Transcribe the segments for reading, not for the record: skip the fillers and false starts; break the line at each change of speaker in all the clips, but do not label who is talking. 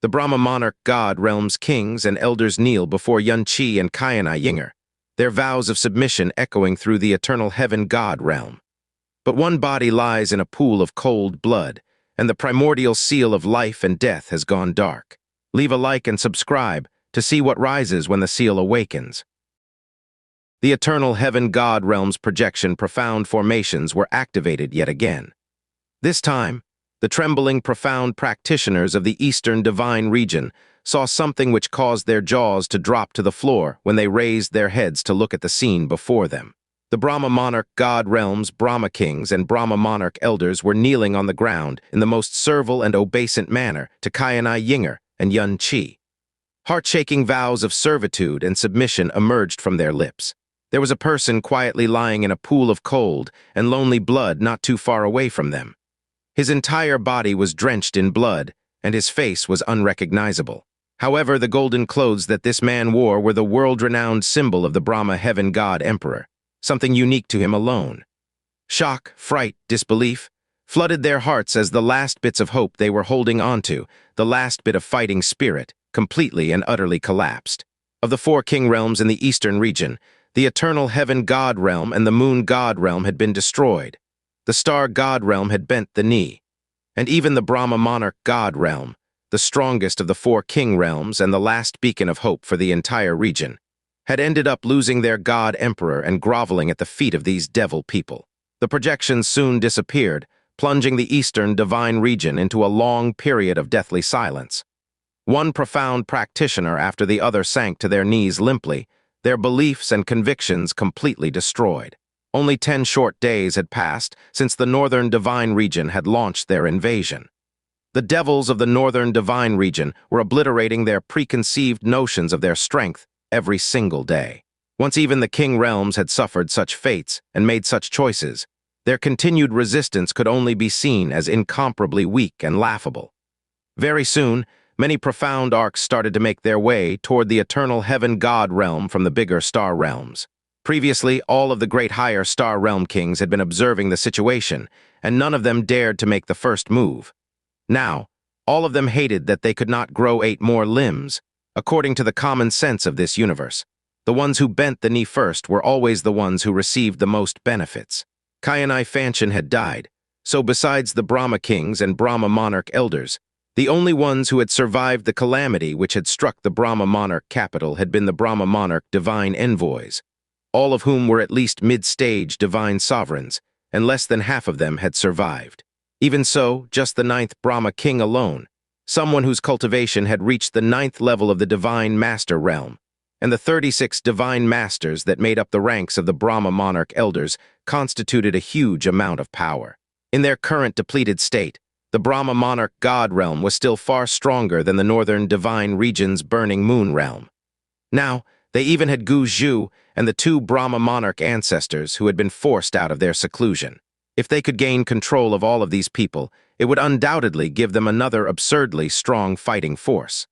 The Brahma Monarch God realm's kings and elders kneel before Xianxia and Qianye Ying'er, their vows of submission echoing through the eternal heaven God realm. But one body lies in a pool of cold blood, and the primordial seal of life and death has gone dark. Leave a like and subscribe to see what rises when the seal awakens. The eternal heaven God realm's projection profound formations were activated yet again. This time, the trembling profound practitioners of the Eastern Divine region saw something which caused their jaws to drop to the floor when they raised their heads to look at the scene before them. The Brahma Monarch God realm's Brahma kings and Brahma Monarch elders were kneeling on the ground in the most servile and obeisant manner to Qianye Ying'er and Xianxia. Heart-shaking vows of servitude and submission emerged from their lips. There was a person quietly lying in a pool of cold and lonely blood not too far away from them. His entire body was drenched in blood, and his face was unrecognizable. However, the golden clothes that this man wore were the world-renowned symbol of the Brahma Heaven God Emperor, something unique to him alone. Shock, fright, disbelief flooded their hearts as the last bits of hope they were holding onto, the last bit of fighting spirit, completely and utterly collapsed. Of the four king realms in the Eastern region, the eternal heaven God realm and the moon God realm had been destroyed. The star God realm had bent the knee, and even the Brahma Monarch God realm, the strongest of the four king realms and the last beacon of hope for the entire region, had ended up losing their God Emperor and groveling at the feet of these devil people. The projections soon disappeared, plunging the Eastern Divine region into a long period of deathly silence. One profound practitioner after the other sank to their knees limply, their beliefs and convictions completely destroyed. Only 10 short days had passed since the Northern Divine region had launched their invasion. The devils of the Northern Divine region were obliterating their preconceived notions of their strength every single day. Once even the king realms had suffered such fates and made such choices, their continued resistance could only be seen as incomparably weak and laughable. Very soon, many profound arcs started to make their way toward the eternal heaven God realm from the bigger star realms. Previously, all of the great higher star realm kings had been observing the situation, and none of them dared to make the first move. Now, all of them hated that they could not grow 8 more limbs, according to the common sense of this universe. The ones who bent the knee first were always the ones who received the most benefits. Qianye Ying'er had died, so besides the Brahma kings and Brahma Monarch elders, the only ones who had survived the calamity which had struck the Brahma Monarch capital had been the Brahma Monarch divine envoys, all of whom were at least mid-stage divine sovereigns, and less than half of them had survived. Even so, just the 9th Brahma king alone, someone whose cultivation had reached the 9th level of the divine master realm, and the 36 divine masters that made up the ranks of the Brahma Monarch elders constituted a huge amount of power. In their current depleted state, the Brahma Monarch God realm was still far stronger than the Northern Divine region's burning moon realm. Now, they even had Gu Zhu and the 2 Brahma Monarch ancestors who had been forced out of their seclusion. If they could gain control of all of these people, it would undoubtedly give them another absurdly strong fighting force.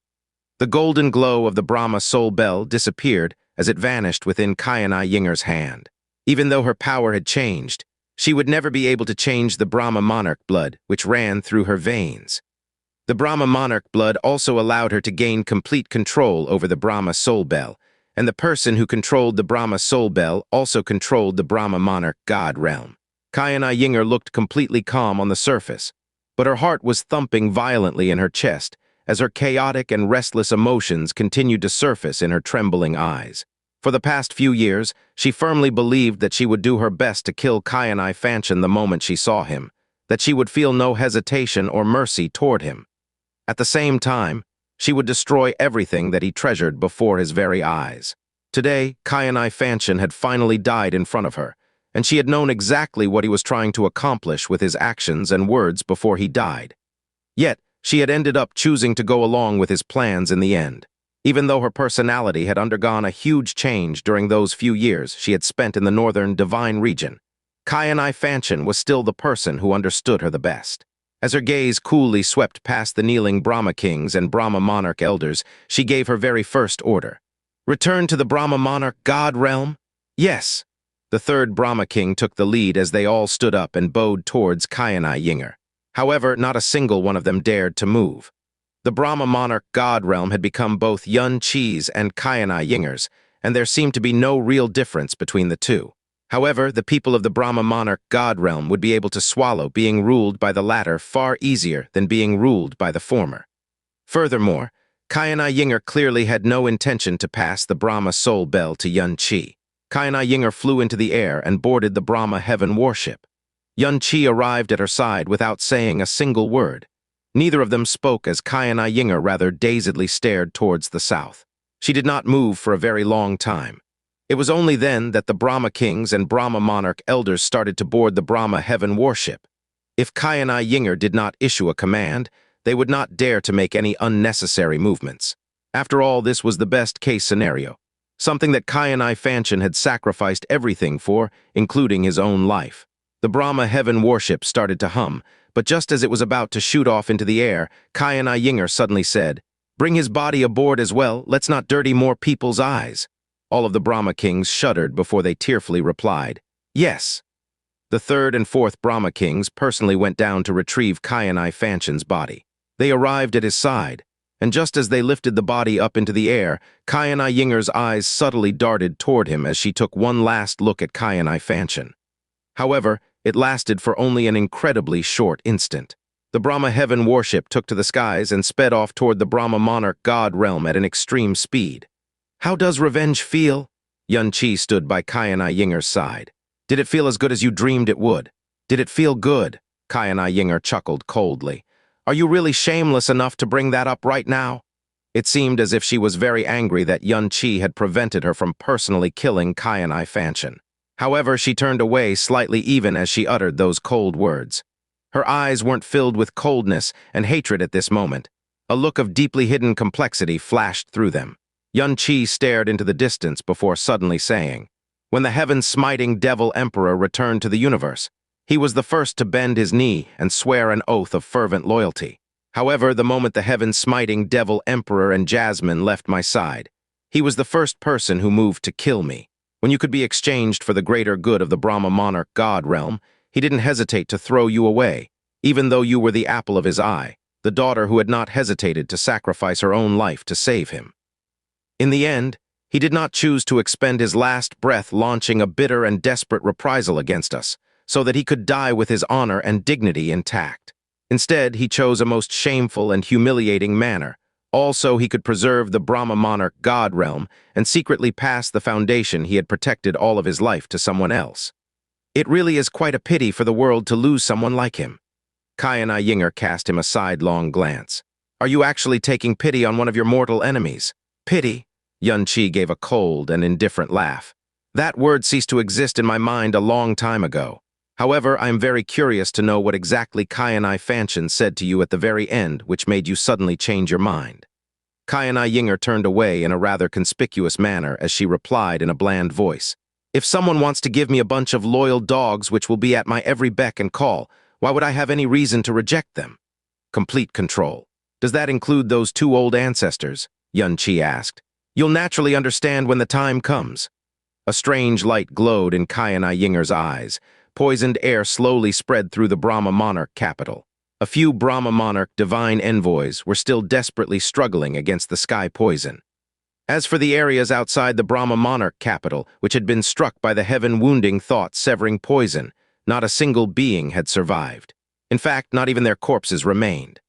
The golden glow of the Brahma soul bell disappeared as it vanished within Qianye Ying'er's hand. Even though her power had changed, she would never be able to change the Brahma Monarch blood which ran through her veins. The Brahma Monarch blood also allowed her to gain complete control over the Brahma soul bell, and the person who controlled the Brahma soul bell also controlled the Brahma Monarch God realm. Qianye Ying'er looked completely calm on the surface, but her heart was thumping violently in her chest as her chaotic and restless emotions continued to surface in her trembling eyes. For the past few years, she firmly believed that she would do her best to kill Qianye Ying'er the moment she saw him, that she would feel no hesitation or mercy toward him. At the same time, she would destroy everything that he treasured before his very eyes. Today, Qianye Ying'er had finally died in front of her, and she had known exactly what he was trying to accomplish with his actions and words before he died. Yet, she had ended up choosing to go along with his plans in the end. Even though her personality had undergone a huge change during those few years she had spent in the Northern Divine region, Qianye Ying'er was still the person who understood her the best. As her gaze coolly swept past the kneeling Brahma kings and Brahma Monarch elders, she gave her very first order. Return to the Brahma Monarch God realm? Yes. The 3rd Brahma king took the lead as they all stood up and bowed towards Qianye Ying'er. However, not a single one of them dared to move. The Brahma Monarch God realm had become both Qianye's and Qianye Ying'er's, and there seemed to be no real difference between the two. However, the people of the Brahma Monarch God realm would be able to swallow being ruled by the latter far easier than being ruled by the former. Furthermore, Qianye Ying'er clearly had no intention to pass the Brahma soul bell to Qianye. Qianye Ying'er flew into the air and boarded the Brahma heaven warship. Qianye arrived at her side without saying a single word. Neither of them spoke as Qianye Ying'er rather dazedly stared towards the south. She did not move for a very long time. It was only then that the Brahma kings and Brahma Monarch elders started to board the Brahma heaven warship. If Qianye Ying'er did not issue a command, they would not dare to make any unnecessary movements. After all, this was the best-case scenario, something that Qianye Fanchen had sacrificed everything for, including his own life. The Brahma heaven warship started to hum, but just as it was about to shoot off into the air, Qianye Ying'er suddenly said, "Bring his body aboard as well, let's not dirty more people's eyes." All of the Brahma kings shuddered before they tearfully replied, "Yes." The third and fourth Brahma kings personally went down to retrieve Qianye Fanchen's body. They arrived at his side, and just as they lifted the body up into the air, Qianye Ying'er's eyes subtly darted toward him as she took one last look at Qianye Fanchen. However, it lasted for only an incredibly short instant. The Brahma heaven warship took to the skies and sped off toward the Brahma Monarch God realm at an extreme speed. "How does revenge feel?" Qianye stood by Qianye Ying'er's side. "Did it feel as good as you dreamed it would?" "Did it feel good?" Qianye Ying'er chuckled coldly. "Are you really shameless enough to bring that up right now?" It seemed as if she was very angry that Qianye had prevented her from personally killing Qianye Fanchen. However, she turned away slightly even as she uttered those cold words. Her eyes weren't filled with coldness and hatred at this moment. A look of deeply hidden complexity flashed through them. Qianye stared into the distance before suddenly saying, "When the heaven-smiting devil emperor returned to the universe, he was the first to bend his knee and swear an oath of fervent loyalty. However, the moment the heaven-smiting devil emperor and Jasmine left my side, he was the first person who moved to kill me. When you could be exchanged for the greater good of the Brahma Monarch God realm, he didn't hesitate to throw you away, even though you were the apple of his eye, the daughter who had not hesitated to sacrifice her own life to save him. In the end, he did not choose to expend his last breath launching a bitter and desperate reprisal against us, so that he could die with his honor and dignity intact. Instead, he chose a most shameful and humiliating manner. Also, he could preserve the Brahma Monarch God realm and secretly pass the foundation he had protected all of his life to someone else. It really is quite a pity for the world to lose someone like him." Qianye Ying'er cast him a sidelong glance. "Are you actually taking pity on one of your mortal enemies?" "Pity?" Qianye gave a cold and indifferent laugh. "That word ceased to exist in my mind a long time ago. However, I am very curious to know what exactly Qianye Fanchen said to you at the very end, which made you suddenly change your mind." Qianye Ying'er turned away in a rather conspicuous manner as she replied in a bland voice. "If someone wants to give me a bunch of loyal dogs which will be at my every beck and call, why would I have any reason to reject them?" "Complete control. Does that include those two old ancestors?" Qianye asked. "You'll naturally understand when the time comes." A strange light glowed in Qianye Ying'er's eyes. Poisoned air slowly spread through the Brahma Monarch capital. A few Brahma Monarch divine envoys were still desperately struggling against the sky poison. As for the areas outside the Brahma Monarch capital, which had been struck by the heaven-wounding thought-severing poison, not a single being had survived. In fact, not even their corpses remained.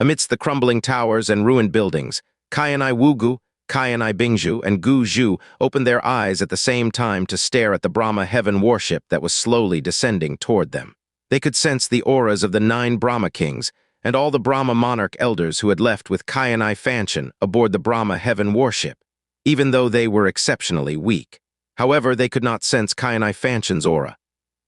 Amidst the crumbling towers and ruined buildings, Qianye Wugu, Qianye Bingzhu, and Gu Zhu opened their eyes at the same time to stare at the Brahma heaven warship that was slowly descending toward them. They could sense the auras of the 9 Brahma kings and all the Brahma Monarch elders who had left with Qianye Fanchen aboard the Brahma heaven warship, even though they were exceptionally weak. However, they could not sense Qianye Fanchen's aura.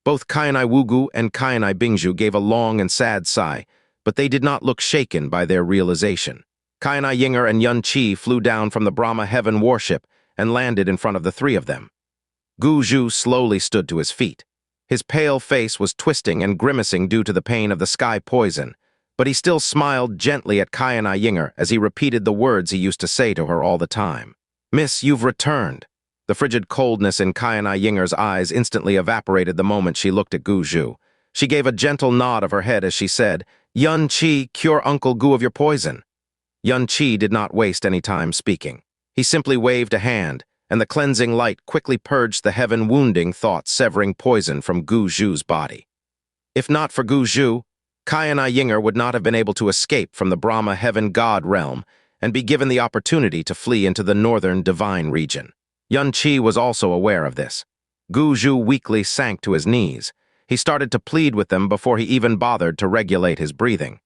Both Qianye Wugu and Qianye Bingzhu gave a long and sad sigh, but they did not look shaken by their realization. Qianye Ying'er and Qianye flew down from the Brahma heaven warship and landed in front of the 3 of them. Gu Zhu slowly stood to his feet. His pale face was twisting and grimacing due to the pain of the sky poison, but he still smiled gently at Qianye Ying'er as he repeated the words he used to say to her all the time. "Miss, you've returned." The frigid coldness in Qianye Ying'er's eyes instantly evaporated the moment she looked at Gu Zhu. She gave a gentle nod of her head as she said, "Qianye, cure Uncle Gu of your poison." Qianye did not waste any time speaking. He simply waved a hand, and the cleansing light quickly purged the heaven-wounding thought severing poison from Gu Zhu's body. If not for Gu Zhu, Qianye Ying'er would not have been able to escape from the Brahma heaven god realm and be given the opportunity to flee into the northern divine region. Qianye was also aware of this. Gu Zhu weakly sank to his knees. He started to plead with them before he even bothered to regulate his breathing.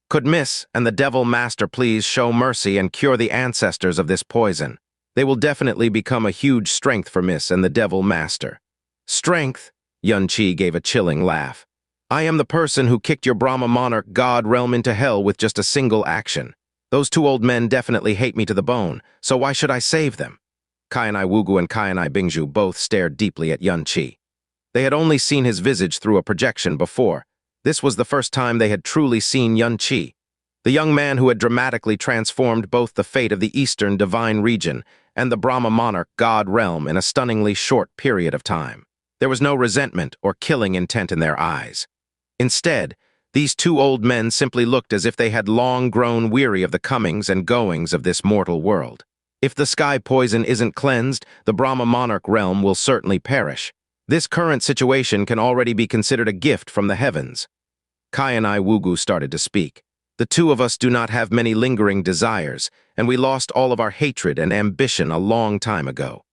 Could Miss and the Devil Master please show mercy and cure the ancestors of this poison? They will definitely become a huge strength for Miss and the Devil Master. Strength? Qianye gave a chilling laugh. I am the person who kicked your Brahma Monarch god realm into hell with just a single action. Those two old men definitely hate me to the bone, so why should I save them? Qianye Wugu and Qianye Bingzhu both stared deeply at Qianye. They had only seen his visage through a projection before. This was the first time they had truly seen Qianye, the young man who had dramatically transformed both the fate of the Eastern Divine Region and the Brahma Monarch god realm in a stunningly short period of time. There was no resentment or killing intent in their eyes. Instead, these two old men simply looked as if they had long grown weary of the comings and goings of this mortal world. If the sky poison isn't cleansed, the Brahma Monarch realm will certainly perish. This current situation can already be considered a gift from the heavens. Qianye Wugu started to speak. The two of us do not have many lingering desires, and we lost all of our hatred and ambition a long time ago.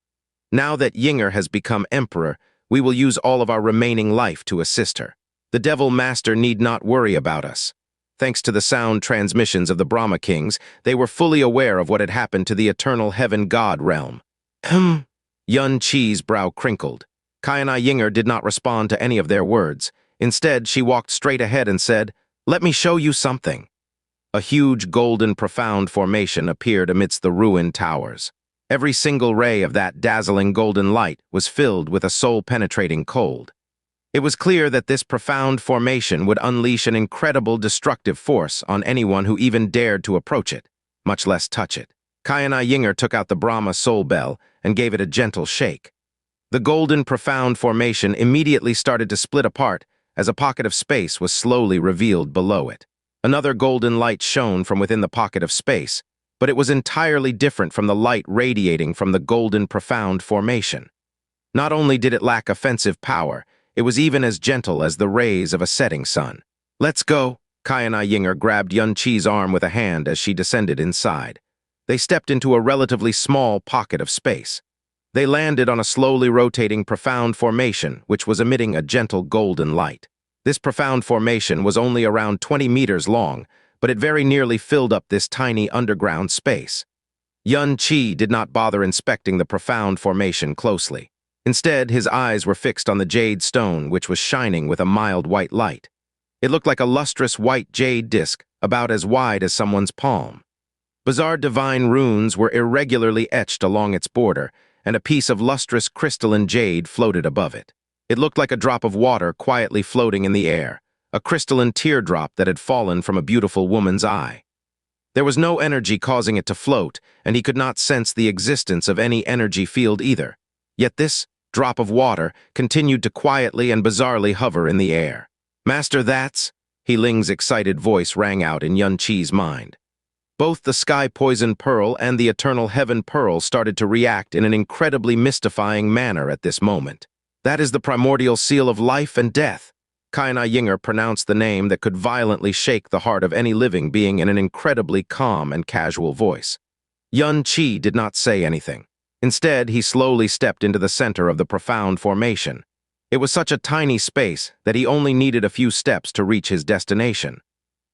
Now that Ying'er has become emperor, we will use all of our remaining life to assist her. The Devil Master need not worry about us. Thanks to the sound transmissions of the Brahma Kings, they were fully aware of what had happened to the eternal heaven god realm. Qianye's brow crinkled. Qianye Ying'er did not respond to any of their words. Instead, she walked straight ahead and said, "Let me show you something." A huge golden profound formation appeared amidst the ruined towers. Every single ray of that dazzling golden light was filled with a soul-penetrating cold. It was clear that this profound formation would unleash an incredible destructive force on anyone who even dared to approach it, much less touch it. Qianye Ying'er took out the Brahma soul bell and gave it a gentle shake. The golden profound formation immediately started to split apart as a pocket of space was slowly revealed below it. Another golden light shone from within the pocket of space, but it was entirely different from the light radiating from the golden profound formation. Not only did it lack offensive power, it was even as gentle as the rays of a setting sun. "Let's go." Qianye Ying'er grabbed Qianye's arm with a hand as she descended inside. They stepped into a relatively small pocket of space. They landed on a slowly rotating profound formation which was emitting a gentle golden light. This profound formation was only around 20 meters long, but it very nearly filled up this tiny underground space. Qianye did not bother inspecting the profound formation closely. Instead, his eyes were fixed on the jade stone which was shining with a mild white light. It looked like a lustrous white jade disc about as wide as someone's palm. Bizarre divine runes were irregularly etched along its border, and a piece of lustrous crystalline jade floated above it. It looked like a drop of water quietly floating in the air, a crystalline teardrop that had fallen from a beautiful woman's eye. There was no energy causing it to float, and he could not sense the existence of any energy field either. Yet this drop of water continued to quietly and bizarrely hover in the air. "Master, that's..." He Ling's excited voice rang out in Qianye's mind. Both the Sky Poison Pearl and the Eternal Heaven Pearl started to react in an incredibly mystifying manner at this moment. "That is the primordial seal of life and death." Qianye Ying'er pronounced the name that could violently shake the heart of any living being in an incredibly calm and casual voice. Qianye did not say anything. Instead, he slowly stepped into the center of the profound formation. It was such a tiny space that he only needed a few steps to reach his destination.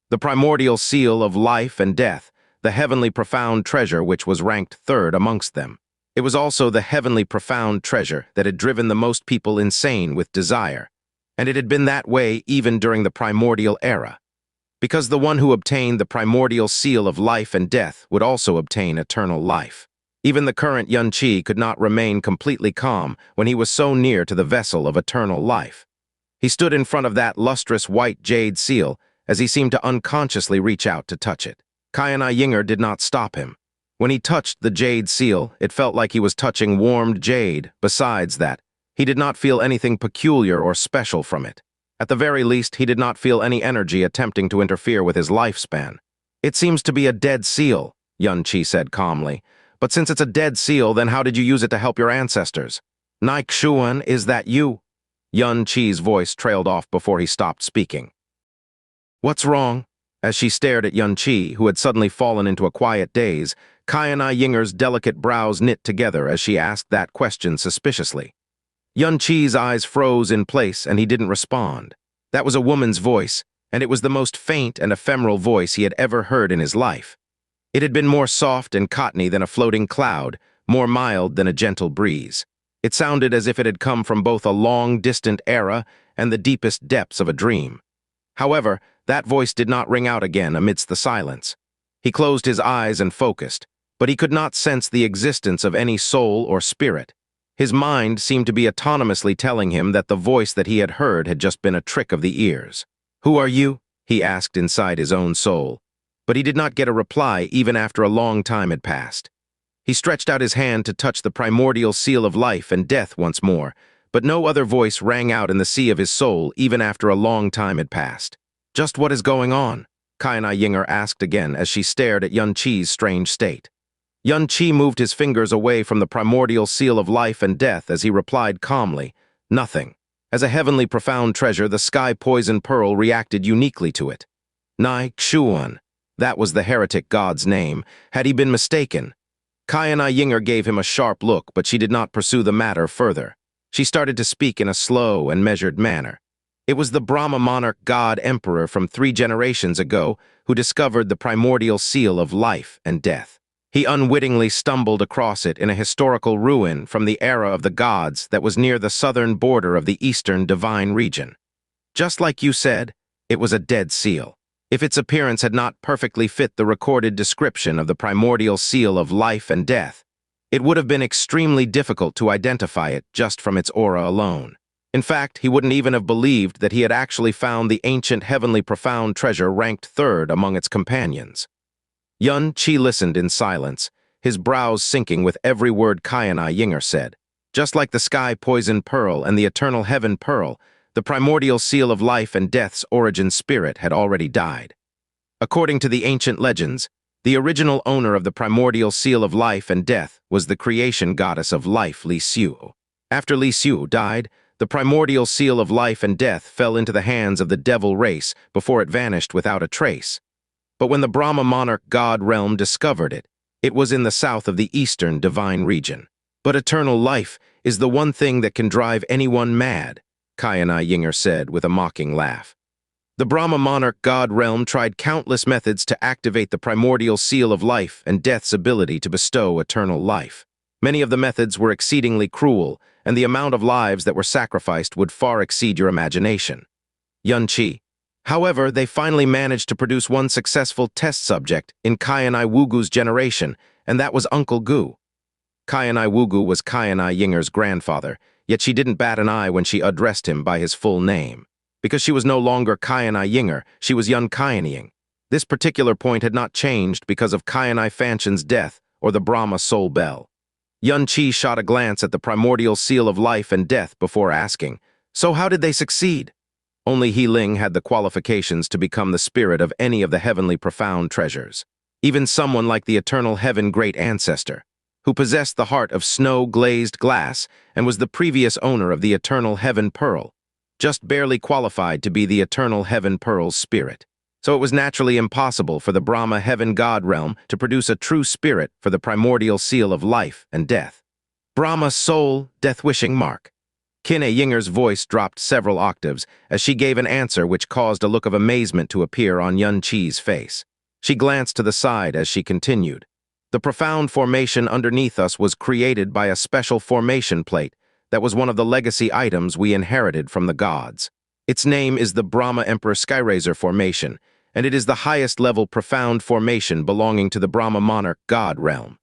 The primordial seal of life and death, the heavenly profound treasure which was ranked third amongst them. It was also the heavenly profound treasure that had driven the most people insane with desire, and it had been that way even during the primordial era. Because the one who obtained the primordial seal of life and death would also obtain eternal life. Even the current Qianye could not remain completely calm when he was so near to the vessel of eternal life. He stood in front of that lustrous white jade seal as he seemed to unconsciously reach out to touch it. Qianye Ying'er did not stop him. When he touched the jade seal, it felt like he was touching warmed jade. Besides that, he did not feel anything peculiar or special from it. At the very least, he did not feel any energy attempting to interfere with his lifespan. "It seems to be a dead seal," Qianye said calmly. "But since it's a dead seal, then how did you use it to help your ancestors?" "Nai Xuan, is that you?" Qianye's voice trailed off before he stopped speaking. "What's wrong?" As she stared at Qianye, who had suddenly fallen into a quiet daze, Qianye Ying'er's delicate brows knit together as she asked that question suspiciously. Qianye's eyes froze in place and he didn't respond. That was a woman's voice, and it was the most faint and ephemeral voice he had ever heard in his life. It had been more soft and cottony than a floating cloud, more mild than a gentle breeze. It sounded as if it had come from both a long, distant era and the deepest depths of a dream. However, that voice did not ring out again amidst the silence. He closed his eyes and focused, but he could not sense the existence of any soul or spirit. His mind seemed to be autonomously telling him that the voice that he had heard had just been a trick of the ears. "Who are you?" he asked inside his own soul. But he did not get a reply even after a long time had passed. He stretched out his hand to touch the primordial seal of life and death once more, but no other voice rang out in the sea of his soul even after a long time had passed. "Just what is going on?" Qianye Ying'er asked again as she stared at Qianye's strange state. Qianye moved his fingers away from the primordial seal of life and death as he replied calmly, "Nothing." As a heavenly profound treasure, the sky poison pearl reacted uniquely to it. Nai Xuan. That was the heretic god's name. Had he been mistaken? Qianye Ying'er gave him a sharp look, but she did not pursue the matter further. She started to speak in a slow and measured manner. It was the Brahma Monarch god emperor from 3 generations ago who discovered the primordial seal of life and death. He unwittingly stumbled across it in a historical ruin from the era of the gods that was near the southern border of the eastern divine region. Just like you said, it was a dead seal. If its appearance had not perfectly fit the recorded description of the primordial seal of life and death, it would have been extremely difficult to identify it just from its aura alone. In fact, he wouldn't even have believed that he had actually found the ancient heavenly profound treasure ranked 3rd among its companions. Qianye listened in silence, his brows sinking with every word Qianye Ying'er said. Just like the sky poison pearl and the eternal heaven pearl, the primordial seal of life and death's origin spirit had already died. According to the ancient legends, the original owner of the primordial seal of life and death was the creation goddess of life, Li Xiu. After Li Xiu died, the primordial seal of life and death fell into the hands of the devil race before it vanished without a trace. But when the Brahma Monarch god realm discovered it, it was in the south of the eastern divine region. But eternal life is the one thing that can drive anyone mad, Qianye Ying'er said with a mocking laugh. The Brahma Monarch god realm tried countless methods to activate the primordial seal of life and death's ability to bestow eternal life. Many of the methods were exceedingly cruel, and the amount of lives that were sacrificed would far exceed your imagination. Qianye. However, they finally managed to produce one successful test subject in Qianye Wugu's generation, and that was Uncle Gu. Qianye Wugu was Qianye Ying'er's grandfather, yet she didn't bat an eye when she addressed him by his full name. Because she was no longer Qianye Ying'er, she was young Qianye Ying. This particular point had not changed because of Qianye Fanshan's death or the Brahma Soul Bell. Qianye shot a glance at the primordial seal of life and death before asking, "So how did they succeed?" Only He Ling had the qualifications to become the spirit of any of the heavenly profound treasures. Even someone like the eternal heaven great ancestor, who possessed the heart of snow-glazed glass and was the previous owner of the eternal heaven pearl, just barely qualified to be the eternal heaven pearl's spirit. So it was naturally impossible for the Brahma heaven god realm to produce a true spirit for the primordial seal of life and death. Brahma soul, death-wishing mark. Qianye Ying'er's voice dropped several octaves as she gave an answer which caused a look of amazement to appear on Qianye's face. She glanced to the side as she continued. The profound formation underneath us was created by a special formation plate that was one of the legacy items we inherited from the gods. Its name is the Brahma Emperor Skyraiser Formation, and it is the highest level profound formation belonging to the Brahma Monarch god realm.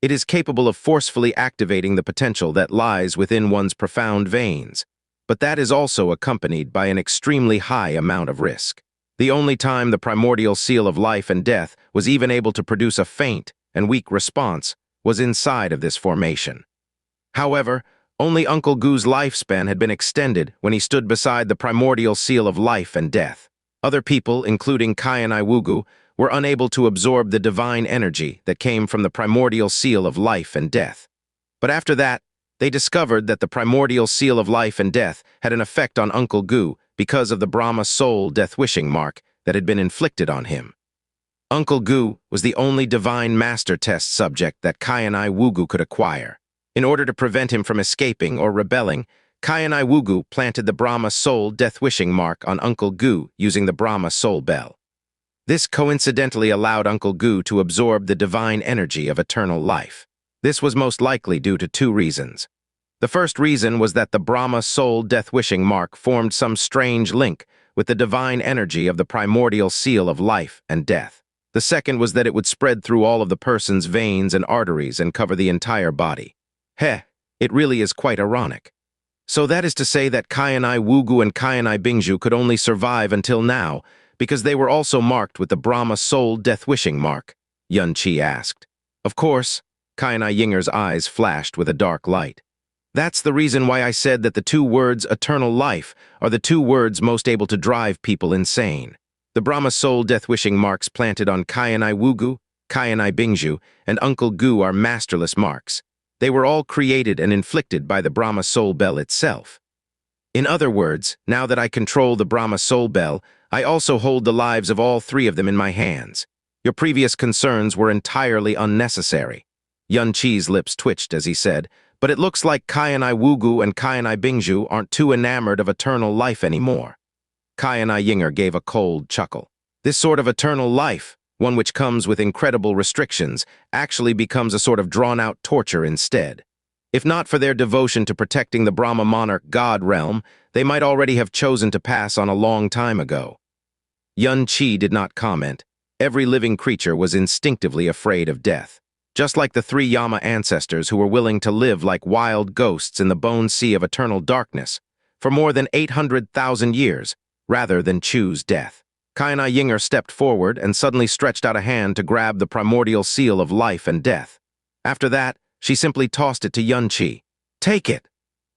It is capable of forcefully activating the potential that lies within one's profound veins, but that is also accompanied by an extremely high amount of risk. The only time the primordial seal of life and death was even able to produce a faint and weak response was inside of this formation. However, only Uncle Gu's lifespan had been extended when he stood beside the primordial seal of life and death. Other people, including Qianye Wugu, were unable to absorb the divine energy that came from the primordial seal of life and death. But after that, they discovered that the primordial seal of life and death had an effect on Uncle Gu because of the Brahma soul death-wishing mark that had been inflicted on him. Uncle Gu was the only divine master test subject that Qianye Ying'er could acquire. In order to prevent him from escaping or rebelling, Qianye Ying'er planted the Brahma soul death-wishing mark on Uncle Gu using the Brahma soul bell. This coincidentally allowed Uncle Gu to absorb the divine energy of eternal life. This was most likely due to two reasons. The first reason was that the Brahma soul death-wishing mark formed some strange link with the divine energy of the primordial seal of life and death. The second was that it would spread through all of the person's veins and arteries and cover the entire body. It really is quite ironic. So that is to say that Qianye Ying'er and Qianye Bingzhu could only survive until now because they were also marked with the Brahma soul death-wishing mark, Xianxia asked. Of course, Qianye Ying'er's eyes flashed with a dark light. That's the reason why I said that the two words eternal life are the two words most able to drive people insane. The Brahma soul death-wishing marks planted on Qianye Ying'er, Qianye Bingzhu, and Uncle Gu are masterless marks. They were all created and inflicted by the Brahma soul bell itself. In other words, now that I control the Brahma soul bell, I also hold the lives of all three of them in my hands. Your previous concerns were entirely unnecessary. Xianxia's lips twitched as he said, but it looks like Qianye Ying'er and Qianye Bingzhu aren't too enamored of eternal life anymore. Qianye Ying'er gave a cold chuckle. This sort of eternal life, one which comes with incredible restrictions, actually becomes a sort of drawn-out torture instead. If not for their devotion to protecting the Brahma Monarch God realm, they might already have chosen to pass on a long time ago. Qianye did not comment. Every living creature was instinctively afraid of death. Just like the three Yama ancestors who were willing to live like wild ghosts in the bone sea of eternal darkness for more than 800,000 years, rather than choose death. Qianye Ying'er stepped forward and suddenly stretched out a hand to grab the primordial seal of life and death. After that, she simply tossed it to Qianye. "Take it!"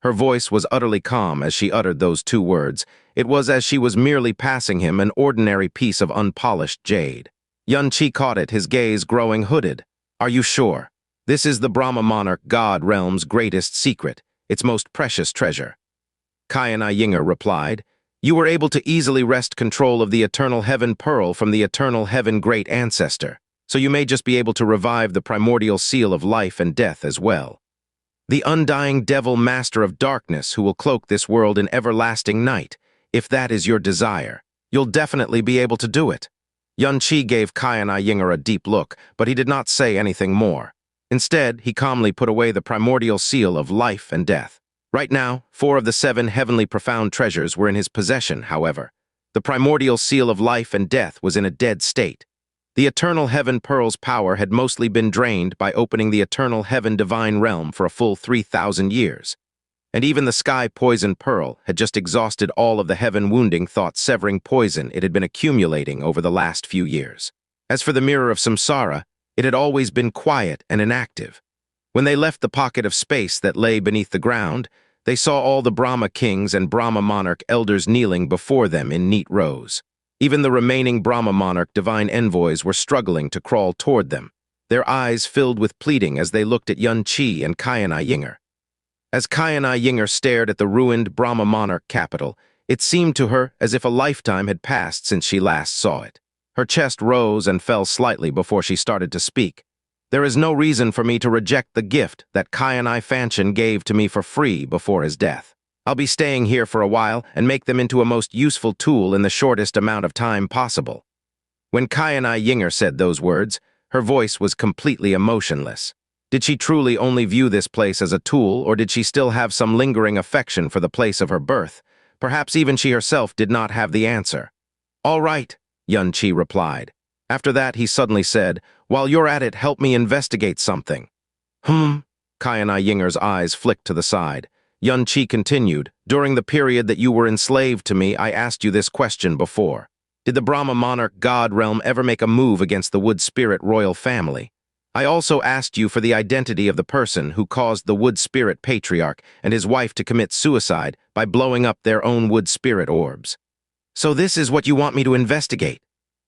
Her voice was utterly calm as she uttered those two words. It was as she was merely passing him an ordinary piece of unpolished jade. Qianye caught it, his gaze growing hooded. "Are you sure? This is the Brahma Monarch God realm's greatest secret, its most precious treasure." Qianye Ying'er replied, "You were able to easily wrest control of the eternal heaven pearl from the eternal heaven great ancestor, so you may just be able to revive the primordial seal of life and death as well. The undying devil master of darkness who will cloak this world in everlasting night, if that is your desire, you'll definitely be able to do it." Qianye gave Qianye Ying'er a deep look, but he did not say anything more. Instead, he calmly put away the primordial seal of life and death. Right now, 4 of the 7 heavenly profound treasures were in his possession, however. The primordial seal of life and death was in a dead state. The eternal heaven pearl's power had mostly been drained by opening the eternal heaven divine realm for a full 3,000 years. And even the sky poison pearl had just exhausted all of the heaven wounding thought-severing poison it had been accumulating over the last few years. As for the mirror of samsara, it had always been quiet and inactive. When they left the pocket of space that lay beneath the ground, they saw all the Brahma kings and Brahma Monarch elders kneeling before them in neat rows. Even the remaining Brahma Monarch divine envoys were struggling to crawl toward them, their eyes filled with pleading as they looked at Qianye and Qianye Ying'er. As Qianye Ying'er stared at the ruined Brahma Monarch capital, it seemed to her as if a lifetime had passed since she last saw it. Her chest rose and fell slightly before she started to speak. "There is no reason for me to reject the gift that Qianye Fanchen gave to me for free before his death. I'll be staying here for a while and make them into a most useful tool in the shortest amount of time possible." When Qianye Ying'er said those words, her voice was completely emotionless. Did she truly only view this place as a tool, or did she still have some lingering affection for the place of her birth? Perhaps even she herself did not have the answer. "All right," Qianye replied. After that, he suddenly said, "While you're at it, help me investigate something." Qianye Ying'er's eyes flicked to the side. Qianye continued, "During the period that you were enslaved to me, I asked you this question before. Did the Brahma Monarch God realm ever make a move against the Wood Spirit royal family? I also asked you for the identity of the person who caused the Wood Spirit Patriarch and his wife to commit suicide by blowing up their own Wood Spirit orbs. So this is what you want me to investigate?"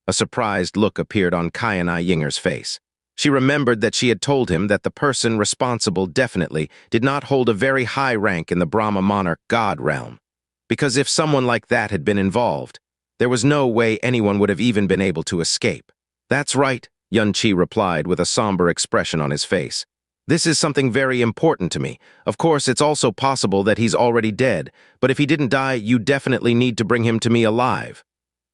A surprised look appeared on Qianye Ying'er's face. She remembered that she had told him that the person responsible definitely did not hold a very high rank in the Brahma Monarch God realm. Because if someone like that had been involved, there was no way anyone would have even been able to escape. That's right, Xianxia replied with a somber expression on his face. This is something very important to me. Of course, it's also possible that he's already dead, but if he didn't die, you definitely need to bring him to me alive.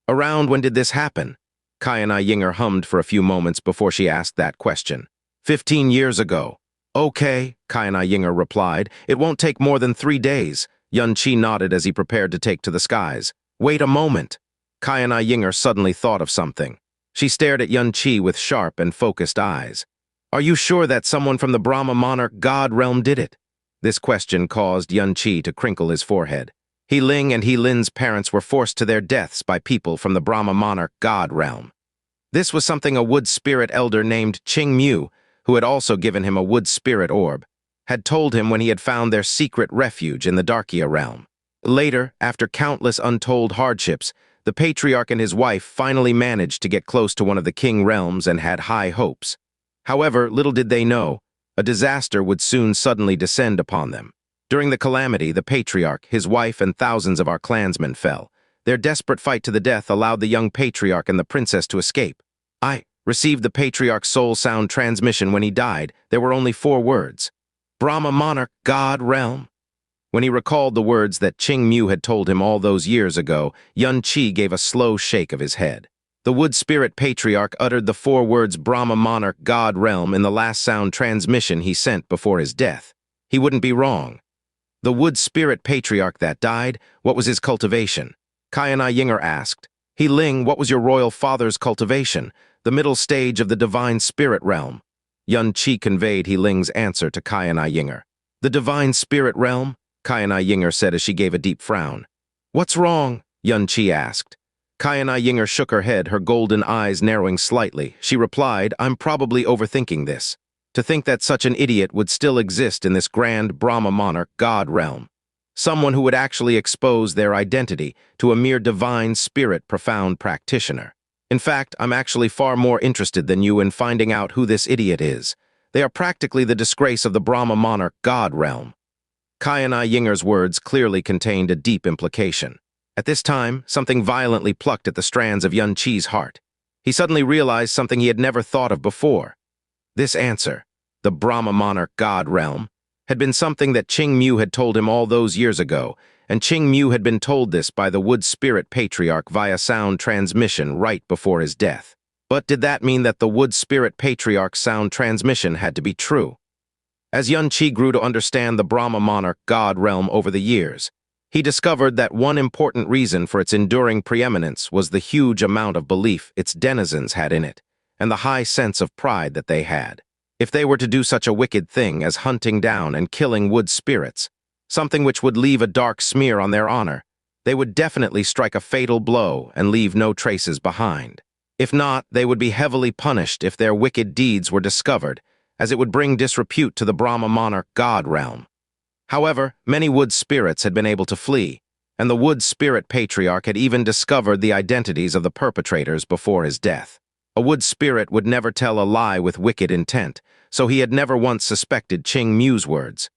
Around when did this happen? Qianye Ying'er hummed for a few moments before she asked that question. 15 years ago. Okay, Qianye Ying'er replied. It won't take more than 3 days. Xianxia nodded as he prepared to take to the skies. Wait a moment. Qianye Ying'er suddenly thought of something. She stared at Xianxia with sharp and focused eyes. Are you sure that someone from the Brahma Monarch God realm did it? This question caused Xianxia to crinkle his forehead. He Ling and He Lin's parents were forced to their deaths by people from the Brahma Monarch God realm. This was something a wood spirit elder named Qingmu, who had also given him a wood spirit orb, had told him when he had found their secret refuge in the Darkia realm. Later, after countless untold hardships, the patriarch and his wife finally managed to get close to one of the king realms and had high hopes. However, little did they know, a disaster would soon suddenly descend upon them. During the calamity, the patriarch, his wife, and thousands of our clansmen fell. Their desperate fight to the death allowed the young patriarch and the princess to escape. I received the patriarch's soul sound transmission when he died. There were only 4 words. Brahma Monarch, God realm. When he recalled the words that Qingmu had told him all those years ago, Xianxia gave a slow shake of his head. The wood spirit patriarch uttered the 4 words Brahma Monarch God realm in the last sound transmission he sent before his death. He wouldn't be wrong. The wood spirit patriarch that died, what was his cultivation? Qianye Ying'er asked. He Ling, what was your royal father's cultivation? The middle stage of the divine spirit realm. Xianxia conveyed He Ling's answer to Qianye Ying'er. The divine spirit realm? Qianye Ying'er said as she gave a deep frown. What's wrong? Xianxia asked. Qianye Ying'er shook her head, her golden eyes narrowing slightly. She replied, I'm probably overthinking this. To think that such an idiot would still exist in this grand Brahma Monarch God realm. Someone who would actually expose their identity to a mere divine spirit profound practitioner. In fact, I'm actually far more interested than you in finding out who this idiot is. They are practically the disgrace of the Brahma Monarch God realm. Qianye Ying'er's words clearly contained a deep implication. At this time, something violently plucked at the strands of Xianxia's heart. He suddenly realized something he had never thought of before. This answer, the Brahma Monarch God realm, had been something that Qingmu had told him all those years ago, and Qingmu had been told this by the wood spirit patriarch via sound transmission right before his death. But did that mean that the wood spirit patriarch's sound transmission had to be true? As Xianxia grew to understand the Brahma Monarch God realm over the years, he discovered that one important reason for its enduring preeminence was the huge amount of belief its denizens had in it, and the high sense of pride that they had. If they were to do such a wicked thing as hunting down and killing wood spirits, something which would leave a dark smear on their honor, they would definitely strike a fatal blow and leave no traces behind. If not, they would be heavily punished if their wicked deeds were discovered, as it would bring disrepute to the Brahma Monarch God realm. However, many wood spirits had been able to flee, and the wood spirit patriarch had even discovered the identities of the perpetrators before his death. A wood spirit would never tell a lie with wicked intent, so he had never once suspected Qingmu's words.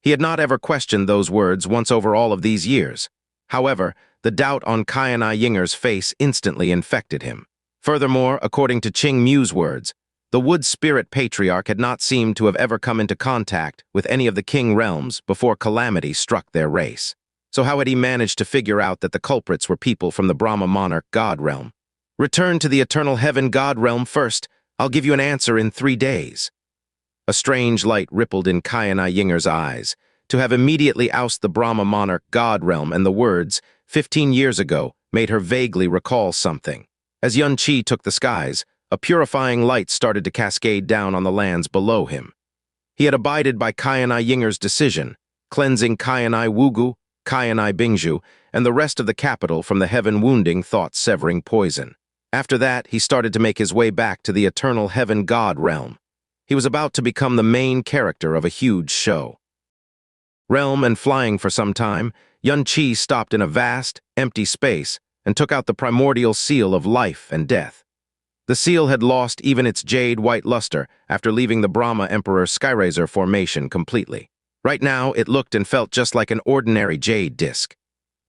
He had not ever questioned those words once over all of these years. However, the doubt on Qianye Ying'er's face instantly infected him. Furthermore, according to Qingmu's words, the wood spirit patriarch had not seemed to have ever come into contact with any of the king realms before calamity struck their race. So how had he managed to figure out that the culprits were people from the Brahma Monarch God realm? Return to the eternal heaven God realm first. I'll give you an answer in 3 days. A strange light rippled in Qianye Ying'er's eyes. To have immediately ousted the Brahma Monarch God realm and the words, 15 years ago, made her vaguely recall something. As Xianxia took the skies, a purifying light started to cascade down on the lands below him. He had abided by Qianye Ying'er's decision, cleansing Qianye Wugu, Qianye Bingzhu, and the rest of the capital from the heaven-wounding, thought-severing poison. After that, he started to make his way back to the eternal heaven God realm. He was about to become the main character of a huge show. Realm and flying for some time, Xianxia stopped in a vast, empty space and took out the primordial seal of life and death. The seal had lost even its jade-white luster after leaving the Brahma Emperor's Skyrazor formation completely. Right now, it looked and felt just like an ordinary jade disc.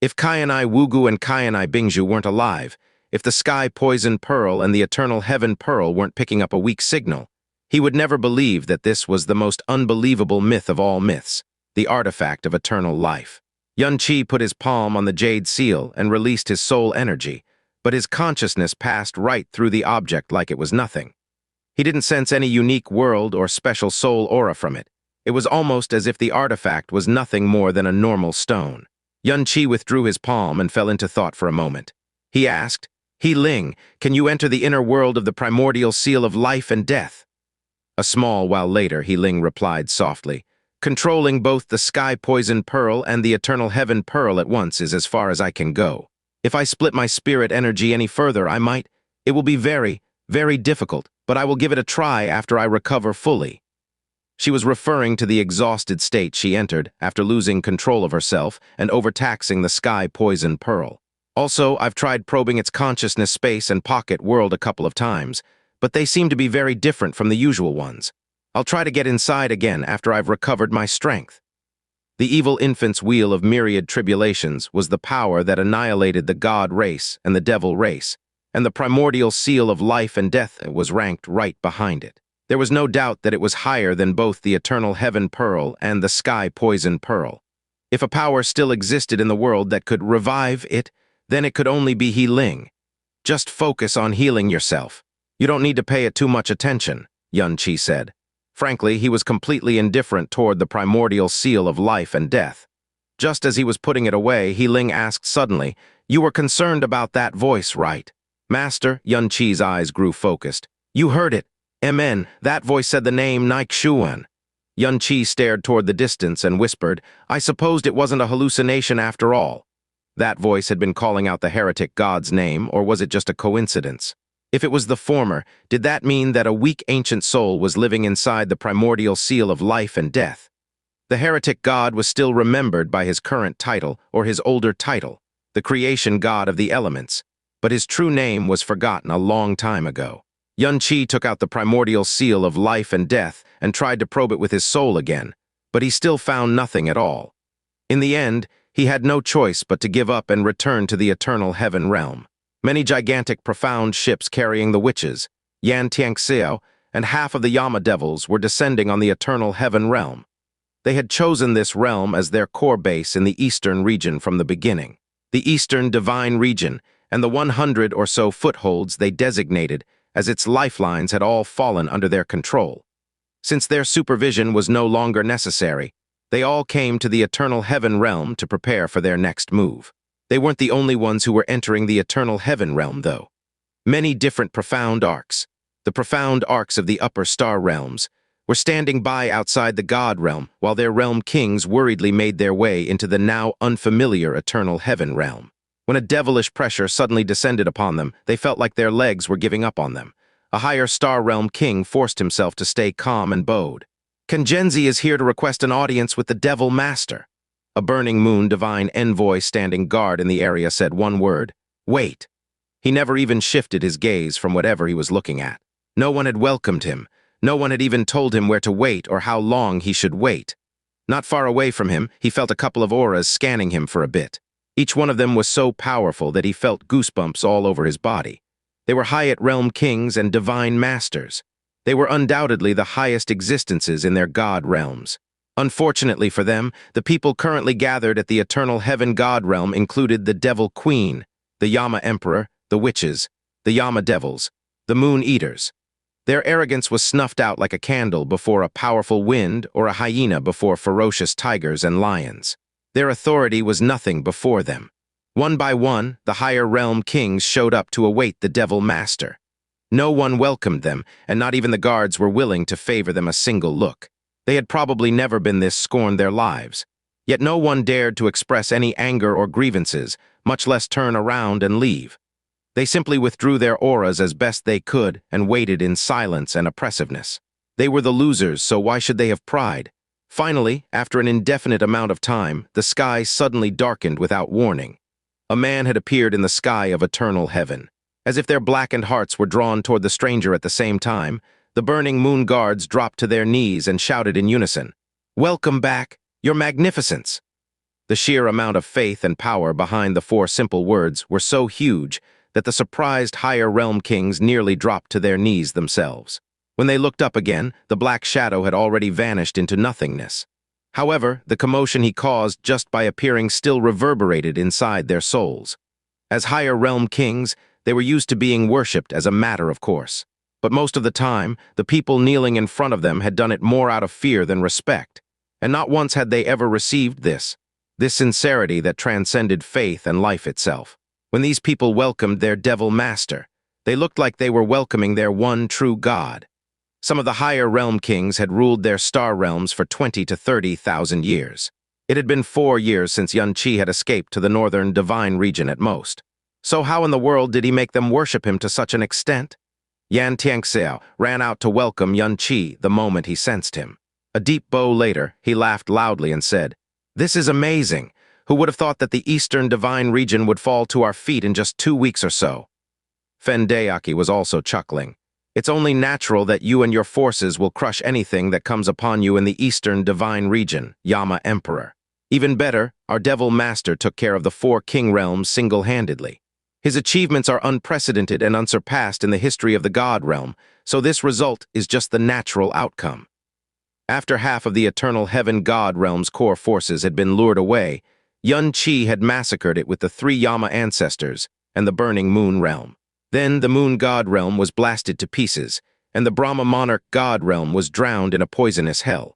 If Qianye Wugu and Qianye Bingju weren't alive, if the Sky Poison Pearl and the Eternal Heaven Pearl weren't picking up a weak signal, he would never believe that this was the most unbelievable myth of all myths, the artifact of eternal life. Xianxia put his palm on the jade seal and released his soul energy, but his consciousness passed right through the object like it was nothing. He didn't sense any unique world or special soul aura from it. It was almost as if the artifact was nothing more than a normal stone. Xianxia withdrew his palm and fell into thought for a moment. He asked, "He Ling, can you enter the inner world of the primordial seal of life and death?" A small while later, He Ling replied softly, "Controlling both the Sky Poison Pearl and the Eternal Heaven Pearl at once is as far as I can go. If I split my spirit energy any further, I might. It will be very, very difficult, but I will give it a try after I recover fully." She was referring to the exhausted state she entered after losing control of herself and overtaxing the Sky Poison Pearl. Also, I've tried probing its consciousness space and pocket world a couple of times, but they seem to be very different from the usual ones. I'll try to get inside again after I've recovered my strength. The evil infant's wheel of myriad tribulations was the power that annihilated the god race and the devil race, and the primordial seal of life and death was ranked right behind it. There was no doubt that it was higher than both the Eternal Heaven Pearl and the Sky Poison Pearl. If a power still existed in the world that could revive it, then it could only be He Ling. Just focus on healing yourself. You don't need to pay it too much attention, Xianxia said. Frankly, he was completely indifferent toward the primordial seal of life and death. Just as he was putting it away, He Ling asked suddenly, "You were concerned about that voice, right?" "Master," Xianxia's eyes grew focused. "You heard it. Amen. That voice said the name Nike-Shuan." Xianxia stared toward the distance and whispered, "I supposed it wasn't a hallucination after all." That voice had been calling out the heretic god's name, or was it just a coincidence? If it was the former, did that mean that a weak ancient soul was living inside the primordial seal of life and death? The heretic god was still remembered by his current title or his older title, the creation god of the elements, but his true name was forgotten a long time ago. Xianxia took out the primordial seal of life and death and tried to probe it with his soul again, but he still found nothing at all. In the end, he had no choice but to give up and return to the eternal heaven realm. Many gigantic, profound ships carrying the witches, Xianxia, and half of the Yama devils were descending on the eternal heaven realm. They had chosen this realm as their core base in the eastern region from the beginning. The eastern divine region and the 100 or so footholds they designated as its lifelines had all fallen under their control. Since their supervision was no longer necessary, they all came to the eternal heaven realm to prepare for their next move. They weren't the only ones who were entering the eternal heaven realm, though. Many different profound arcs, the profound arcs of the upper star realms, were standing by outside the god realm while their realm kings worriedly made their way into the now unfamiliar eternal heaven realm. When a devilish pressure suddenly descended upon them, they felt like their legs were giving up on them. A higher star realm king forced himself to stay calm and bowed. "Qianye is here to request an audience with the devil master." A burning moon divine envoy standing guard in the area said one word: "Wait." He never even shifted his gaze from whatever he was looking at. No one had welcomed him. No one had even told him where to wait or how long he should wait. Not far away from him, he felt a couple of auras scanning him for a bit. Each one of them was so powerful that he felt goosebumps all over his body. They were Hyatt realm kings and divine masters. They were undoubtedly the highest existences in their god realms. Unfortunately for them, the people currently gathered at the eternal heaven god realm included the Devil Queen, the Yama Emperor, the Witches, the Yama Devils, the Moon Eaters. Their arrogance was snuffed out like a candle before a powerful wind or a hyena before ferocious tigers and lions. Their authority was nothing before them. One by one, the higher realm kings showed up to await the Devil Master. No one welcomed them, and not even the guards were willing to favor them a single look. They had probably never been this scorned their lives. Yet no one dared to express any anger or grievances, much less turn around and leave. They simply withdrew their auras as best they could and waited in silence and oppressiveness. They were the losers, so why should they have pride? Finally, after an indefinite amount of time, the sky suddenly darkened without warning. A man had appeared in the sky of eternal heaven. As if their blackened hearts were drawn toward the stranger at the same time, the burning moon guards dropped to their knees and shouted in unison, "Welcome back, Your Magnificence!" The sheer amount of faith and power behind the four simple words were so huge that the surprised higher realm kings nearly dropped to their knees themselves. When they looked up again, the black shadow had already vanished into nothingness. However, the commotion he caused just by appearing still reverberated inside their souls. As higher realm kings, they were used to being worshipped as a matter of course. But most of the time, the people kneeling in front of them had done it more out of fear than respect. And not once had they ever received this sincerity that transcended faith and life itself. When these people welcomed their devil master, they looked like they were welcoming their one true God. Some of the higher realm kings had ruled their star realms for 20 to 30,000 years. It had been 4 years since Qianye had escaped to the northern divine region at most. So how in the world did he make them worship him to such an extent? Xianxia ran out to welcome Qianye the moment he sensed him. A deep bow later, he laughed loudly and said, "This is amazing. Who would have thought that the eastern divine region would fall to our feet in just 2 weeks or so?" Fendayaki was also chuckling. "It's only natural that you and your forces will crush anything that comes upon you in the eastern divine region, Yama Emperor. Even better, our devil master took care of the 4 king realms single-handedly. His achievements are unprecedented and unsurpassed in the history of the God realm, so this result is just the natural outcome." After half of the eternal heaven God realm's core forces had been lured away, Qianye had massacred it with the 3 Yama ancestors and the burning moon realm. Then the moon God realm was blasted to pieces, and the Brahma Monarch God realm was drowned in a poisonous hell.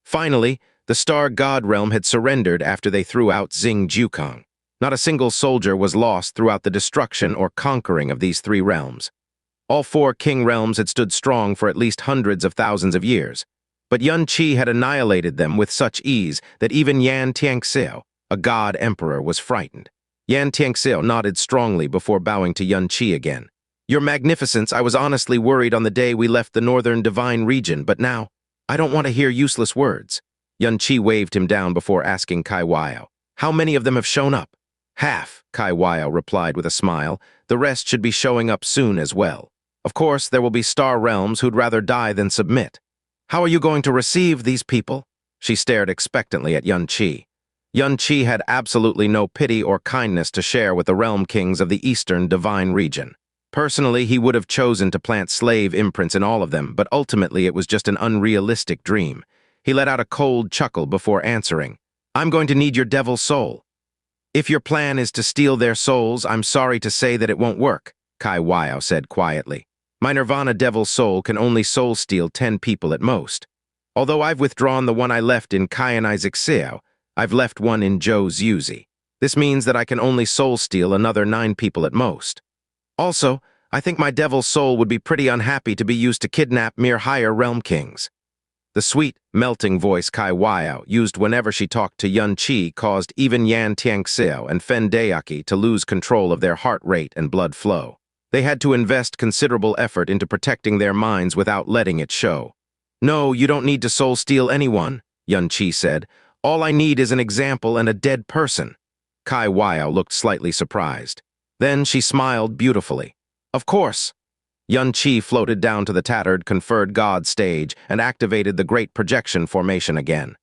Finally, the star God realm had surrendered after they threw out Xing Jukong. Not a single soldier was lost throughout the destruction or conquering of these 3 realms. All 4 king realms had stood strong for at least hundreds of thousands of years, but Qianye had annihilated them with such ease that even Xianxia, a god emperor, was frightened. Xianxia nodded strongly before bowing to Qianye again. "Your Magnificence, I was honestly worried on the day we left the northern divine region, but now, I don't want to hear useless words." Qianye waved him down before asking Qianye, "How many of them have shown up?" "Half," Qianye replied with a smile. "The rest should be showing up soon as well. Of course, there will be star realms who'd rather die than submit. How are you going to receive these people?" She stared expectantly at Qianye. Qianye had absolutely no pity or kindness to share with the realm kings of the eastern divine region. Personally, he would have chosen to plant slave imprints in all of them, but ultimately it was just an unrealistic dream. He let out a cold chuckle before answering, "I'm going to need your devil soul." "If your plan is to steal their souls, I'm sorry to say that it won't work," Qianye said quietly. "My Nirvana devil soul can only soul steal 10 people at most. Although I've withdrawn the one I left in Qianye Ying'er, I've left one in Zhou Zuzi. This means that I can only soul steal another 9 people at most. Also, I think my devil soul would be pretty unhappy to be used to kidnap mere higher realm kings." The sweet, melting voice Qianye used whenever she talked to Qianye caused even Xianxia and Fendayaki to lose control of their heart rate and blood flow. They had to invest considerable effort into protecting their minds without letting it show. "No, you don't need to soul steal anyone," Qianye said. "All I need is an example and a dead person." Qianye looked slightly surprised. Then she smiled beautifully. "Of course." Qianye floated down to the tattered conferred god stage and activated the great projection formation again.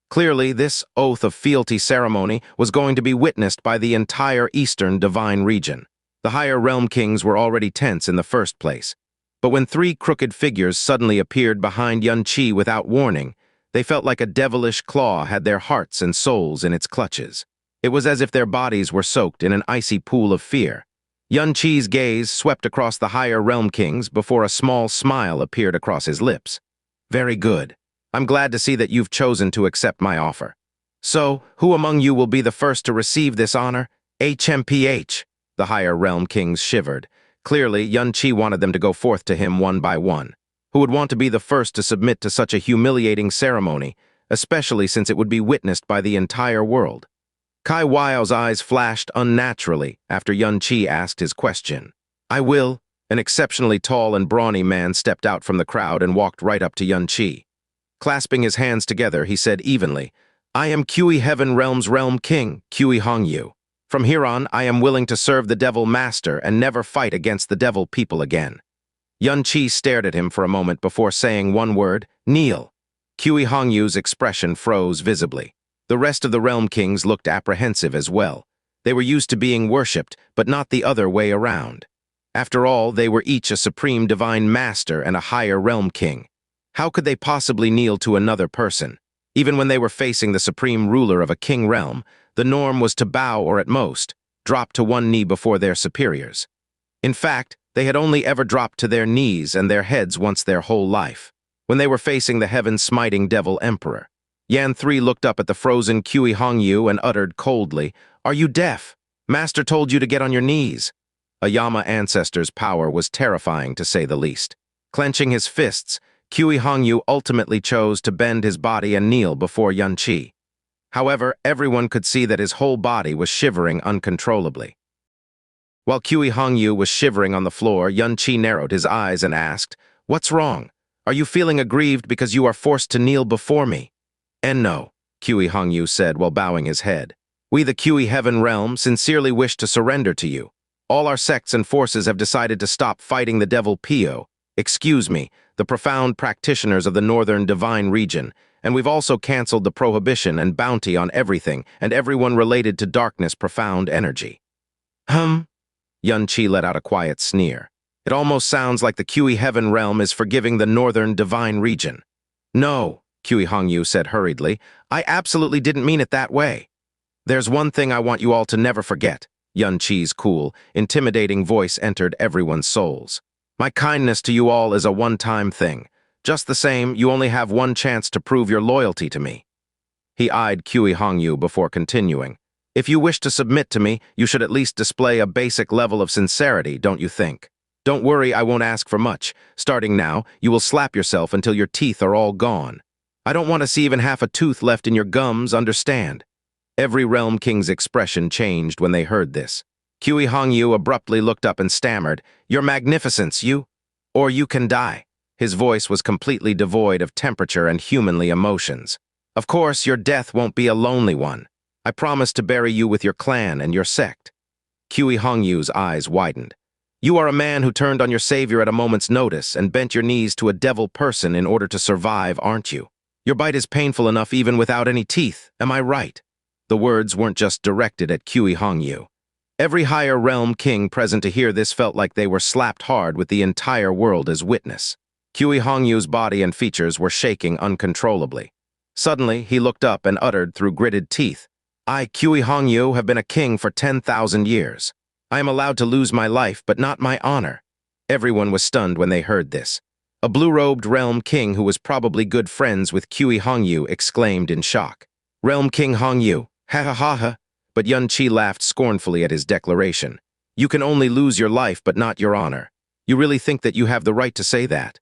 Clearly, this oath of fealty ceremony was going to be witnessed by the entire eastern divine region. The higher realm kings were already tense in the first place. But when 3 crooked figures suddenly appeared behind Qianye without warning, they felt like a devilish claw had their hearts and souls in its clutches. It was as if their bodies were soaked in an icy pool of fear. Qianye's gaze swept across the higher realm kings before a small smile appeared across his lips. "Very good. I'm glad to see that you've chosen to accept my offer. So, who among you will be the first to receive this honor?" "HMPH." The higher realm kings shivered. Clearly, Qianye wanted them to go forth to him one by one. Who would want to be the first to submit to such a humiliating ceremony, especially since it would be witnessed by the entire world? Qianie's eyes flashed unnaturally after Qianye asked his question. "I will." An exceptionally tall and brawny man stepped out from the crowd and walked right up to Qianye. Clasping his hands together, he said evenly, "I am Qianye Heaven Realm's Realm King, Qianye Hongyu." From here on, I am willing to serve the devil master and never fight against the devil people again. Qianye stared at him for a moment before saying one word, kneel. Qianye Ying'er's expression froze visibly. The rest of the realm kings looked apprehensive as well. They were used to being worshipped, but not the other way around. After all, they were each a supreme divine master and a higher realm king. How could they possibly kneel to another person? Even when they were facing the supreme ruler of a king realm, the norm was to bow or at most, drop to one knee before their superiors. In fact, they had only ever dropped to their knees and their heads once their whole life, when they were facing the heaven-smiting devil emperor. Yan 3 looked up at the frozen Qianye Ying'er and uttered coldly, "Are you deaf? Master told you to get on your knees." A Yama ancestor's power was terrifying, to say the least. Clenching his fists, Qianye Ying'er ultimately chose to bend his body and kneel before Qianye. However, everyone could see that his whole body was shivering uncontrollably. While Qianye Ying'er was shivering on the floor, Qianye narrowed his eyes and asked, "What's wrong? Are you feeling aggrieved because you are forced to kneel before me?" "And no," Qianye Ying'er said while bowing his head. "We, the Qianye Heaven Realm, sincerely wish to surrender to you. All our sects and forces have decided to stop fighting the devil Pio, the profound practitioners of the northern divine region, and we've also canceled the prohibition and bounty on everything and everyone related to darkness profound energy." Qianye let out a quiet sneer. "It almost sounds like the Qianye Heaven Realm is forgiving the northern divine region." "No," Qianye Ying'er said hurriedly, "I absolutely didn't mean it that way. There's one thing I want you all to never forget." Qianye's cool, intimidating voice entered everyone's souls. "My kindness to you all is a one-time thing. Just the same, you only have one chance to prove your loyalty to me." He eyed Qianye Ying'er before continuing. "If you wish to submit to me, you should at least display a basic level of sincerity, don't you think? Don't worry, I won't ask for much. Starting now, you will slap yourself until your teeth are all gone. I don't want to see even half a tooth left in your gums, understand?" Every realm king's expression changed when they heard this. Qianye Ying'er abruptly looked up and stammered, "Your Magnificence, or you can die." His voice was completely devoid of temperature and humanly emotions. "Of course, your death won't be a lonely one. I promise to bury you with your clan and your sect." Qianye Ying'er's eyes widened. "You are a man who turned on your savior at a moment's notice and bent your knees to a devil person in order to survive, aren't you? Your bite is painful enough even without any teeth, am I right?" The words weren't just directed at Qianye Ying'er. Every higher realm king present to hear this felt like they were slapped hard with the entire world as witness. Qianye Ying'er's body and features were shaking uncontrollably. Suddenly, he looked up and uttered through gritted teeth, "I, Qianye Ying'er, have been a king for 10,000 years. I am allowed to lose my life, but not my honor." Everyone was stunned when they heard this. A blue-robed realm king who was probably good friends with Qianye Ying'er exclaimed in shock, "Realm King Ying'er, ha ha ha ha." But Qianye laughed scornfully at his declaration. "You can only lose your life, but not your honor. You really think that you have the right to say that?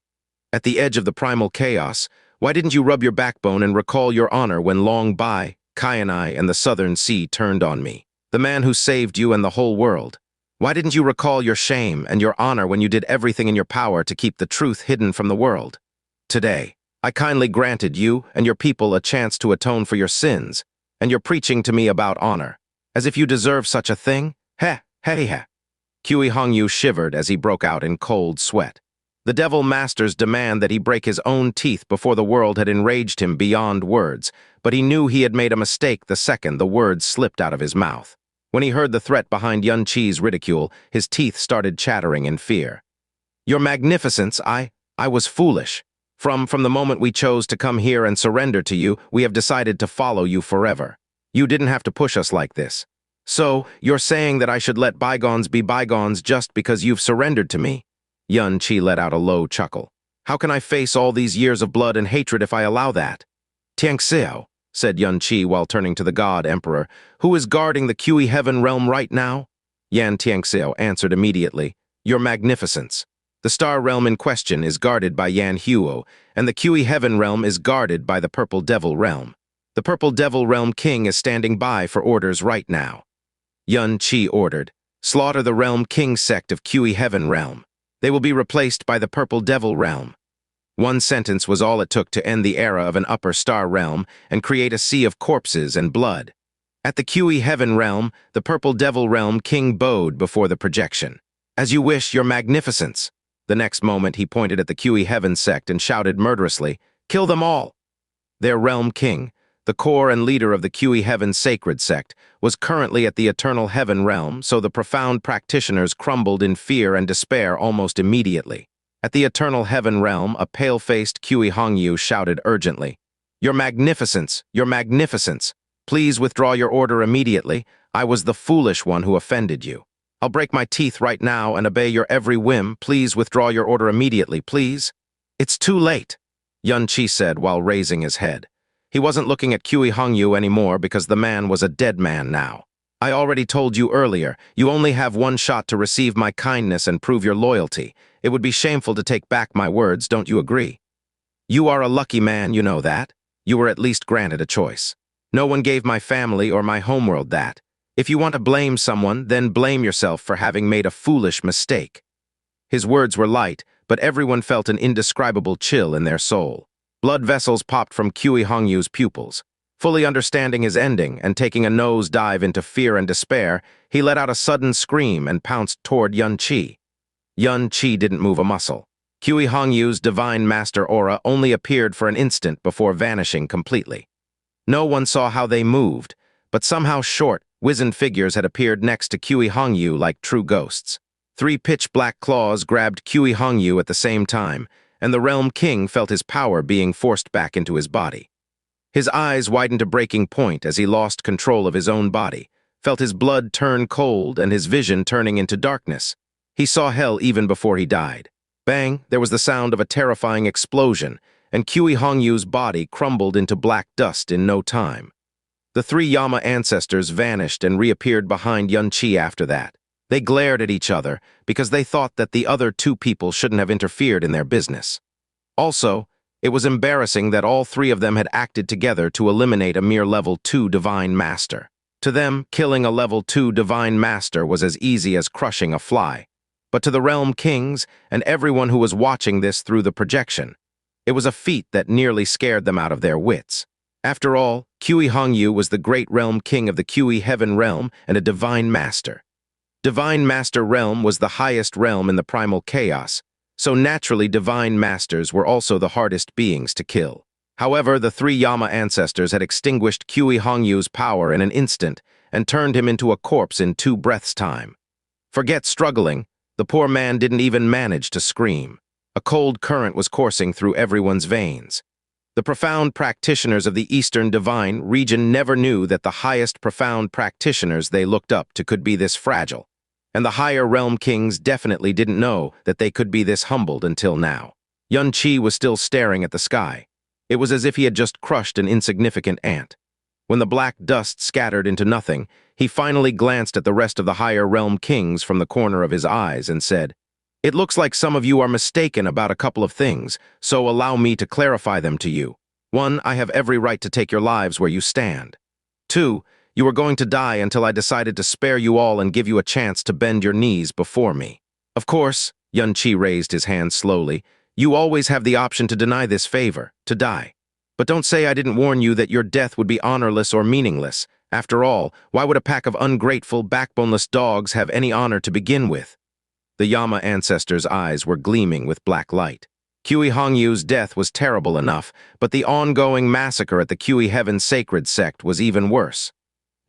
At the edge of the primal chaos, why didn't you rub your backbone and recall your honor when long by, Qianye and the southern sea turned on me, the man who saved you and the whole world? Why didn't you recall your shame and your honor when you did everything in your power to keep the truth hidden from the world? Today, I kindly granted you and your people a chance to atone for your sins, and you're preaching to me about honor, as if you deserve such a thing? Heh, heh, heh." Qianye Ying'er shivered as he broke out in cold sweat. The devil master's demand that he break his own teeth before the world had enraged him beyond words, but he knew he had made a mistake the second the words slipped out of his mouth. When he heard the threat behind Qianye's ridicule, his teeth started chattering in fear. "Your Magnificence, I was foolish. From the moment we chose to come here and surrender to you, we have decided to follow you forever. You didn't have to push us like this. So, you're saying that I should let bygones be bygones just because you've surrendered to me?" Qianye let out a low chuckle. "How can I face all these years of blood and hatred if I allow that?" "Xianxia," said Qianye while turning to the god emperor, "who is guarding the Qianye Heaven Realm right now?" Xianxia answered immediately, "Your Magnificence. The star realm in question is guarded by Yan Huo, and the Qianye Heaven Realm is guarded by the Purple Devil Realm. The Purple Devil Realm King is standing by for orders right now." Qianye ordered, "Slaughter the Realm King sect of Qianye Heaven Realm. They will be replaced by the Purple Devil Realm." One sentence was all it took to end the era of an upper star realm and create a sea of corpses and blood. At the Qianye Heaven realm, the purple devil realm king bowed before the projection. "As you wish, your magnificence." The next moment he pointed at the Qianye Heaven sect and shouted murderously, "Kill them all!" Their realm king, the core and leader of the Qianye Heaven sacred sect, was currently at the eternal heaven realm, so the profound practitioners crumbled in fear and despair almost immediately. At the eternal heaven realm, a pale-faced Qianye Ying'er shouted urgently, "Your magnificence, your magnificence! Please withdraw your order immediately. I was the foolish one who offended you. I'll break my teeth right now and obey your every whim. Please withdraw your order immediately, please." "It's too late," Xianxia said while raising his head. He wasn't looking at Qianye Ying'er anymore because the man was a dead man now. "I already told you earlier, you only have one shot to receive my kindness and prove your loyalty. It would be shameful to take back my words, don't you agree? You are a lucky man, you know that. You were at least granted a choice. No one gave my family or my homeworld that. If you want to blame someone, then blame yourself for having made a foolish mistake." His words were light, but everyone felt an indescribable chill in their soul. Blood vessels popped from Qianye Ying'er's pupils. Fully understanding his ending and taking a nosedive into fear and despair, he let out a sudden scream and pounced toward Qianye. Qianye didn't move a muscle. Qianye Ying'er's divine master aura only appeared for an instant before vanishing completely. No one saw how they moved, but somehow short, wizened figures had appeared next to Qianye Ying'er like true ghosts. 3 pitch-black claws grabbed Qianye Ying'er at the same time, and the Realm King felt his power being forced back into his body. His eyes widened to breaking point as he lost control of his own body, felt his blood turn cold and his vision turning into darkness. He saw hell even before he died. Bang, there was the sound of a terrifying explosion, and Qianye Ying'er's body crumbled into black dust in no time. The 3 Yama ancestors vanished and reappeared behind Qianye after that. They glared at each other because they thought that the other 2 people shouldn't have interfered in their business. Also, it was embarrassing that all 3 of them had acted together to eliminate a mere level 2 divine master. To them, killing a level 2 divine master was as easy as crushing a fly. But to the Realm Kings and everyone who was watching this through the projection, it was a feat that nearly scared them out of their wits. After all, Qianye Ying'er was the great Realm King of the Qianye Heaven realm and a divine master. Divine Master Realm was the highest realm in the primal chaos, so naturally divine masters were also the hardest beings to kill. However, the 3 Yama ancestors had extinguished Qianye Ying'er's power in an instant and turned him into a corpse in 2 breaths' time. Forget struggling, the poor man didn't even manage to scream. A cold current was coursing through everyone's veins. The profound practitioners of the Eastern Divine region never knew that the highest profound practitioners they looked up to could be this fragile, and the higher realm kings definitely didn't know that they could be this humbled until now. Qianye was still staring at the sky. It was as if he had just crushed an insignificant ant. When the black dust scattered into nothing, he finally glanced at the rest of the higher realm kings from the corner of his eyes and said, "It looks like some of you are mistaken about a couple of things, so allow me to clarify them to you. 1, I have every right to take your lives where you stand. 2, you are going to die until I decided to spare you all and give you a chance to bend your knees before me. Of course," Qianye raised his hand slowly, "you always have the option to deny this favor, to die. But don't say I didn't warn you that your death would be honorless or meaningless. After all, why would a pack of ungrateful, backboneless dogs have any honor to begin with?" The Yama ancestors' eyes were gleaming with black light. Qianye Ying'er's death was terrible enough, but the ongoing massacre at the Qianye Heaven sacred sect was even worse.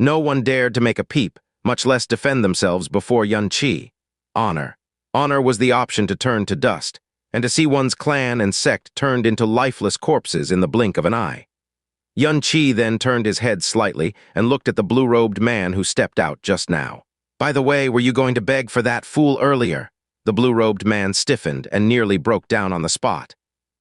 No one dared to make a peep, much less defend themselves before Qianye. Honor. Honor was the option to turn to dust, and to see one's clan and sect turned into lifeless corpses in the blink of an eye. Qianye then turned his head slightly and looked at the blue-robed man who stepped out just now. "By the way, were you going to beg for that fool earlier?" The blue-robed man stiffened and nearly broke down on the spot.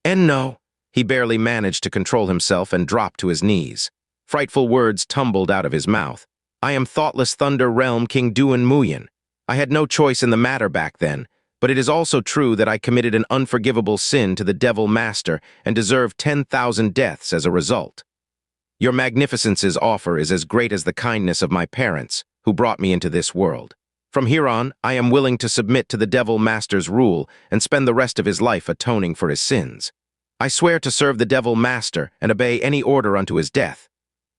"And no." He barely managed to control himself and dropped to his knees. Frightful words tumbled out of his mouth. "I am Thoughtless Thunder Realm King Duan Muyin. I had no choice in the matter back then, but it is also true that I committed an unforgivable sin to the Devil Master and deserve 10,000 deaths as a result. Your Magnificence's offer is as great as the kindness of my parents, who brought me into this world. From here on, I am willing to submit to the Devil Master's rule and spend the rest of his life atoning for his sins. I swear to serve the Devil Master and obey any order unto his death."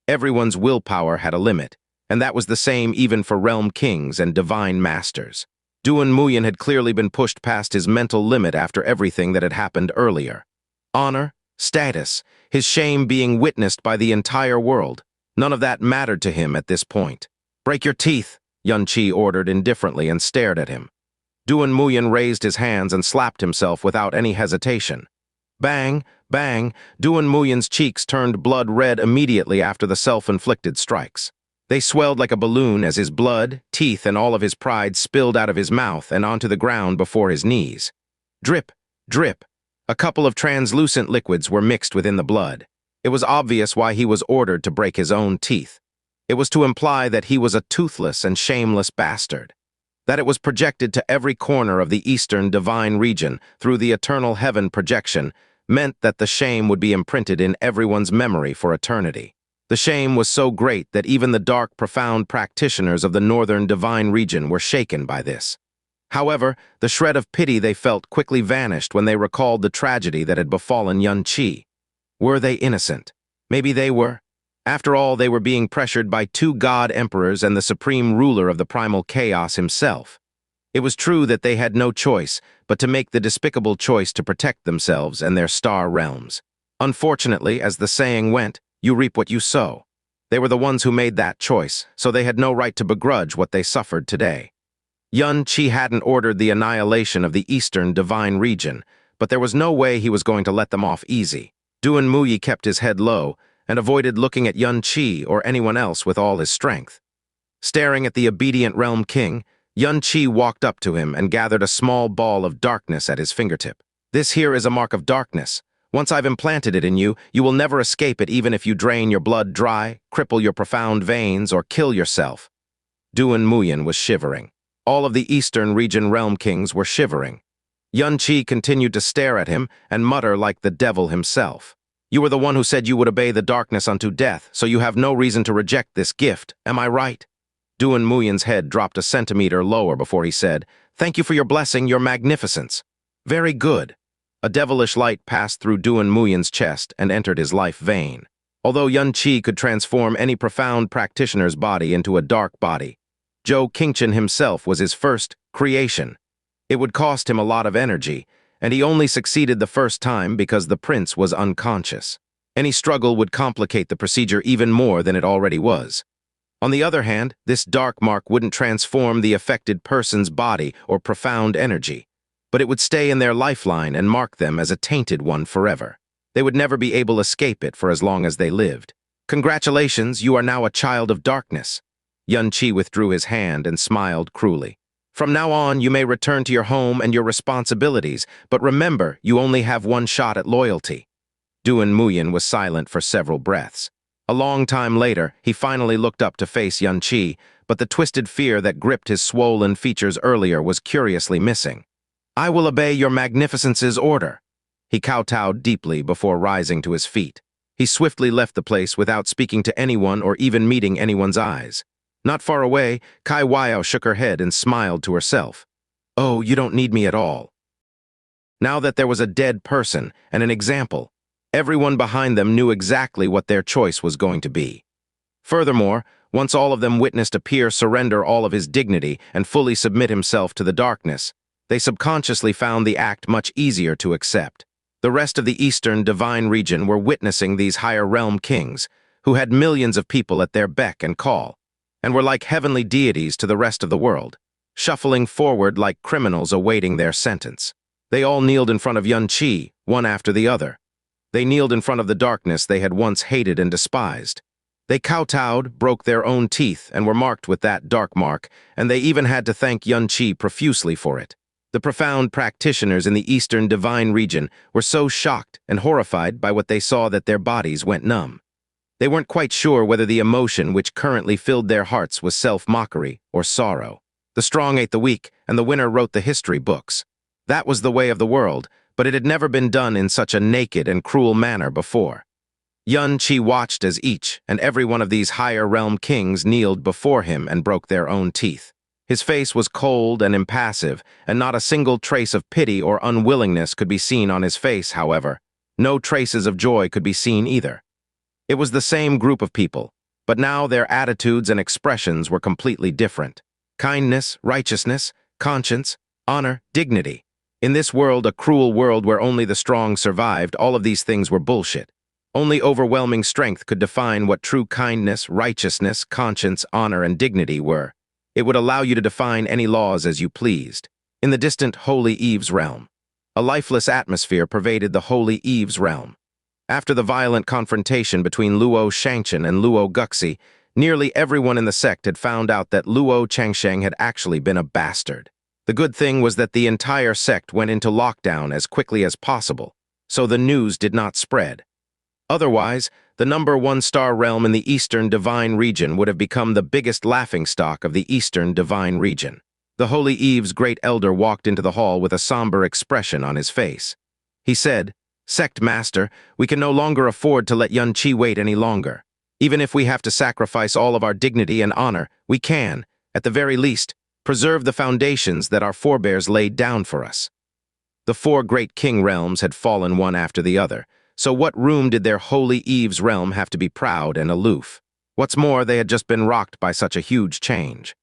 Everyone's willpower had a limit, And that was the same even for realm kings and divine masters. Duan Muyin had clearly been pushed past his mental limit after everything that had happened earlier. Honor, status, his shame being witnessed by the entire world. None of that mattered to him at this point. "Break your teeth," Qianye ordered indifferently and stared at him. Duan Muyin raised his hands and slapped himself without any hesitation. Bang, bang, Duan Muyin's cheeks turned blood red immediately after the self-inflicted strikes. They swelled like a balloon as his blood, teeth, and all of his pride spilled out of his mouth and onto the ground before his knees. Drip, drip. A couple of translucent liquids were mixed within the blood. It was obvious why he was ordered to break his own teeth. It was to imply that he was a toothless and shameless bastard. That it was projected to every corner of the Eastern divine region through the eternal heaven projection meant that the shame would be imprinted in everyone's memory for eternity. The shame was so great that even the dark, profound practitioners of the northern divine region were shaken by this. However, the shred of pity they felt quickly vanished when they recalled the tragedy that had befallen Qianye. Were they innocent? Maybe they were. After all, they were being pressured by two god emperors and the supreme ruler of the primal chaos himself. It was true that they had no choice but to make the despicable choice to protect themselves and their star realms. Unfortunately, as the saying went, you reap what you sow. They were the ones who made that choice, so they had no right to begrudge what they suffered today. Qianye hadn't ordered the annihilation of the Eastern divine region, but there was no way he was going to let them off easy. Duan Muyin kept his head low and avoided looking at Qianye or anyone else with all his strength. Staring at the obedient realm king, Qianye walked up to him and gathered a small ball of darkness at his fingertip. "This here is a mark of darkness. Once I've implanted it in you, you will never escape it even if you drain your blood dry, cripple your profound veins, or kill yourself." Duan Muyin was shivering. All of the Eastern region realm kings were shivering. Qianye continued to stare at him and mutter like the devil himself. "You were the one who said you would obey the darkness unto death, so you have no reason to reject this gift, am I right?" Duan Muyin's head dropped a centimeter lower before he said, "Thank you for your blessing, your magnificence." "Very good." A devilish light passed through Duan Muyin's chest and entered his life vein. Although Qianye could transform any profound practitioner's body into a dark body, Zhou Qingchen himself was his first creation. It would cost him a lot of energy, and he only succeeded the first time because the prince was unconscious. Any struggle would complicate the procedure even more than it already was. On the other hand, this dark mark wouldn't transform the affected person's body or profound energy, but it would stay in their lifeline and mark them as a tainted one forever. They would never be able to escape it for as long as they lived. "Congratulations, you are now a child of darkness." Qianye withdrew his hand and smiled cruelly. "From now on, you may return to your home and your responsibilities, but remember, you only have one shot at loyalty." Duan Muyin was silent for several breaths. A long time later, he finally looked up to face Qianye, but the twisted fear that gripped his swollen features earlier was curiously missing. "I will obey your magnificence's order." He kowtowed deeply before rising to his feet. He swiftly left the place without speaking to anyone or even meeting anyone's eyes. Not far away, Kai Weiao shook her head and smiled to herself. "Oh, you don't need me at all." Now that there was a dead person and an example, everyone behind them knew exactly what their choice was going to be. Furthermore, once all of them witnessed a peer surrender all of his dignity and fully submit himself to the darkness, they subconsciously found the act much easier to accept. The rest of the Eastern divine region were witnessing these higher realm kings, who had millions of people at their beck and call, and were like heavenly deities to the rest of the world, shuffling forward like criminals awaiting their sentence. They all kneeled in front of Qianye, one after the other. They kneeled in front of the darkness they had once hated and despised. They kowtowed, broke their own teeth, and were marked with that dark mark, and they even had to thank Qianye profusely for it. The profound practitioners in the Eastern divine region were so shocked and horrified by what they saw that their bodies went numb. They weren't quite sure whether the emotion which currently filled their hearts was self-mockery or sorrow. The strong ate the weak, and the winner wrote the history books. That was the way of the world, but it had never been done in such a naked and cruel manner before. Qianye watched as each and every one of these higher realm kings kneeled before him and broke their own teeth. His face was cold and impassive, and not a single trace of pity or unwillingness could be seen on his face, however. No traces of joy could be seen either. It was the same group of people, but now their attitudes and expressions were completely different. Kindness, righteousness, conscience, honor, dignity. In this world, a cruel world where only the strong survived, all of these things were bullshit. Only overwhelming strength could define what true kindness, righteousness, conscience, honor, and dignity were. It would allow you to define any laws as you pleased. In the distant Holy Eve's realm, a lifeless atmosphere pervaded the Holy Eve's realm. After the violent confrontation between Luo Shangchen and Luo Guxi, nearly everyone in the sect had found out that Luo Changsheng had actually been a bastard. The good thing was that the entire sect went into lockdown as quickly as possible, so the news did not spread. Otherwise, the #1 star realm in the Eastern Divine Region would have become the biggest laughingstock of the Eastern Divine Region. The Holy Eve's great elder walked into the hall with a somber expression on his face. He said, "Sect Master, we can no longer afford to let Qianye wait any longer. Even if we have to sacrifice all of our dignity and honor, we can, at the very least, preserve the foundations that our forebears laid down for us." The 4 great king realms had fallen one after the other, so what room did their Holy Eve's realm have to be proud and aloof? What's more, they had just been rocked by such a huge change.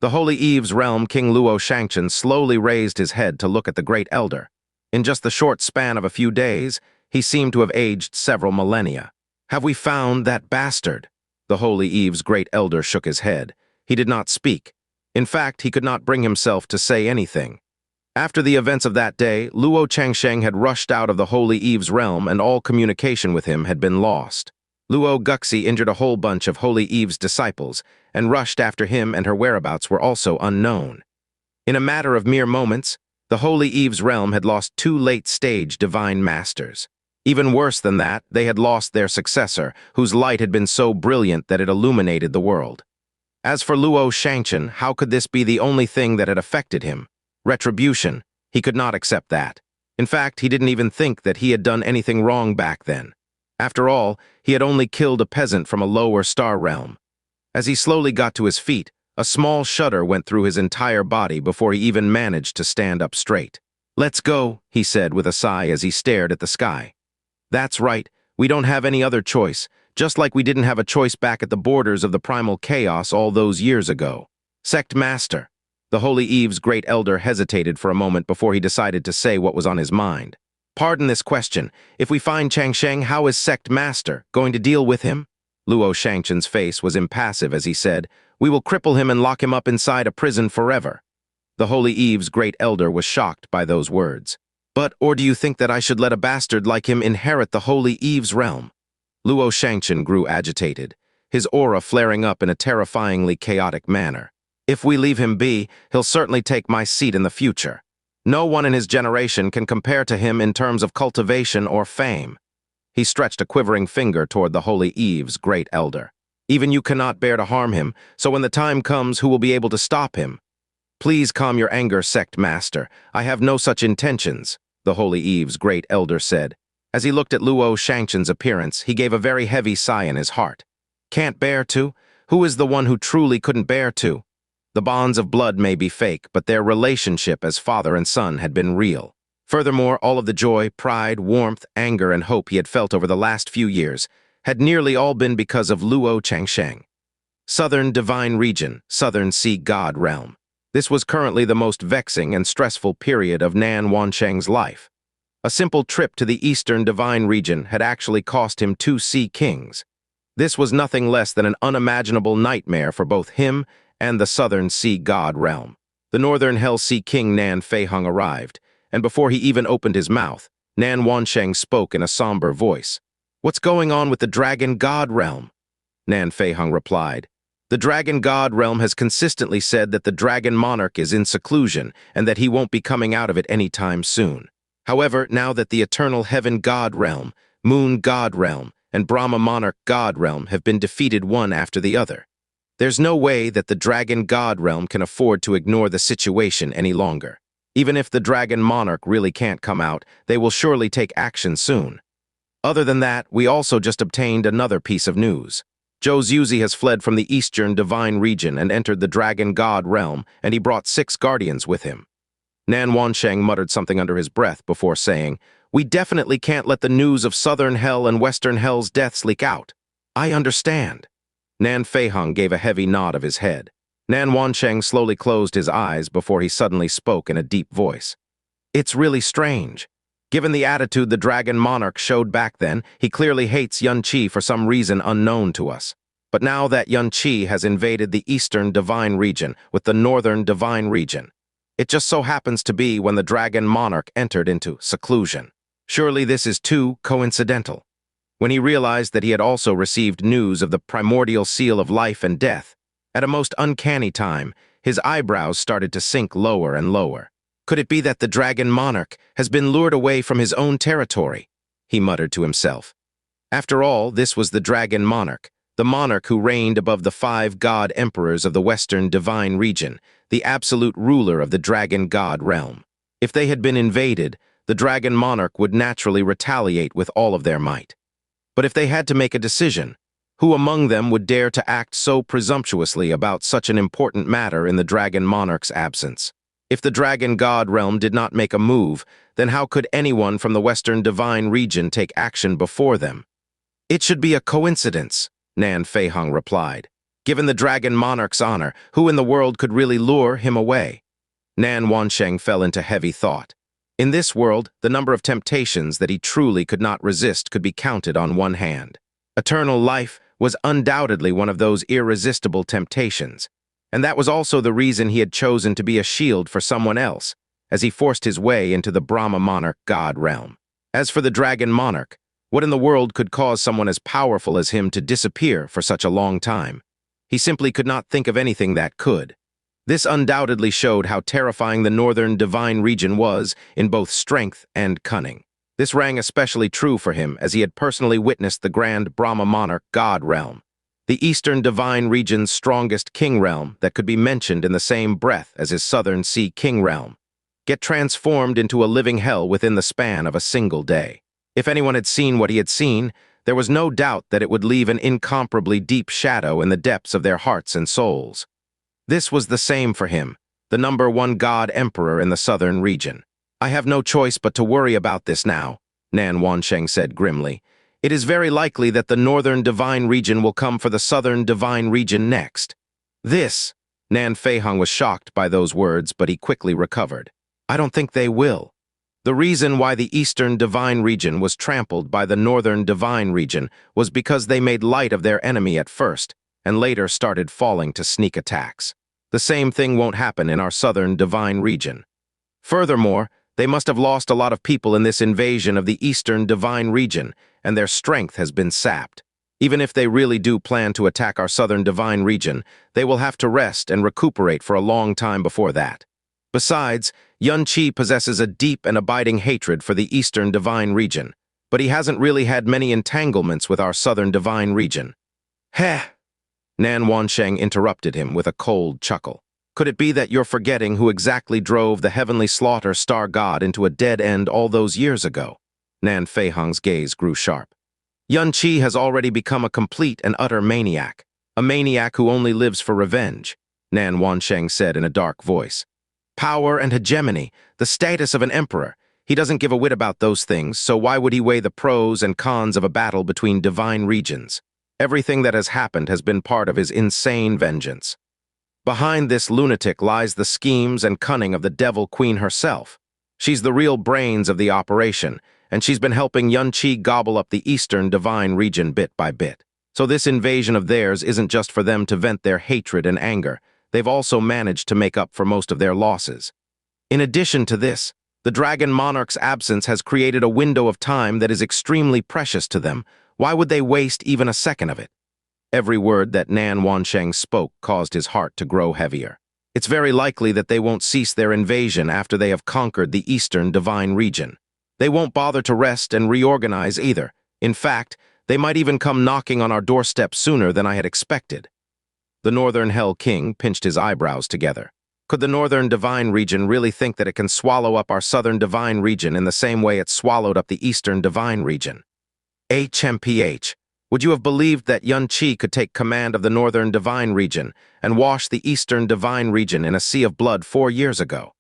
The Holy Eve's realm, King Luo Shangchen slowly raised his head to look at the great elder. In just the short span of a few days, he seemed to have aged several millennia. "Have we found that bastard?" The Holy Eve's great elder shook his head. He did not speak. In fact, he could not bring himself to say anything. After the events of that day, Luo Changsheng had rushed out of the Holy Eve's realm and all communication with him had been lost. Luo Guxi injured a whole bunch of Holy Eve's disciples and rushed after him, and her whereabouts were also unknown. In a matter of mere moments, the Holy Eve's realm had lost 2 late-stage divine masters. Even worse than that, they had lost their successor, whose light had been so brilliant that it illuminated the world. As for Luo Shangchen, how could this be the only thing that had affected him? Retribution. He could not accept that. In fact, he didn't even think that he had done anything wrong back then. After all, he had only killed a peasant from a lower star realm. As he slowly got to his feet, a small shudder went through his entire body before he even managed to stand up straight. "Let's go," he said with a sigh as he stared at the sky. "That's right, we don't have any other choice, just like we didn't have a choice back at the borders of the primal chaos all those years ago." "Sect Master." The Holy Eve's great elder hesitated for a moment before he decided to say what was on his mind. "Pardon this question. If we find Changsheng, how is Sect Master going to deal with him?" Luo Shangchen's face was impassive as he said, "We will cripple him and lock him up inside a prison forever." The Holy Eve's great elder was shocked by those words. Or do you think that I should let a bastard like him inherit the Holy Eve's realm?" Luo Shangchen grew agitated, his aura flaring up in a terrifyingly chaotic manner. "If we leave him be, he'll certainly take my seat in the future. No one in his generation can compare to him in terms of cultivation or fame." He stretched a quivering finger toward the Holy Eve's great elder. "Even you cannot bear to harm him, so when the time comes, who will be able to stop him?" "Please calm your anger, Sect Master. I have no such intentions," the Holy Eve's great elder said. As he looked at Luo Shangchen's appearance, he gave a very heavy sigh in his heart. "Can't bear to? Who is the one who truly couldn't bear to?" The bonds of blood may be fake, but their relationship as father and son had been real. Furthermore, all of the joy, pride, warmth, anger, and hope he had felt over the last few years had nearly all been because of Luo Changsheng. Southern Divine Region, Southern Sea God Realm. This was currently the most vexing and stressful period of Nan Wansheng's life. A simple trip to the Eastern Divine Region had actually cost him 2 Sea Kings. This was nothing less than an unimaginable nightmare for both him and the Southern Sea God Realm. The Northern Hell Sea King Nan Feihong arrived, and before he even opened his mouth, Nan Wansheng spoke in a somber voice. "What's going on with the Dragon God Realm?" Nan Feihong replied. "The Dragon God Realm has consistently said that the Dragon Monarch is in seclusion and that he won't be coming out of it anytime soon. However, now that the Eternal Heaven God Realm, Moon God Realm, and Brahma Monarch God Realm have been defeated one after the other, there's no way that the Dragon God Realm can afford to ignore the situation any longer. Even if the Dragon Monarch really can't come out, they will surely take action soon. Other than that, we also just obtained another piece of news. Zhou Zuzi has fled from the Eastern Divine Region and entered the Dragon God Realm, and he brought 6 guardians with him." Nan Wansheng muttered something under his breath before saying, "We definitely can't let the news of Southern Hell and Western Hell's deaths leak out." "I understand." Nan Feihong gave a heavy nod of his head. Nan Wansheng slowly closed his eyes before he suddenly spoke in a deep voice. It's really strange. Given the attitude the Dragon Monarch showed back then, he clearly hates Qianye for some reason unknown to us. But now that Qianye has invaded the Eastern Divine Region with the Northern Divine Region, it just so happens to be when the Dragon Monarch entered into seclusion. Surely this is too coincidental. When he realized that he had also received news of the primordial seal of life and death, at a most uncanny time, his eyebrows started to sink lower and lower. Could it be that the Dragon Monarch has been lured away from his own territory? He muttered to himself. After all, this was the Dragon Monarch, the monarch who reigned above the 5 god emperors of the Western Divine Region, the absolute ruler of the Dragon God realm. If they had been invaded, the Dragon Monarch would naturally retaliate with all of their might. But if they had to make a decision, who among them would dare to act so presumptuously about such an important matter in the Dragon Monarch's absence? If the Dragon God realm did not make a move, then how could anyone from the Western Divine Region take action before them? It should be a coincidence, Nan Feihong replied. Given the Dragon Monarch's honor, who in the world could really lure him away? Nan Wansheng fell into heavy thought. In this world, the number of temptations that he truly could not resist could be counted on one hand. Eternal life was undoubtedly one of those irresistible temptations, and that was also the reason he had chosen to be a shield for someone else, as he forced his way into the Brahma Monarch god realm. As for the Dragon Monarch, what in the world could cause someone as powerful as him to disappear for such a long time? He simply could not think of anything that could. This undoubtedly showed how terrifying the Northern Divine Region was in both strength and cunning. This rang especially true for him as he had personally witnessed the grand Brahma Monarch god realm, the Eastern Divine Region's strongest king realm that could be mentioned in the same breath as his Southern Sea King realm, get transformed into a living hell within the span of a single day. If anyone had seen what he had seen, there was no doubt that it would leave an incomparably deep shadow in the depths of their hearts and souls. This was the same for him, the #1 god emperor in the Southern region. I have no choice but to worry about this now, Nan Wansheng said grimly. It is very likely that the Northern Divine Region will come for the Southern Divine Region next. This, Nan Feihong was shocked by those words, but he quickly recovered. I don't think they will. The reason why the Eastern Divine Region was trampled by the Northern Divine Region was because they made light of their enemy at first, and later started falling to sneak attacks. The same thing won't happen in our Southern Divine Region. Furthermore, they must have lost a lot of people in this invasion of the Eastern Divine Region, and their strength has been sapped. Even if they really do plan to attack our Southern Divine Region, they will have to rest and recuperate for a long time before that. Besides, Qianye possesses a deep and abiding hatred for the Eastern Divine Region, but he hasn't really had many entanglements with our Southern Divine Region. Heh! Nan Wansheng interrupted him with a cold chuckle. Could it be that you're forgetting who exactly drove the heavenly slaughter star god into a dead end all those years ago? Nan Feihong's gaze grew sharp. Qianye has already become a complete and utter maniac, a maniac who only lives for revenge, Nan Wansheng said in a dark voice. Power and hegemony, the status of an emperor. He doesn't give a whit about those things, so why would he weigh the pros and cons of a battle between divine regions? Everything that has happened has been part of his insane vengeance. Behind this lunatic lies the schemes and cunning of the Devil Queen herself. She's the real brains of the operation, and she's been helping Qianye gobble up the Eastern Divine Region bit by bit. So this invasion of theirs isn't just for them to vent their hatred and anger. They've also managed to make up for most of their losses. In addition to this, the Dragon Monarch's absence has created a window of time that is extremely precious to them. Why would they waste even a second of it? Every word that Nan Wansheng spoke caused his heart to grow heavier. It's very likely that they won't cease their invasion after they have conquered the Eastern Divine Region. They won't bother to rest and reorganize either. In fact, they might even come knocking on our doorstep sooner than I had expected. The Northern Hell King pinched his eyebrows together. Could the Northern Divine Region really think that it can swallow up our Southern Divine Region in the same way it swallowed up the Eastern Divine Region? HMPH, would you have believed that Qianye could take command of the Northern Divine Region and wash the Eastern Divine Region in a sea of blood 4 years ago?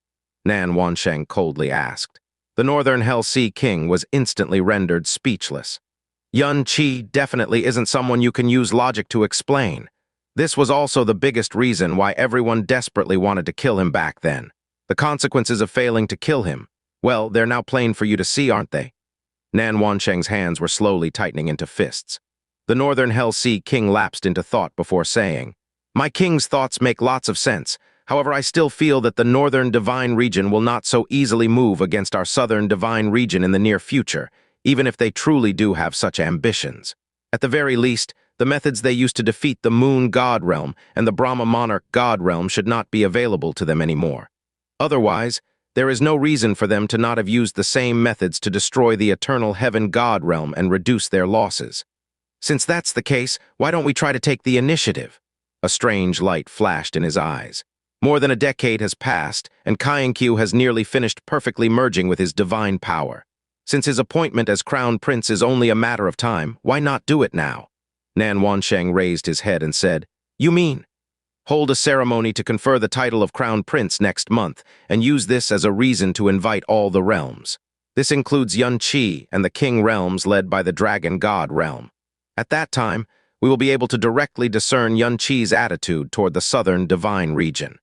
Nan Wansheng coldly asked. The Northern Hell Sea King was instantly rendered speechless. Qianye definitely isn't someone you can use logic to explain. This was also the biggest reason why everyone desperately wanted to kill him back then. The consequences of failing to kill him, well, they're now plain for you to see, aren't they? Nan Wansheng's hands were slowly tightening into fists. The Northern Hell Sea King lapsed into thought before saying, "My king's thoughts make lots of sense. However, I still feel that the Northern Divine Region will not so easily move against our Southern Divine Region in the near future, even if they truly do have such ambitions. At the very least, the methods they used to defeat the Moon God Realm and the Brahma Monarch God Realm should not be available to them anymore. Otherwise, there is no reason for them to not have used the same methods to destroy the eternal Heaven God Realm and reduce their losses. Since that's the case, why don't we try to take the initiative?" A strange light flashed in his eyes. More than a decade has passed, and Qianye has nearly finished perfectly merging with his divine power. Since his appointment as Crown Prince is only a matter of time, why not do it now? Nan Wansheng raised his head and said, "You mean? Hold a ceremony to confer the title of Crown Prince next month, and use this as a reason to invite all the realms. This includes Xianxia and the King realms led by the Dragon God realm. At that time, we will be able to directly discern Xianxia's attitude toward the Southern Divine Region.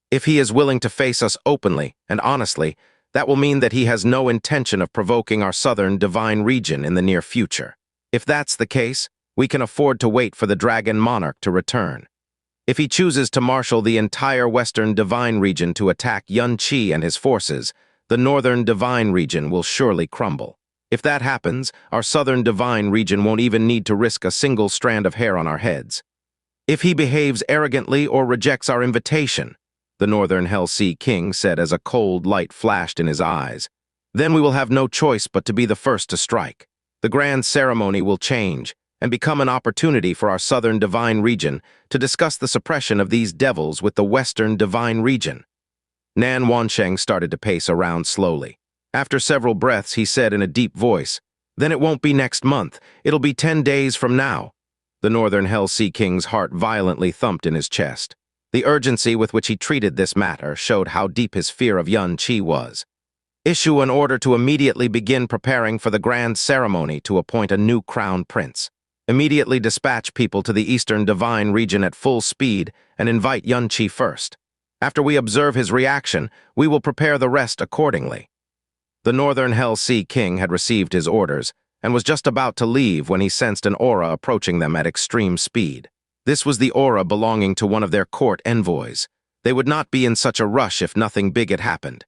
If he is willing to face us openly and honestly, that will mean that he has no intention of provoking our Southern Divine Region in the near future. If that's the case, we can afford to wait for the Dragon Monarch to return. If he chooses to marshal the entire Western Divine Region to attack Xianxia and his forces, the Northern Divine Region will surely crumble. If that happens, our Southern Divine Region won't even need to risk a single strand of hair on our heads. If he behaves arrogantly or rejects our invitation," the Northern Hell Sea King said as a cold light flashed in his eyes, "then we will have no choice but to be the first to strike. The grand ceremony will change and become an opportunity for our Southern Divine Region to discuss the suppression of these devils with the Western Divine Region." Nan Wansheng started to pace around slowly. After several breaths, he said in a deep voice, "Then it won't be next month. It'll be 10 days from now." The Northern Hell Sea King's heart violently thumped in his chest. The urgency with which he treated this matter showed how deep his fear of Qianye was. "Issue an order to immediately begin preparing for the grand ceremony to appoint a new crown prince. Immediately dispatch people to the Eastern Divine Region at full speed and invite Qianye first. After we observe his reaction, we will prepare the rest accordingly." The Northern Hell Sea King had received his orders and was just about to leave when he sensed an aura approaching them at extreme speed. This was the aura belonging to one of their court envoys. They would not be in such a rush if nothing big had happened.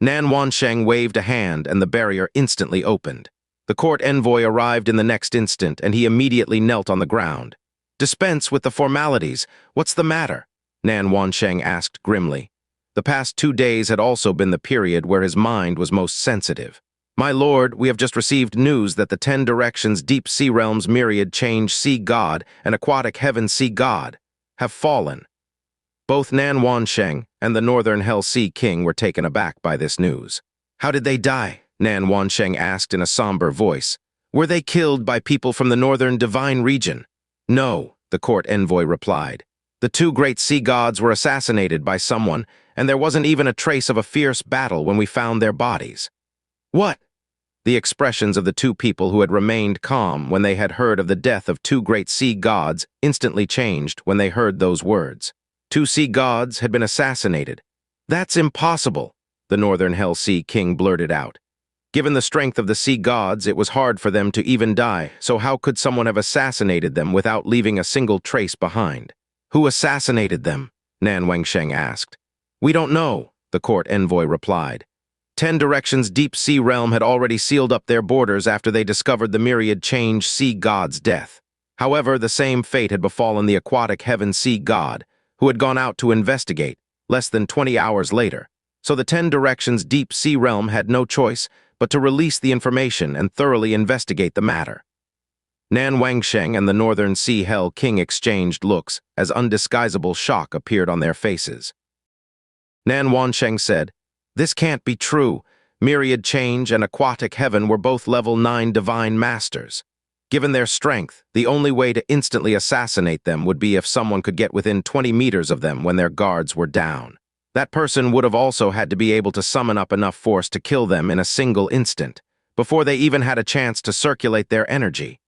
Nan Wansheng waved a hand and the barrier instantly opened. The court envoy arrived in the next instant and he immediately knelt on the ground. "Dispense with the formalities. What's the matter?" Nan Wansheng asked grimly. The past 2 days had also been the period where his mind was most sensitive. "My lord, we have just received news that the 10 Directions Deep Sea Realms Myriad Change Sea God and Aquatic Heaven Sea God have fallen." Both Nan Wansheng and the Northern Hell Sea King were taken aback by this news. "How did they die?" Nan Wansheng asked in a somber voice. "Were they killed by people from the Northern Divine Region?" "No," the court envoy replied. "The 2 great sea gods were assassinated by someone, and there wasn't even a trace of a fierce battle when we found their bodies." "What?" The expressions of the 2 people who had remained calm when they had heard of the death of 2 great sea gods instantly changed when they heard those words. 2 sea gods had been assassinated. "That's impossible," the Northern Hell Sea King blurted out. "Given the strength of the sea gods, it was hard for them to even die, so how could someone have assassinated them without leaving a single trace behind?" "Who assassinated them?" Nan Wansheng asked. "We don't know," the court envoy replied. 10 Directions Deep Sea Realm had already sealed up their borders after they discovered the Myriad Change Sea God's death. However, the same fate had befallen the Aquatic Heaven Sea God, who had gone out to investigate less than 20 hours later. So the 10 Directions Deep Sea Realm had no choice but to release the information and thoroughly investigate the matter. Nan Wansheng and the Northern Sea Hell King exchanged looks as undisguisable shock appeared on their faces. Nan Wansheng said, "This can't be true. Myriad Change and Aquatic Heaven were both level 9 divine masters. Given their strength, the only way to instantly assassinate them would be if someone could get within 20 meters of them when their guards were down. That person would have also had to be able to summon up enough force to kill them in a single instant, before they even had a chance to circulate their energy.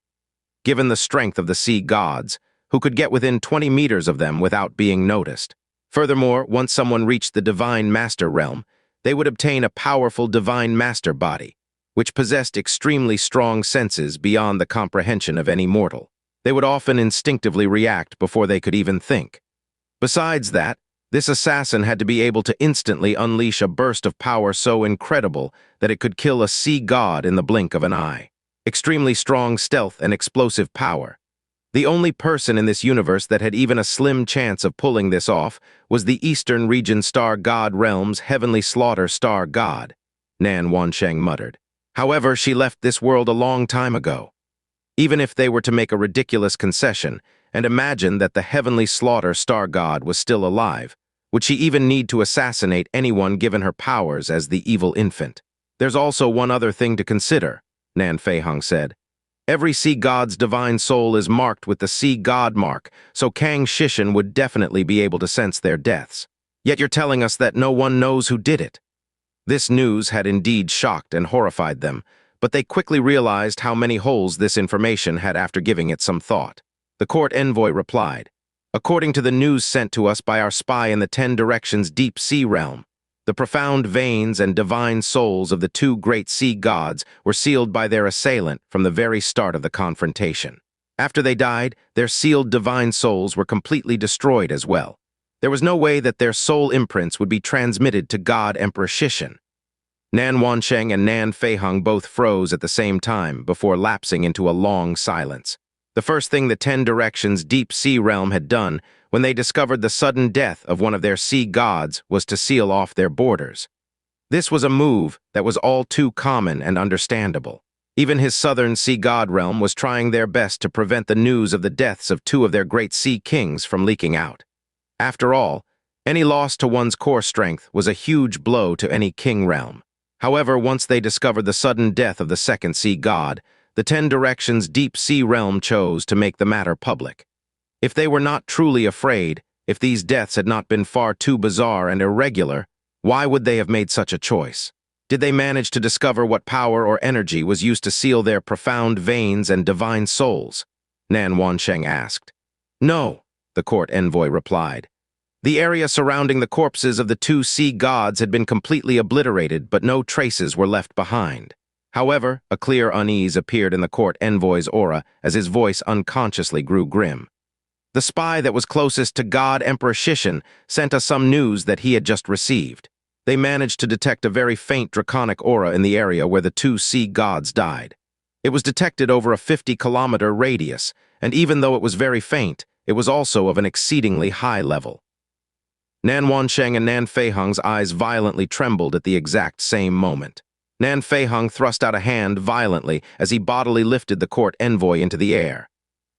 given the strength of the sea gods, who could get within 20 meters of them without being noticed. Furthermore, once someone reached the Divine Master realm, they would obtain a powerful Divine Master body, which possessed extremely strong senses beyond the comprehension of any mortal. They would often instinctively react before they could even think. Besides that, this assassin had to be able to instantly unleash a burst of power so incredible that it could kill a sea god in the blink of an eye. Extremely strong stealth and explosive power. The only person in this universe that had even a slim chance of pulling this off was the Eastern Region Star God Realm's Heavenly Slaughter Star God, Nan Wansheng muttered. However, she left this world a long time ago. Even if they were to make a ridiculous concession and imagine that the Heavenly Slaughter Star God was still alive, would she even need to assassinate anyone given her powers as the evil infant? There's also one other thing to consider, Nan Feihong said. Every sea god's divine soul is marked with the sea god mark, so Kang Shishin would definitely be able to sense their deaths. Yet you're telling us that no one knows who did it. This news had indeed shocked and horrified them, but they quickly realized how many holes this information had after giving it some thought. The court envoy replied, "According to the news sent to us by our spy in the 10 Directions Deep Sea Realm, the profound veins and divine souls of the two great sea gods were sealed by their assailant from the very start of the confrontation. After they died, their sealed divine souls were completely destroyed as well. There was no way that their soul imprints would be transmitted to God Emperor Shishin." Nan Wansheng and Nan Feihong both froze at the same time before lapsing into a long silence. The first thing the 10 Directions Deep Sea Realm had done when they discovered the sudden death of one of their sea gods was to seal off their borders. This was a move that was all too common and understandable. Even his southern sea god realm was trying their best to prevent the news of the deaths of two of their great sea kings from leaking out. After all, any loss to one's core strength was a huge blow to any king realm. However, once they discovered the sudden death of the second sea god, the 10 Directions Deep Sea Realm chose to make the matter public. If they were not truly afraid, if these deaths had not been far too bizarre and irregular, why would they have made such a choice? Did they manage to discover what power or energy was used to seal their profound veins and divine souls? Nan Wansheng asked. No, the court envoy replied. The area surrounding the corpses of the two sea gods had been completely obliterated, but no traces were left behind. However, a clear unease appeared in the court envoy's aura as his voice unconsciously grew grim. The spy that was closest to God Emperor Shishin sent us some news that he had just received. They managed to detect a very faint draconic aura in the area where the two sea gods died. It was detected over a 50-kilometer radius, and even though it was very faint, it was also of an exceedingly high level. Nan Wansheng and Nan Feihong's eyes violently trembled at the exact same moment. Nan Feihong thrust out a hand violently as he bodily lifted the court envoy into the air.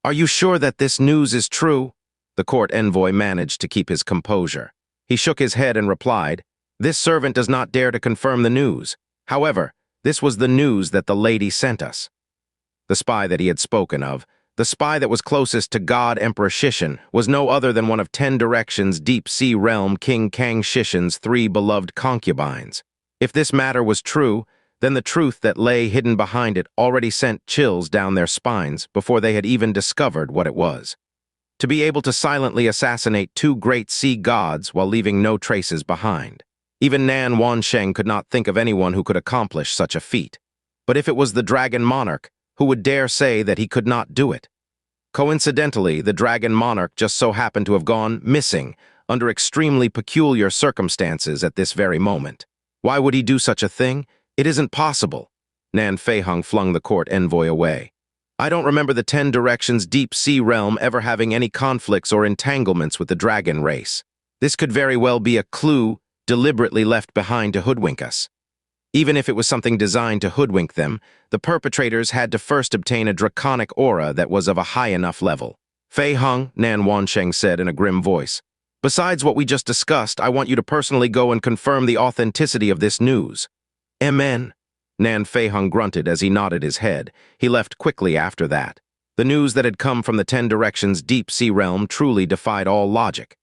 "Are you sure that this news is true?" The court envoy managed to keep his composure. He shook his head and replied, "This servant does not dare to confirm the news. However, this was the news that the lady sent us." The spy that he had spoken of, the spy that was closest to God Emperor Shishin, was no other than one of 10 Directions Deep Sea Realm King Kang Shishin's 3 beloved concubines. If this matter was true, then the truth that lay hidden behind it already sent chills down their spines before they had even discovered what it was. To be able to silently assassinate two great sea gods while leaving no traces behind. Even Nan Wansheng could not think of anyone who could accomplish such a feat. But if it was the Dragon Monarch, who would dare say that he could not do it? Coincidentally, the Dragon Monarch just so happened to have gone missing under extremely peculiar circumstances at this very moment. Why would he do such a thing? It isn't possible. Nan Feihong flung the court envoy away. "I don't remember the 10 Directions Deep Sea Realm ever having any conflicts or entanglements with the dragon race. This could very well be a clue deliberately left behind to hoodwink us. Even if it was something designed to hoodwink them, the perpetrators had to first obtain a draconic aura that was of a high enough level." "Feihong," Nan Wansheng said in a grim voice, "besides what we just discussed, I want you to personally go and confirm the authenticity of this news." "Amen." Nan Feihong grunted as he nodded his head. He left quickly after that. The news that had come from the 10 Directions Deep Sea Realm truly defied all logic.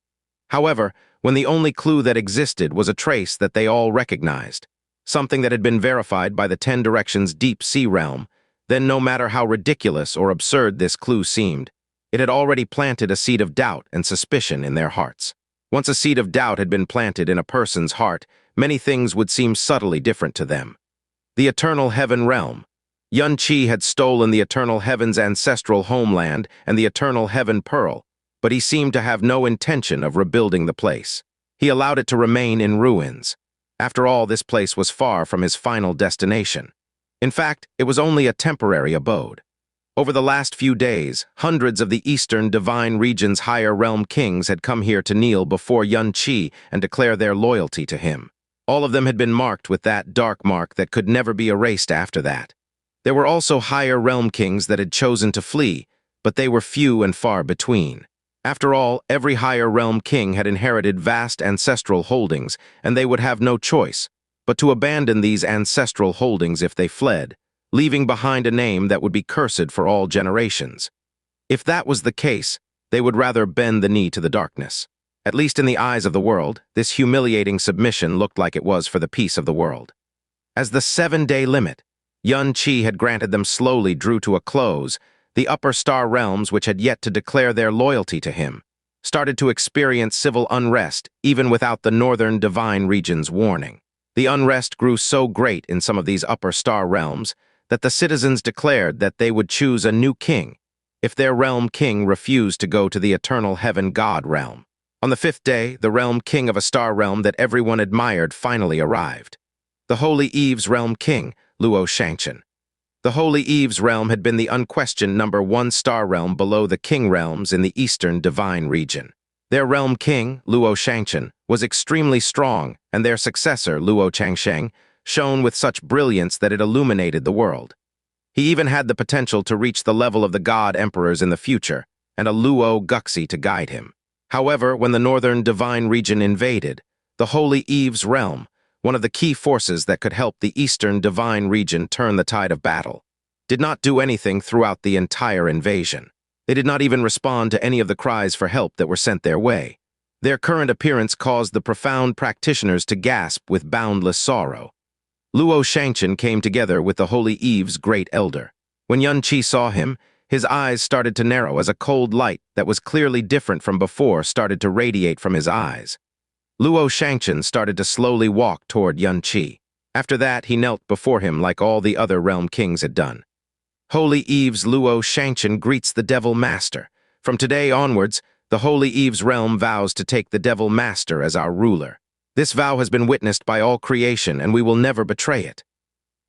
However, when the only clue that existed was a trace that they all recognized, something that had been verified by the 10 Directions Deep Sea Realm, Then, no matter how ridiculous or absurd this clue seemed, it had already planted a seed of doubt and suspicion in their hearts. Once a seed of doubt had been planted in a person's heart, many things would seem subtly different to them. The Eternal Heaven Realm. Qianye had stolen the Eternal Heaven's ancestral homeland and the Eternal Heaven Pearl, but he seemed to have no intention of rebuilding the place. He allowed it to remain in ruins. After all, this place was far from his final destination. In fact, it was only a temporary abode. Over the last few days, hundreds of the Eastern Divine Region's higher realm kings had come here to kneel before Qianye and declare their loyalty to him. All of them had been marked with that dark mark that could never be erased after that. There were also higher realm kings that had chosen to flee, but they were few and far between. After all, every higher realm king had inherited vast ancestral holdings, and they would have no choice but to abandon these ancestral holdings if they fled, leaving behind a name that would be cursed for all generations. If that was the case, they would rather bend the knee to the darkness. At least in the eyes of the world, this humiliating submission looked like it was for the peace of the world. As the 7-day limit, Qianye had granted them slowly drew to a close, the upper star realms, which had yet to declare their loyalty to him, started to experience civil unrest even without the northern divine region's warning. The unrest grew so great in some of these upper star realms that the citizens declared that they would choose a new king if their realm king refused to go to the eternal heaven god realm. On the 5th day, the realm king of a star realm that everyone admired finally arrived. The Holy Eve's realm king, Xianxia. The Holy Eve's realm had been the unquestioned #1 star realm below the king realms in the eastern divine region. Their realm king, Xianxia, was extremely strong, and their successor, Qianye, shone with such brilliance that it illuminated the world. He even had the potential to reach the level of the god emperors in the future, and a Luo Guxi to guide him. However, when the northern divine region invaded, the Holy Eve's realm, one of the key forces that could help the eastern divine region turn the tide of battle, did not do anything throughout the entire invasion. They did not even respond to any of the cries for help that were sent their way. Their current appearance caused the profound practitioners to gasp with boundless sorrow. Xianxia came together with the Holy Eve's great elder. When Qianye saw him, his eyes started to narrow as a cold light that was clearly different from before started to radiate from his eyes. Xianxia started to slowly walk toward Qianye. After that, he knelt before him like all the other realm kings had done. Holy Eve's Xianxia greets the Devil Master. From today onwards, the Holy Eve's realm vows to take the Devil Master as our ruler. This vow has been witnessed by all creation, and we will never betray it.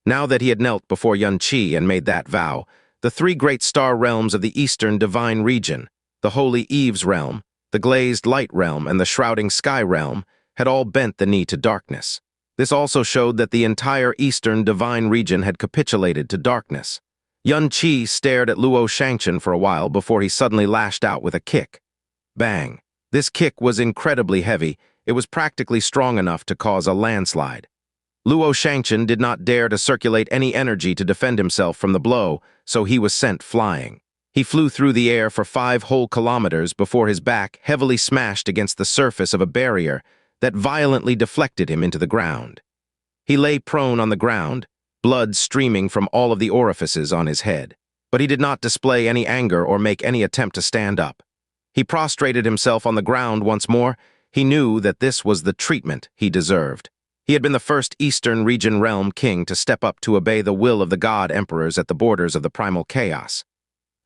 Now that he had knelt before Qianye and made that vow, the 3 great star realms of the eastern divine region, the Holy Eve's realm, the glazed light realm, and the shrouding sky realm, had all bent the knee to darkness. This also showed that the entire eastern divine region had capitulated to darkness. Qianye stared at Xianxia for a while before he suddenly lashed out with a kick. Bang! This kick was incredibly heavy. It was practically strong enough to cause a landslide. Xianxia did not dare to circulate any energy to defend himself from the blow, so he was sent flying. He flew through the air for 5 whole kilometers before his back heavily smashed against the surface of a barrier that violently deflected him into the ground. He lay prone on the ground, blood streaming from all of the orifices on his head. But he did not display any anger or make any attempt to stand up. He prostrated himself on the ground once more. He knew that this was the treatment he deserved. He had been the first Eastern Region Realm King to step up to obey the will of the God Emperors at the borders of the primal chaos.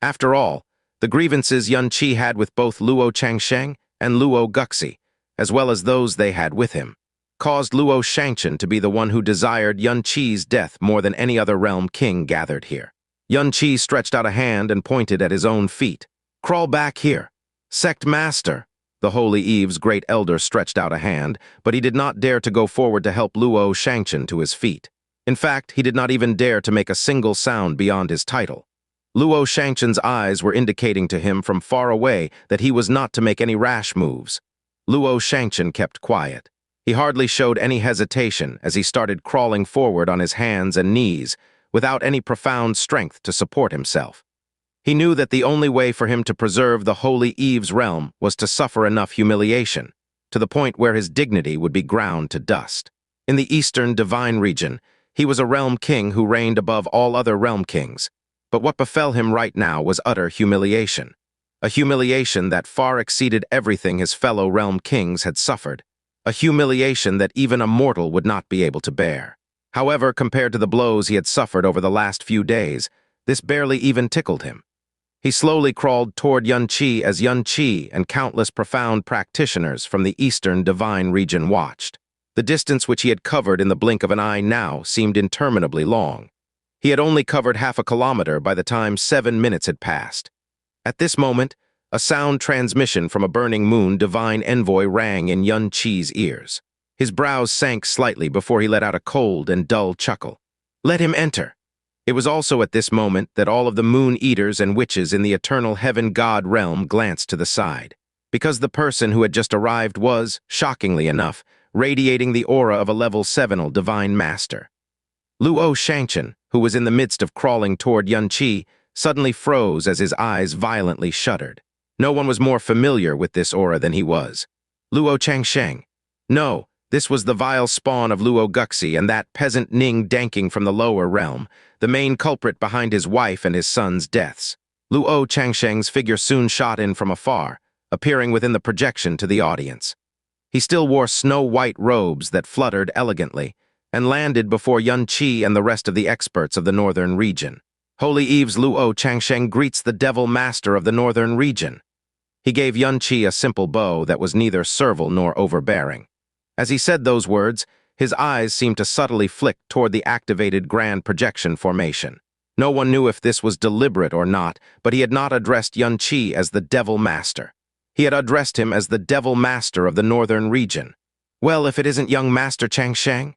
After all, the grievances Qianye had with both Xianxia and Luo Guxi, as well as those they had with him, caused Xianxia to be the one who desired Qianye's death more than any other Realm King gathered here. Qianye stretched out a hand and pointed at his own feet. "Crawl back here. Sect Master." The Holy Eve's great elder stretched out a hand, but he did not dare to go forward to help Xianxia to his feet. In fact, he did not even dare to make a single sound beyond his title. Xianxia's eyes were indicating to him from far away that he was not to make any rash moves. Xianxia kept quiet. He hardly showed any hesitation as he started crawling forward on his hands and knees, without any profound strength to support himself. He knew that the only way for him to preserve the Holy Eve's realm was to suffer enough humiliation, to the point where his dignity would be ground to dust. In the Eastern Divine Region, he was a realm king who reigned above all other realm kings. But what befell him right now was utter humiliation. A humiliation that far exceeded everything his fellow realm kings had suffered. A humiliation that even a mortal would not be able to bear. However, compared to the blows he had suffered over the last few days, this barely even tickled him. He slowly crawled toward Qianye as Qianye and countless profound practitioners from the eastern divine region watched. The distance which he had covered in the blink of an eye now seemed interminably long. He had only covered half a kilometer by the time 7 minutes had passed. At this moment, a sound transmission from a burning moon divine envoy rang in Qianye's ears. His brows sank slightly before he let out a cold and dull chuckle. Let him enter. It was also at this moment that all of the moon-eaters and witches in the eternal heaven god realm glanced to the side, because the person who had just arrived was, shockingly enough, radiating the aura of a level 7 divine master. Luo Xianxia, who was in the midst of crawling toward Qianye, suddenly froze as his eyes violently shuddered. No one was more familiar with this aura than he was. Luo Qianxia. No, this was the vile spawn of Luo Guxi and that peasant Ning danking from the lower realm, the main culprit behind his wife and his son's deaths. Luo Qianxia's figure soon shot in from afar, appearing within the projection to the audience. He still wore snow-white robes that fluttered elegantly, and landed before Qianye and the rest of the experts of the northern region. Holy Eve's Luo Qianxia greets the devil master of the northern region. He gave Qianye a simple bow that was neither servile nor overbearing. As he said those words, his eyes seemed to subtly flick toward the activated grand projection formation. No one knew if this was deliberate or not, but he had not addressed Qianye as the devil master. He had addressed him as the devil master of the northern region. Well, if it isn't young Master Qianxia?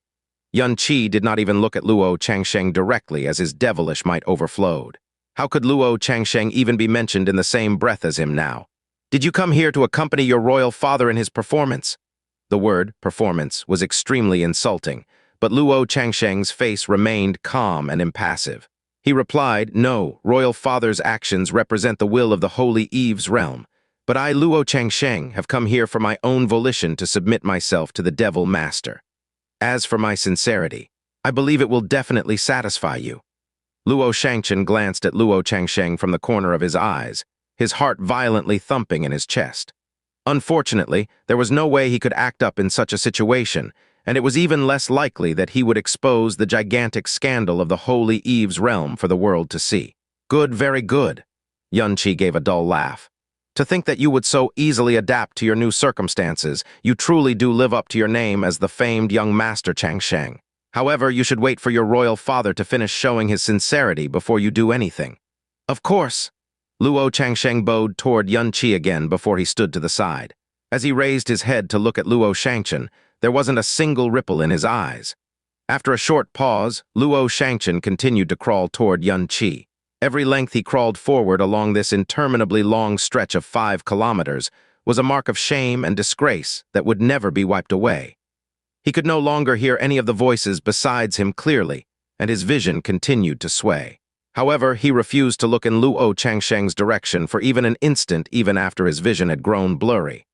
Qianye did not even look at Luo Qianxia directly as his devilish might overflowed. How could Luo Qianxia even be mentioned in the same breath as him now? Did you come here to accompany your royal father in his performance? The word, performance, was extremely insulting, but Luo Qianxia's face remained calm and impassive. He replied, no, royal father's actions represent the will of the Holy Eve's realm, but I, Luo Qianxia, have come here for my own volition to submit myself to the devil master. As for my sincerity, I believe it will definitely satisfy you. Luo Xianxia glanced at Luo Qianxia from the corner of his eyes, his heart violently thumping in his chest. Unfortunately, there was no way he could act up in such a situation, and it was even less likely that he would expose the gigantic scandal of the Holy Eve's realm for the world to see. Good, very good. Qianye gave a dull laugh. To think that you would so easily adapt to your new circumstances, you truly do live up to your name as the famed young Master Qianxia. However, you should wait for your royal father to finish showing his sincerity before you do anything. Of course. Luo Qianxia bowed toward Qianye again before he stood to the side. As he raised his head to look at Luo Xianxia, there wasn't a single ripple in his eyes. After a short pause, Luo Xianxia continued to crawl toward Qianye. Every length he crawled forward along this interminably long stretch of 5 kilometers was a mark of shame and disgrace that would never be wiped away. He could no longer hear any of the voices besides him clearly, and his vision continued to sway. However, he refused to look in Luo Qianxia's direction for even an instant, even after his vision had grown blurry.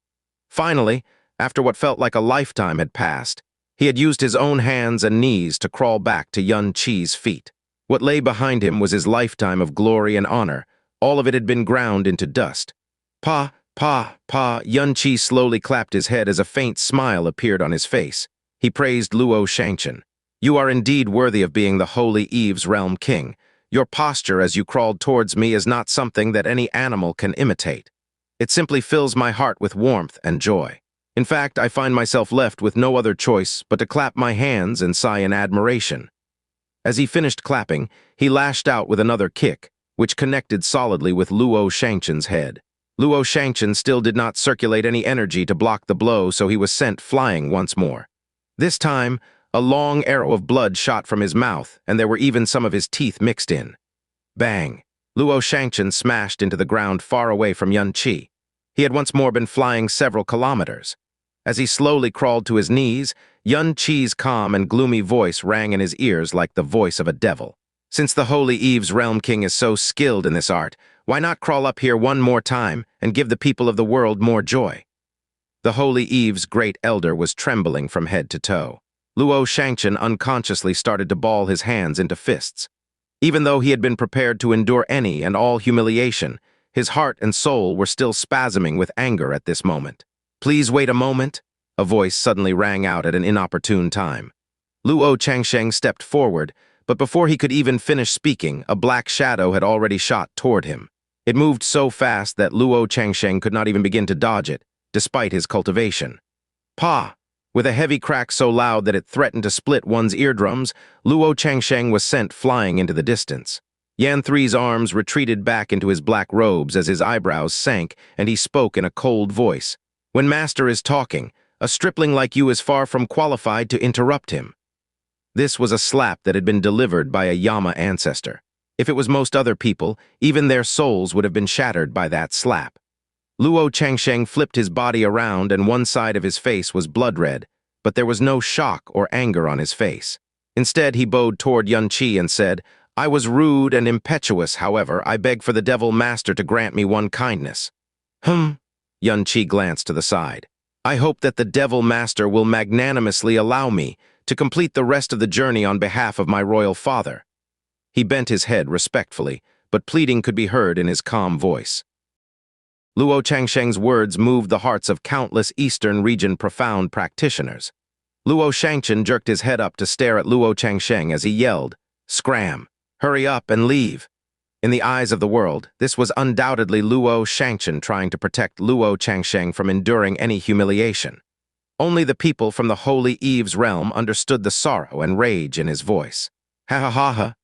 Finally, after what felt like a lifetime had passed, he had used his own hands and knees to crawl back to Qianye's feet. What lay behind him was his lifetime of glory and honor. All of it had been ground into dust. Pa, Qianye slowly clapped his head as a faint smile appeared on his face. He praised Luo Xianxia. You are indeed worthy of being the Holy Eve's realm king. Your posture as you crawled towards me is not something that any animal can imitate. It simply fills my heart with warmth and joy. In fact, I find myself left with no other choice but to clap my hands and sigh in admiration. As he finished clapping, he lashed out with another kick, which connected solidly with Luo Xianxia's head. Luo Xianxia still did not circulate any energy to block the blow, so he was sent flying once more. This time, a long arrow of blood shot from his mouth, and there were even some of his teeth mixed in. Bang! Luo Xianxia smashed into the ground far away from Qianye. He had once more been flying several kilometers. As he slowly crawled to his knees, Qianye's calm and gloomy voice rang in his ears like the voice of a devil. Since the Holy Eve's realm king is so skilled in this art, why not crawl up here one more time and give the people of the world more joy? The Holy Eve's great elder was trembling from head to toe. Luo Xianxia unconsciously started to ball his hands into fists. Even though he had been prepared to endure any and all humiliation, his heart and soul were still spasming with anger at this moment. "Please wait a moment," a voice suddenly rang out at an inopportune time. Luo Changsheng stepped forward, but before he could even finish speaking, a black shadow had already shot toward him. It moved so fast that Luo Changsheng could not even begin to dodge it, despite his cultivation. "Pa!" With a heavy crack so loud that it threatened to split one's eardrums, Luo Changsheng was sent flying into the distance. Yan Three's arms retreated back into his black robes as his eyebrows sank, and he spoke in a cold voice. "When Master is talking, a stripling like you is far from qualified to interrupt him." This was a slap that had been delivered by a Yama ancestor. If it was most other people, even their souls would have been shattered by that slap. Luo Changsheng flipped his body around and one side of his face was blood red, but there was no shock or anger on his face. Instead, he bowed toward Qianye and said, "I was rude and impetuous, however, I beg for the Devil Master to grant me one kindness." Qianye glanced to the side. "I hope that the Devil Master will magnanimously allow me to complete the rest of the journey on behalf of my royal father." He bent his head respectfully, but pleading could be heard in his calm voice. Luo Changsheng's words moved the hearts of countless Eastern region profound practitioners. Luo Shangchen jerked his head up to stare at Luo Changsheng as he yelled, "Scram! Hurry up and leave!" In the eyes of the world, this was undoubtedly Luo Shangchen trying to protect Luo Changsheng from enduring any humiliation. Only the people from the Holy Eve's realm understood the sorrow and rage in his voice. "Ha ha ha ha!"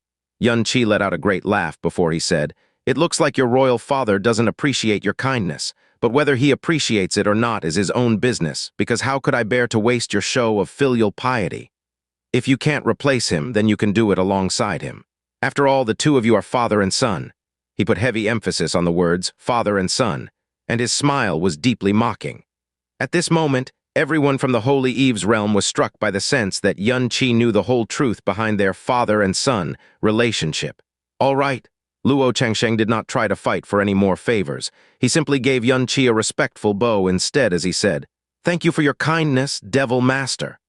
Qianye let out a great laugh before he said, "It looks like your royal father doesn't appreciate your kindness, but whether he appreciates it or not is his own business, because how could I bear to waste your show of filial piety? If you can't replace him, then you can do it alongside him. After all, the two of you are father and son." He put heavy emphasis on the words, father and son, and his smile was deeply mocking. At this moment, everyone from the Holy Eve's realm was struck by the sense that Qianye knew the whole truth behind their father and son relationship. "All right." Luo Changsheng did not try to fight for any more favors. He simply gave Qianye a respectful bow instead as he said, "Thank you for your kindness, Devil Master."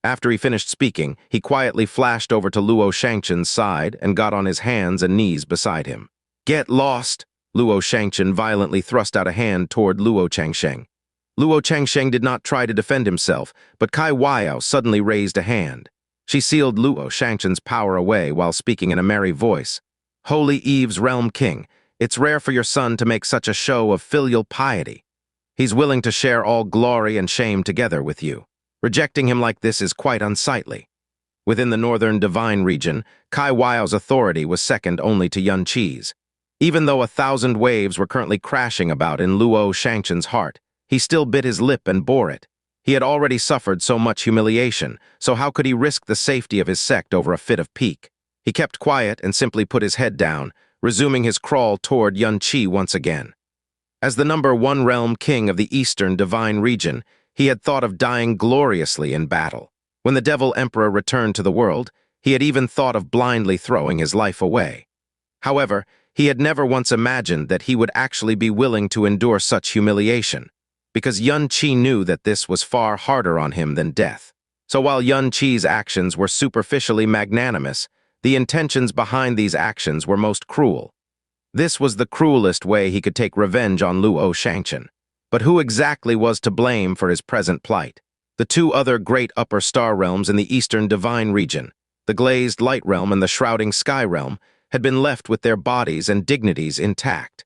After he finished speaking, he quietly flashed over to Luo Shangchen's side and got on his hands and knees beside him. "Get lost!" Luo Shangchen violently thrust out a hand toward Luo Changsheng. Luo Changsheng did not try to defend himself, but Kai Weiao suddenly raised a hand. She sealed Luo Shangchen's power away while speaking in a merry voice. "Holy Eve's realm king, it's rare for your son to make such a show of filial piety. He's willing to share all glory and shame together with you. Rejecting him like this is quite unsightly." Within the northern divine region, Kai Weiao's authority was second only to Qianye's. Even though 1,000 waves were currently crashing about in Luo Shangchen's heart, he still bit his lip and bore it. He had already suffered so much humiliation, so how could he risk the safety of his sect over a fit of pique? He kept quiet and simply put his head down, resuming his crawl toward Qianye once again. As the #1 realm king of the eastern divine region, he had thought of dying gloriously in battle. When the Devil Emperor returned to the world, he had even thought of blindly throwing his life away. However, he had never once imagined that he would actually be willing to endure such humiliation, because Qianye knew that this was far harder on him than death. So while Qianye's actions were superficially magnanimous, the intentions behind these actions were most cruel. This was the cruelest way he could take revenge on Luo Shangchen. But who exactly was to blame for his present plight? The two other great upper star realms in the eastern divine region, the glazed light realm and the shrouding sky realm, had been left with their bodies and dignities intact.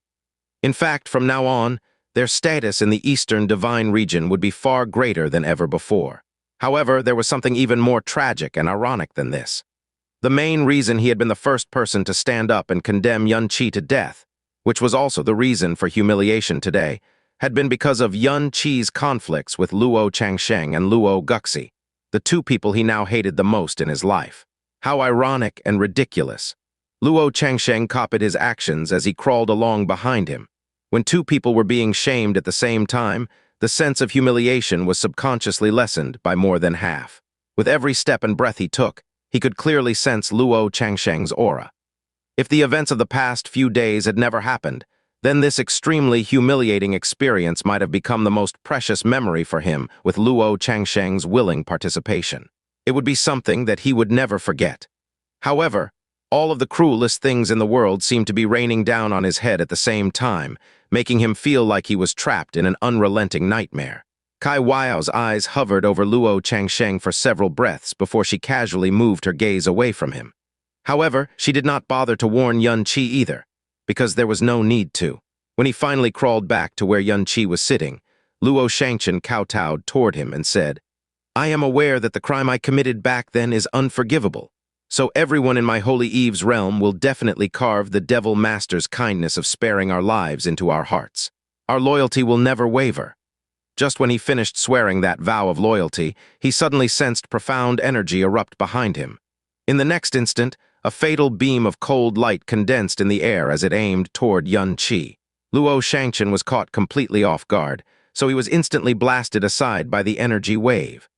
In fact, from now on, their status in the eastern divine region would be far greater than ever before. However, there was something even more tragic and ironic than this. The main reason he had been the first person to stand up and condemn Qianye to death, which was also the reason for humiliation today, had been because of Qianye's conflicts with Luo Changsheng and Luo Guxi, the two people he now hated the most in his life. How ironic and ridiculous. Luo Changsheng copied his actions as he crawled along behind him. When two people were being shamed at the same time, the sense of humiliation was subconsciously lessened by more than half. With every step and breath he took, he could clearly sense Luo Changsheng's aura. If the events of the past few days had never happened, then this extremely humiliating experience might have become the most precious memory for him with Luo Changsheng's willing participation. It would be something that he would never forget. However, All of the cruelest things in the world seemed to be raining down on his head at the same time, making him feel like he was trapped in an unrelenting nightmare. Kai Weiao's eyes hovered over Luo Changsheng for several breaths before she casually moved her gaze away from him. However, she did not bother to warn Yun Qi either, because there was no need to. When he finally crawled back to where Yun Qi was sitting, Luo Shangchen kowtowed toward him and said, "I am aware that the crime I committed back then is unforgivable, so everyone in my Holy Eve's realm will definitely carve the Devil Master's kindness of sparing our lives into our hearts. Our loyalty will never waver." Just when he finished swearing that vow of loyalty, he suddenly sensed profound energy erupt behind him. In the next instant, a fatal beam of cold light condensed in the air as it aimed toward Yun Qi. Luo Shangchen was caught completely off guard, so he was instantly blasted aside by the energy wave.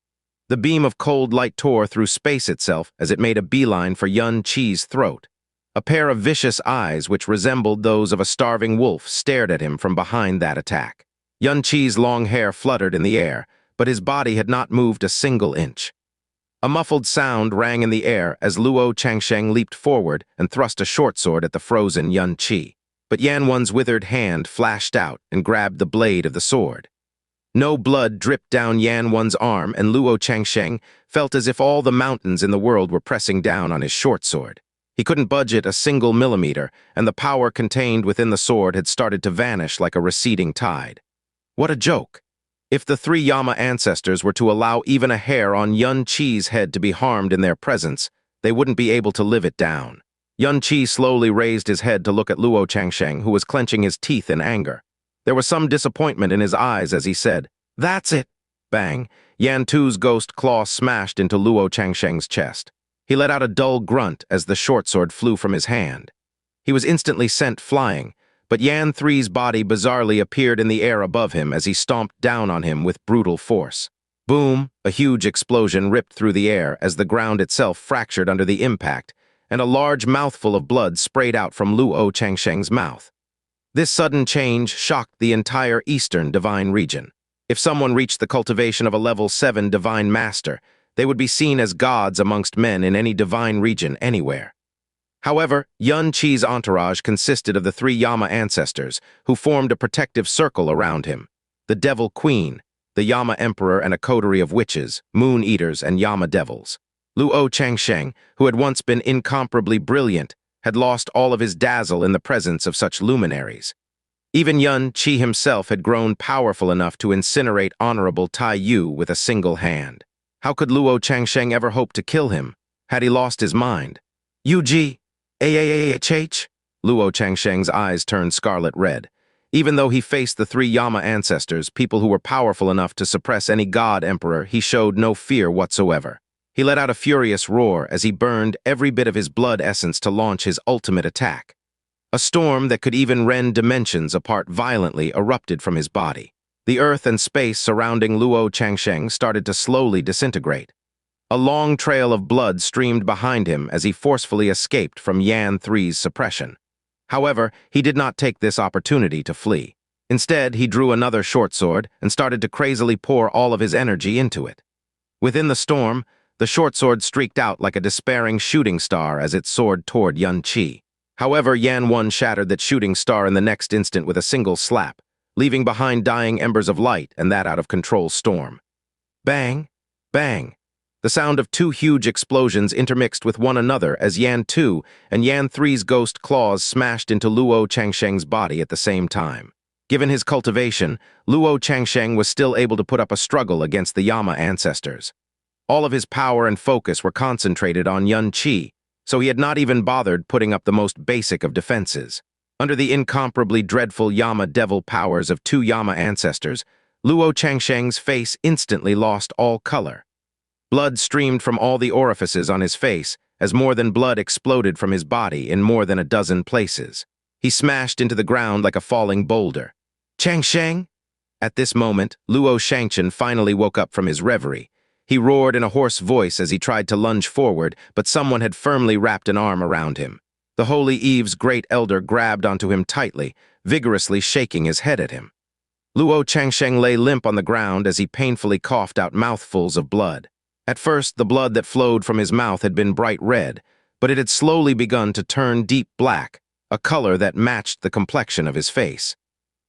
The beam of cold light tore through space itself as it made a beeline for Yun Qi's throat. A pair of vicious eyes which resembled those of a starving wolf stared at him from behind that attack. Yun Qi's long hair fluttered in the air, but his body had not moved a single inch. A muffled sound rang in the air as Luo Changsheng leaped forward and thrust a short sword at the frozen Yun Qi. But Yanwan's withered hand flashed out and grabbed the blade of the sword. No blood dripped down Yanwan's arm, and Luo Changsheng felt as if all the mountains in the world were pressing down on his short sword. He couldn't budge it a single millimeter, and the power contained within the sword had started to vanish like a receding tide. What a joke! If the three Yama ancestors were to allow even a hair on Yun Qi's head to be harmed in their presence, they wouldn't be able to live it down. Yun Qi slowly raised his head to look at Luo Changsheng, who was clenching his teeth in anger. There was some disappointment in his eyes as he said, "That's it!" Bang! Yan Tu's ghost claw smashed into Luo Changsheng's chest. He let out a dull grunt as the short sword flew from his hand. He was instantly sent flying, but Yan 3's body bizarrely appeared in the air above him as he stomped down on him with brutal force. Boom! A huge explosion ripped through the air as the ground itself fractured under the impact, and a large mouthful of blood sprayed out from Luo Changsheng's mouth. This sudden change shocked the entire Eastern Divine region. If someone reached the cultivation of a level 7 Divine Master, they would be seen as gods amongst men in any divine region anywhere. However, Yun Qi's entourage consisted of the three Yama ancestors, who formed a protective circle around him. The Devil Queen, the Yama Emperor and a coterie of witches, Moon Eaters, and Yama Devils. Luo Changsheng, who had once been incomparably brilliant, had lost all of his dazzle in the presence of such luminaries. Even Yun Qi himself had grown powerful enough to incinerate Honorable Tai Yu with a single hand. How could Luo Changsheng ever hope to kill him? Had he lost his mind? Yu-Ji! AAAHH? Luo Changsheng's eyes turned scarlet red. Even though he faced the three Yama ancestors, people who were powerful enough to suppress any god emperor, he showed no fear whatsoever. He let out a furious roar as he burned every bit of his blood essence to launch his ultimate attack. A storm that could even rend dimensions apart violently erupted from his body. The earth and space surrounding Luo Changsheng started to slowly disintegrate. A long trail of blood streamed behind him as he forcefully escaped from Yan 3's suppression. However, he did not take this opportunity to flee. Instead, he drew another short sword and started to crazily pour all of his energy into it. Within the storm, the short sword streaked out like a despairing shooting star as it soared toward Yun Qi. However, Yan 1 shattered that shooting star in the next instant with a single slap, leaving behind dying embers of light and that out-of-control storm. Bang! Bang! The sound of two huge explosions intermixed with one another as Yan 2 and Yan 3's ghost claws smashed into Luo Changsheng's body at the same time. Given his cultivation, Luo Changsheng was still able to put up a struggle against the Yama ancestors. All of his power and focus were concentrated on Yun Qi, so he had not even bothered putting up the most basic of defenses. Under the incomparably dreadful Yama devil powers of two Yama ancestors, Luo Changsheng's face instantly lost all color. Blood streamed from all the orifices on his face as more than blood exploded from his body in more than a dozen places. He smashed into the ground like a falling boulder. Changsheng? At this moment, Luo Shangchen finally woke up from his reverie. He roared in a hoarse voice as he tried to lunge forward, but someone had firmly wrapped an arm around him. The Holy Eve's great elder grabbed onto him tightly, vigorously shaking his head at him. Luo Changsheng lay limp on the ground as he painfully coughed out mouthfuls of blood. At first, the blood that flowed from his mouth had been bright red, but but it had slowly begun to turn deep black, a color that matched the complexion of his face.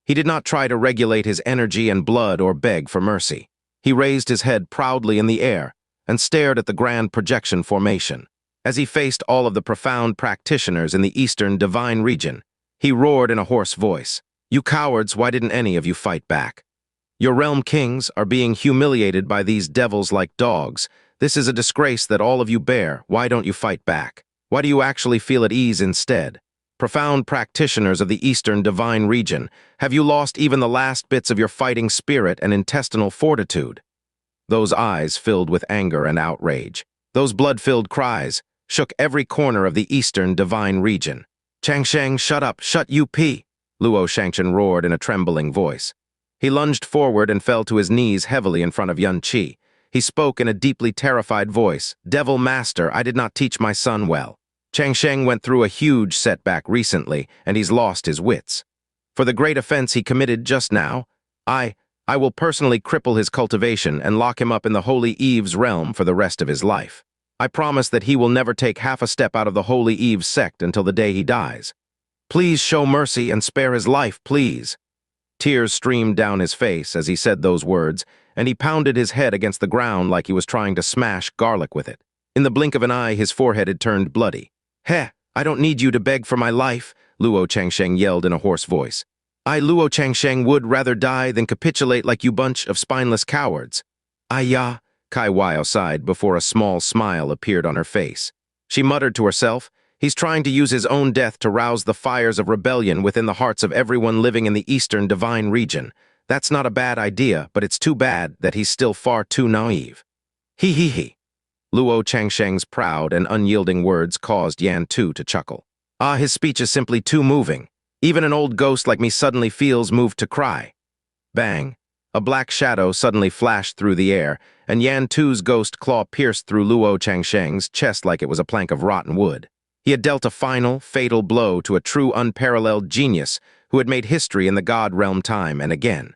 He did not try to regulate his energy and blood or beg for mercy. He raised his head proudly in the air and stared at the grand projection formation. As he faced all of the profound practitioners in the Eastern Divine region, he roared in a hoarse voice, "You cowards, why didn't any of you fight back? Your realm kings are being humiliated by these devils like dogs. This is a disgrace that all of you bear. Why don't you fight back? Why do you actually feel at ease instead? Profound practitioners of the Eastern Divine region, have you lost even the last bits of your fighting spirit and intestinal fortitude?" Those eyes filled with anger and outrage. Those blood-filled cries shook every corner of the Eastern Divine region. "Xianxia, shut up, shut up, Luo Xianxia roared in a trembling voice. He lunged forward and fell to his knees heavily in front of Yuan-Chi. He spoke in a deeply terrified voice, "Devil Master, I did not teach my son well. Xianxia went through a huge setback recently, and he's lost his wits. For the great offense he committed just now, I will personally cripple his cultivation and lock him up in the Holy Eve's realm for the rest of his life. I promise that he will never take half a step out of the Holy Eve sect until the day he dies. Please show mercy and spare his life, please." Tears streamed down his face as he said those words, and he pounded his head against the ground like he was trying to smash garlic with it. In the blink of an eye, his forehead had turned bloody. "Heh, I don't need you to beg for my life," Luo Qianxia yelled in a hoarse voice. "I, Luo Qianxia, would rather die than capitulate like you bunch of spineless cowards." "Ya," Kai Waiao sighed before a small smile appeared on her face. She muttered to herself, "He's trying to use his own death to rouse the fires of rebellion within the hearts of everyone living in the Eastern Divine region. That's not a bad idea, but it's too bad that he's still far too naive." He. Luo Qianxia's proud and unyielding words caused Yan Tu to chuckle. His speech is simply too moving. Even an old ghost like me suddenly feels moved to cry." Bang! A black shadow suddenly flashed through the air, and Yan Tu's ghost claw pierced through Luo Qianxia's chest like it was a plank of rotten wood. He had dealt a final, fatal blow to a true unparalleled genius who had made history in the God realm time and again.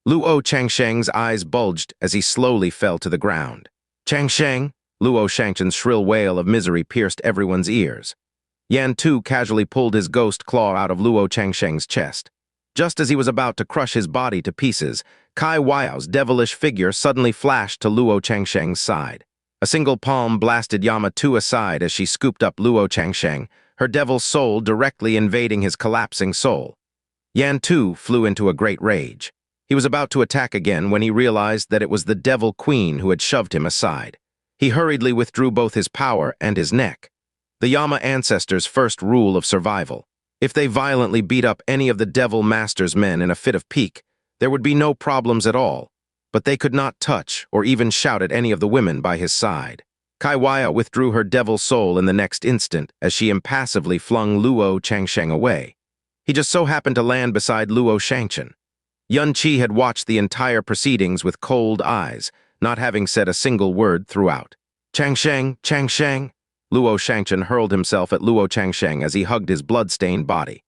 Luo Qianxia's eyes bulged as he slowly fell to the ground. "Qianxia!" Luo Xianxia's shrill wail of misery pierced everyone's ears. Yan Tu casually pulled his ghost claw out of Luo Qianxia's chest. Just as he was about to crush his body to pieces, Kai Waiao's devilish figure suddenly flashed to Luo Qianxia's side. A single palm blasted Yama Tu aside as she scooped up Luo Qianxia, her devil soul directly invading his collapsing soul. Yan Tu flew into a great rage. He was about to attack again when he realized that it was the Devil Queen who had shoved him aside. He hurriedly withdrew both his power and his neck. The Yama ancestors' first rule of survival. If they violently beat up any of the Devil Master's men in a fit of pique, there would be no problems at all, but they could not touch or even shout at any of the women by his side. Kai Waiao withdrew her devil soul in the next instant as she impassively flung Luo Qianxia away. He just so happened to land beside Luo Xianxia. Yuan-Chi had watched the entire proceedings with cold eyes, not having said a single word throughout. "Qianxia, Qianxia!" Luo Xianxia hurled himself at Luo Qianxia as he hugged his blood-stained body.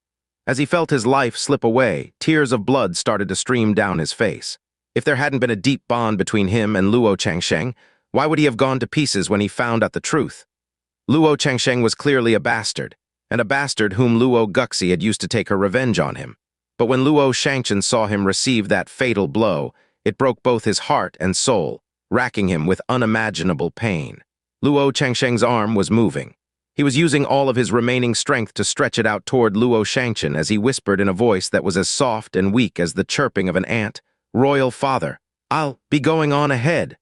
As he felt his life slip away, tears of blood started to stream down his face. If there hadn't been a deep bond between him and Luo Qianxia, why would he have gone to pieces when he found out the truth? Luo Qianxia was clearly a bastard, and a bastard whom Luo Guxi had used to take her revenge on him. But when Luo Xianxia saw him receive that fatal blow, it broke both his heart and soul, racking him with unimaginable pain. Luo Qianxia's arm was moving. He was using all of his remaining strength to stretch it out toward Luo Xianxia as he whispered in a voice that was as soft and weak as the chirping of an ant, "Royal Father, I'll be going on ahead."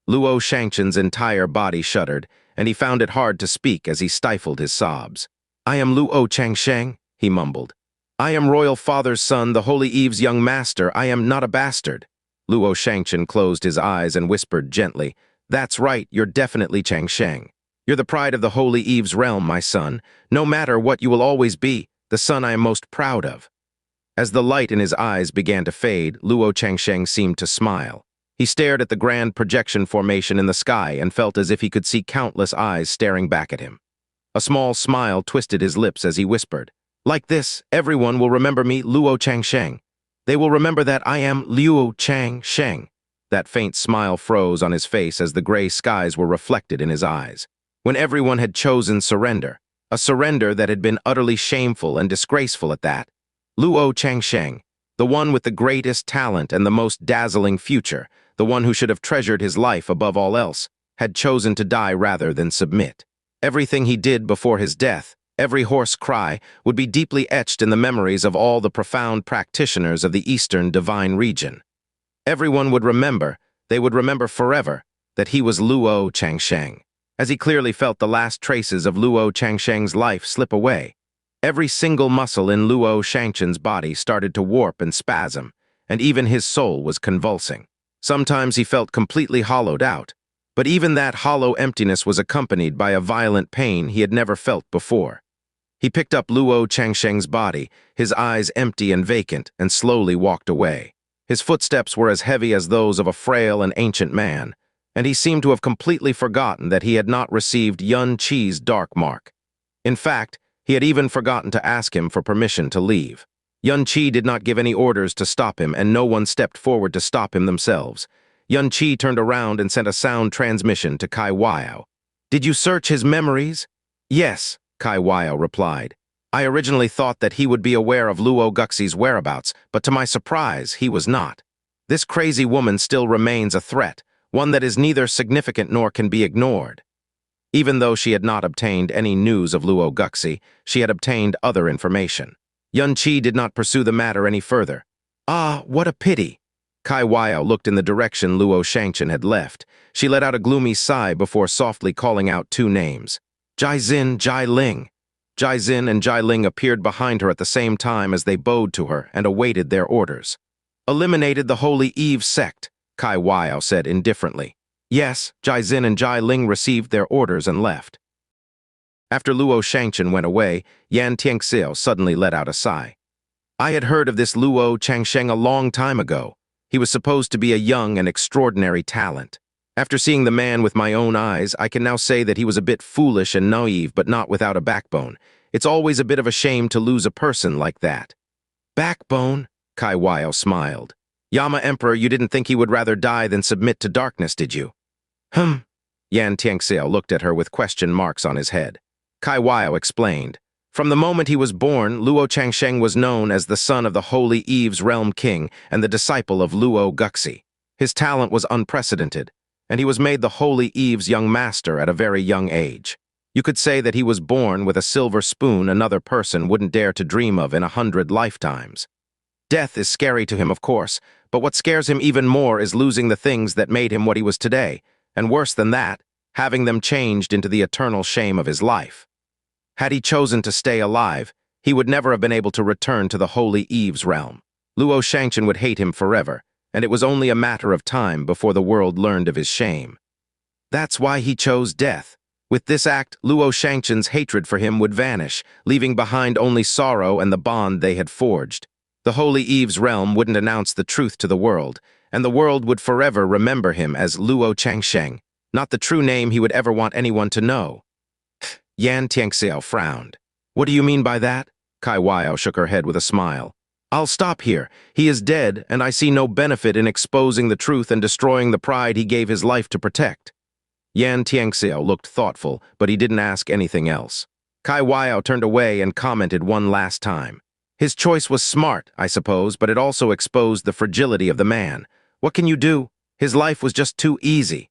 Luo Xianxia's entire body shuddered, and he found it hard to speak as he stifled his sobs. "I am Luo Qianxia," he mumbled. "I am Royal Father's son, the Holy Eve's young master. I am not a bastard." Luo Xianxia closed his eyes and whispered gently, "That's right, you're definitely Qianxia. You're the pride of the Holy Eve's realm, my son. No matter what, you will always be the son I am most proud of." As the light in his eyes began to fade, Luo Qianxia seemed to smile. He stared at the grand projection formation in the sky and felt as if he could see countless eyes staring back at him. A small smile twisted his lips as he whispered, "Like this, everyone will remember me, Luo Qianxia. They will remember that I am Luo Qianxia." That faint smile froze on his face as the gray skies were reflected in his eyes. when everyone had chosen surrender, a surrender that had been utterly shameful and disgraceful at that. Luo Changsheng, the one with the greatest talent and the most dazzling future, the one who should have treasured his life above all else, had chosen to die rather than submit. Everything he did before his death, every hoarse cry, would be deeply etched in the memories of all the profound practitioners of the Eastern divine region. Everyone would remember, they would remember forever, that he was Luo Changsheng. As he clearly felt the last traces of Luo Changsheng's life slip away, every single muscle in Luo Shangchen's body started to warp and spasm, and even his soul was convulsing. Sometimes he felt completely hollowed out, but even that hollow emptiness was accompanied by a violent pain he had never felt before. He picked up Luo Changsheng's body, his eyes empty and vacant, and slowly walked away. His footsteps were as heavy as those of a frail and ancient man, and he seemed to have completely forgotten that he had not received Yuan Qi's dark mark. In fact, he had even forgotten to ask him for permission to leave. Yuan Qi did not give any orders to stop him, and no one stepped forward to stop him themselves. Yuan Qi turned around and sent a sound transmission to Kai Waiao. "Did you search his memories?" "Yes," Kai Waiao replied. "I originally thought that he would be aware of Luo Guxi's whereabouts, but to my surprise, he was not. This crazy woman still remains a threat, one that is neither significant nor can be ignored." Even though she had not obtained any news of Luo Guxi, she had obtained other information. Yuan Qi did not pursue the matter any further. "Ah, what a pity." Kai Waiao looked in the direction Luo Shangchen had left. She let out a gloomy sigh before softly calling out two names. "Jai Xin, Jai Ling." Jai Xin and Jai Ling appeared behind her at the same time as they bowed to her and awaited their orders. "Eliminated the Holy Eve sect," Kai Waiao said indifferently. Yes, Jai Xin and Jai Ling received their orders and left. After Luo Shangchen went away, Yan Xianxia suddenly let out a sigh. "I had heard of this Luo Changsheng a long time ago. He was supposed to be a young and extraordinary talent. After seeing the man with my own eyes, I can now say that he was a bit foolish and naive, but not without a backbone. It's always a bit of a shame to lose a person like that." "Backbone?" Kai Waiao smiled. "Yama Emperor, you didn't think he would rather die than submit to darkness, did you?" Yan Xianxia looked at her with question marks on his head. Kai Waiao explained. From the moment he was born, Luo Changsheng was known as the son of the Holy Eve's realm king and the disciple of Luo Guxi. His talent was unprecedented, and he was made the Holy Eve's young master at a very young age. You could say that he was born with a silver spoon another person wouldn't dare to dream of in 100 lifetimes. Death is scary to him, of course, but what scares him even more is losing the things that made him what he was today, and worse than that, having them changed into the eternal shame of his life. Had he chosen to stay alive, he would never have been able to return to the Holy Eve's realm. Luo Shangchen would hate him forever, and it was only a matter of time before the world learned of his shame. That's why he chose death. With this act, Luo Shangchen's hatred for him would vanish, leaving behind only sorrow and the bond they had forged. The Holy Eve's realm wouldn't announce the truth to the world, and the world would forever remember him as Luo Changsheng, not the true name he would ever want anyone to know. Yan Xianxia frowned. "What do you mean by that?" Kai Waiao shook her head with a smile. "I'll stop here. He is dead, and I see no benefit in exposing the truth and destroying the pride he gave his life to protect." Yan Xianxia looked thoughtful, but he didn't ask anything else. Kai Waiao turned away and commented one last time. "His choice was smart, I suppose, but it also exposed the fragility of the man. What can you do? His life was just too easy."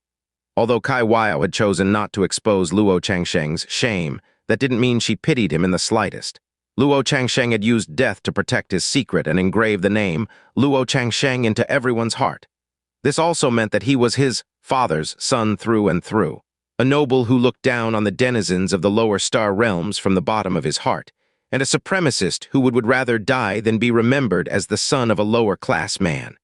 Although Kai Waiao had chosen not to expose Luo Changsheng's shame, that didn't mean she pitied him in the slightest. Luo Changsheng had used death to protect his secret and engrave the name Luo Changsheng into everyone's heart. This also meant that he was his father's son through and through, a noble who looked down on the denizens of the lower star realms from the bottom of his heart, and a supremacist who would rather die than be remembered as the son of a lower-class man.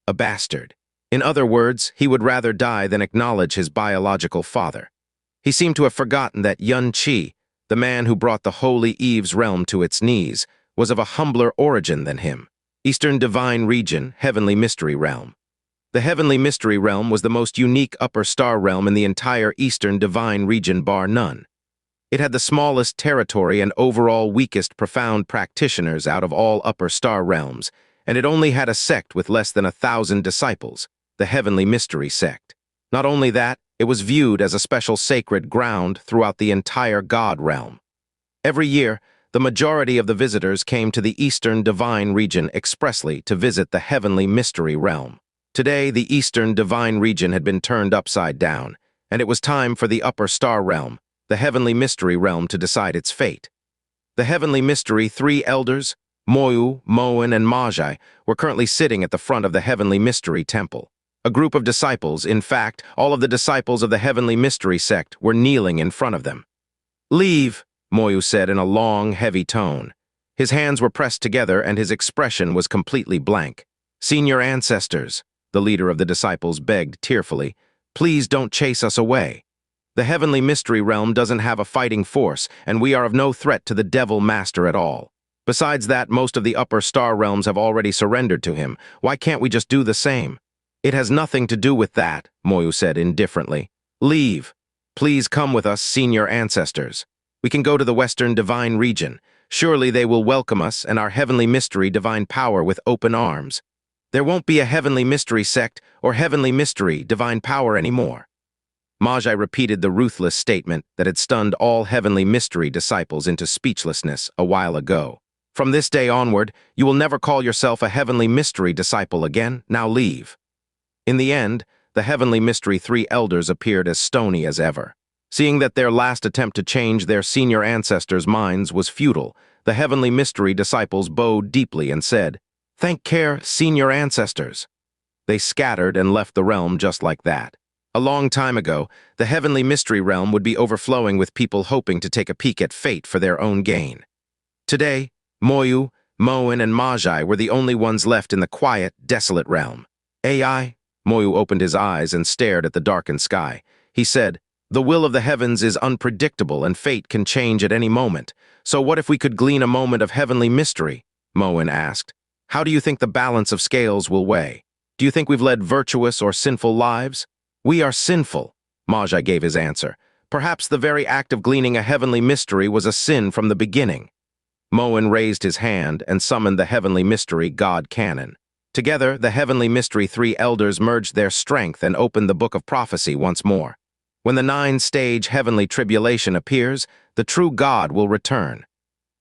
A bastard. In other words, he would rather die than acknowledge his biological father. He seemed to have forgotten that Yuan Qi, the man who brought the Holy Eve's realm to its knees, was of a humbler origin than him. Eastern Divine Region, Heavenly Mystery Realm. The Heavenly Mystery Realm was the most unique upper star realm in the entire Eastern Divine Region bar none. It had the smallest territory and overall weakest profound practitioners out of all upper star realms, and it only had a sect with less than 1,000 disciples, the Heavenly Mystery Sect. Not only that, It was viewed as a special sacred ground throughout the entire God realm. Every year, the majority of the visitors came to the Eastern Divine Region expressly to visit the Heavenly Mystery Realm. Today, the Eastern Divine Region had been turned upside down, and it was time for the Upper Star Realm, the Heavenly Mystery Realm, to decide its fate. The Heavenly Mystery three elders, Moyu, Moen, and Magi, were currently sitting at the front of the Heavenly Mystery Temple. A group of disciples, in fact, all of the disciples of the Heavenly Mystery sect, were kneeling in front of them. "Leave," Moyu said in a long, heavy tone. His hands were pressed together and his expression was completely blank. "Senior ancestors," the leader of the disciples begged tearfully, "please don't chase us away. The Heavenly Mystery Realm doesn't have a fighting force, and we are of no threat to the Devil Master at all. Besides that, most of the Upper Star Realms have already surrendered to him. Why can't we just do the same?" "It has nothing to do with that," Moyu said indifferently. "Leave. Please come with us, senior ancestors. We can go to the Western Divine Region. Surely they will welcome us and our Heavenly Mystery Divine Power with open arms. There won't be a Heavenly Mystery sect or Heavenly Mystery Divine Power anymore." Magi repeated the ruthless statement that had stunned all Heavenly Mystery disciples into speechlessness a while ago. "From this day onward, you will never call yourself a Heavenly Mystery disciple again. Now leave." In the end, the Heavenly Mystery three elders appeared as stony as ever. Seeing that their last attempt to change their senior ancestors' minds was futile, the Heavenly Mystery disciples bowed deeply and said, "Thank care, senior ancestors." They scattered and left the realm just like that. A long time ago, the Heavenly Mystery Realm would be overflowing with people hoping to take a peek at fate for their own gain. Today, Moyu, Moen, and Magi were the only ones left in the quiet, desolate realm. "AI?" Moyu opened his eyes and stared at the darkened sky. He said, "The will of the heavens is unpredictable and fate can change at any moment. So what if we could glean a moment of heavenly mystery?" Moen asked. "How do you think the balance of scales will weigh? Do you think we've led virtuous or sinful lives?" "We are sinful," Magi gave his answer. "Perhaps the very act of gleaning a heavenly mystery was a sin from the beginning." Moen raised his hand and summoned the Heavenly Mystery God Canon. Together, the Heavenly Mystery three elders merged their strength and opened the Book of Prophecy once more. When the 9-stage heavenly tribulation appears, the true God will return.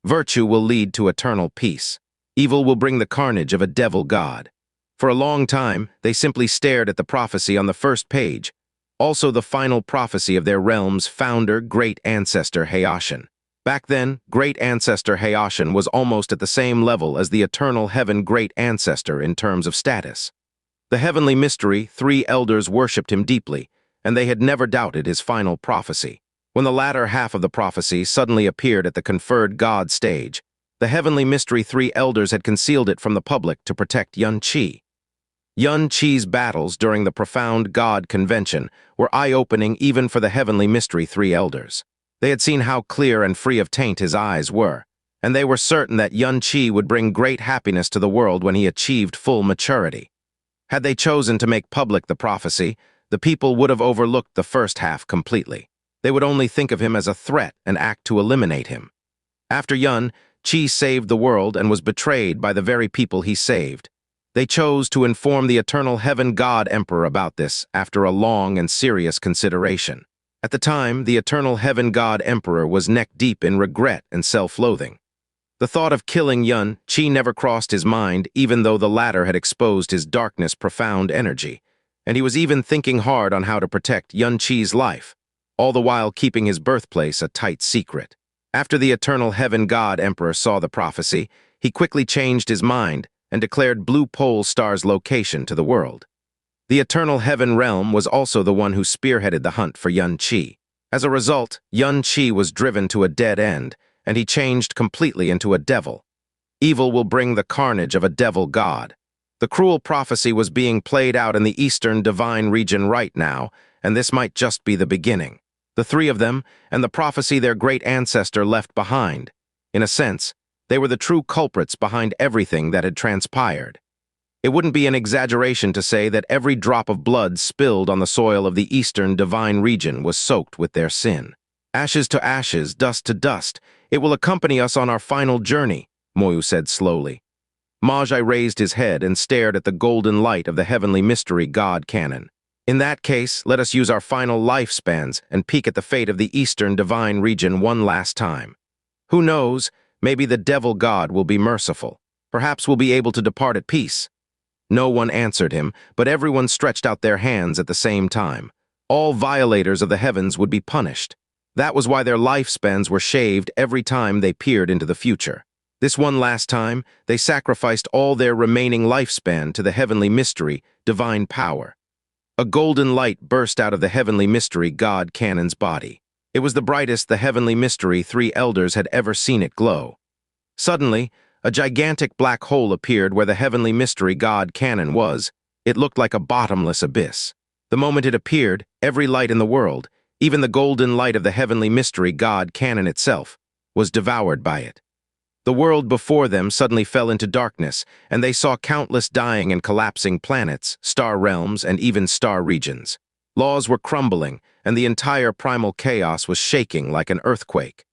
Virtue will lead to eternal peace. Evil will bring the carnage of a devil god. For a long time, they simply stared at the prophecy on the first page, also the final prophecy of their realm's founder, great ancestor Hayashin. Back then, great ancestor Hayashin was almost at the same level as the eternal heaven great ancestor in terms of status. The Heavenly Mystery three elders worshipped him deeply, and they had never doubted his final prophecy. When the latter half of the prophecy suddenly appeared at the conferred God stage, the Heavenly Mystery three elders had concealed it from the public to protect Qianye. Qianye's battles during the profound God convention were eye-opening even for the Heavenly Mystery three elders. They had seen how clear and free of taint his eyes were, and they were certain that Qianye would bring great happiness to the world when he achieved full maturity. Had they chosen to make public the prophecy, the people would have overlooked the first half completely. They would only think of him as a threat and act to eliminate him. After Qianye saved the world and was betrayed by the very people he saved, they chose to inform the eternal heaven God Emperor about this after a long and serious consideration. At the time, the eternal heaven God Emperor was neck-deep in regret and self-loathing. The thought of killing Qianye never crossed his mind, even though the latter had exposed his darkness profound energy, and he was even thinking hard on how to protect Qianye's life, all the while keeping his birthplace a tight secret. After the eternal heaven God Emperor saw the prophecy, he quickly changed his mind and declared Blue Pole Star's location to the world. The eternal heaven realm was also the one who spearheaded the hunt for Qianye. As a result, Qianye was driven to a dead end, and he changed completely into a devil. Evil will bring the carnage of a devil god. The cruel prophecy was being played out in the Eastern Divine Region right now, and this might just be the beginning. The three of them, and the prophecy their great ancestor left behind. In a sense, they were the true culprits behind everything that had transpired. It wouldn't be an exaggeration to say that every drop of blood spilled on the soil of the Eastern Divine Region was soaked with their sin. Ashes to ashes, dust to dust, it will accompany us on our final journey, Moyu said slowly. Magi raised his head and stared at the golden light of the Heavenly Mystery God Canon. In that case, let us use our final lifespans and peek at the fate of the Eastern Divine Region one last time. Who knows, maybe the devil god will be merciful. Perhaps we'll be able to depart at peace. No one answered him, but everyone stretched out their hands at the same time. All violators of the heavens would be punished. That was why their lifespans were shaved every time they peered into the future. This one last time, they sacrificed all their remaining lifespan to the heavenly mystery, divine power. A golden light burst out of the heavenly mystery god Canon's body. It was the brightest the heavenly mystery three elders had ever seen it glow. Suddenly, a gigantic black hole appeared where the heavenly mystery god Canon was. It looked like a bottomless abyss. The moment it appeared, every light in the world, even the golden light of the heavenly mystery god Canon itself, was devoured by it. The world before them suddenly fell into darkness, and they saw countless dying and collapsing planets, star realms, and even star regions. Laws were crumbling, and the entire primal chaos was shaking like an earthquake.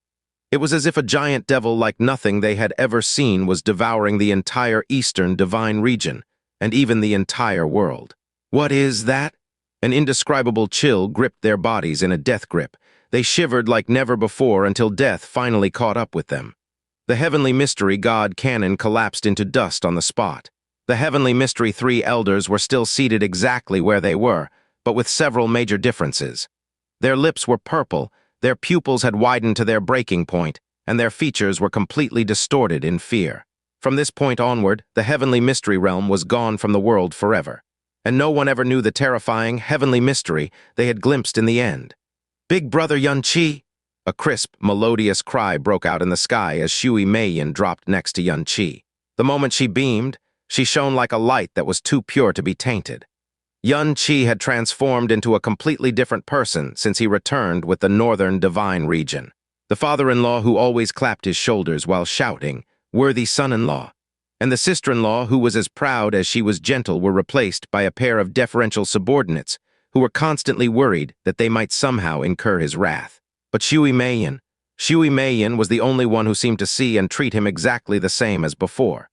It was as if a giant devil like nothing they had ever seen was devouring the entire Eastern Divine Region, and even the entire world. What is that? An indescribable chill gripped their bodies in a death grip. They shivered like never before until death finally caught up with them. The heavenly mystery god Canon collapsed into dust on the spot. The heavenly mystery three elders were still seated exactly where they were, but with several major differences. Their lips were purple, their pupils had widened to their breaking point, and their features were completely distorted in fear. From this point onward, the heavenly mystery realm was gone from the world forever, and no one ever knew the terrifying heavenly mystery they had glimpsed in the end. "Big brother Qianye!" A crisp, melodious cry broke out in the sky as Qianye Ying'er dropped next to Qianye. The moment she beamed, she shone like a light that was too pure to be tainted. Qianye had transformed into a completely different person since he returned with the Northern Divine Region. The father-in-law who always clapped his shoulders while shouting, "Worthy son-in-law," and the sister-in-law who was as proud as she was gentle were replaced by a pair of deferential subordinates who were constantly worried that they might somehow incur his wrath. But Qianye Ying'er was the only one who seemed to see and treat him exactly the same as before.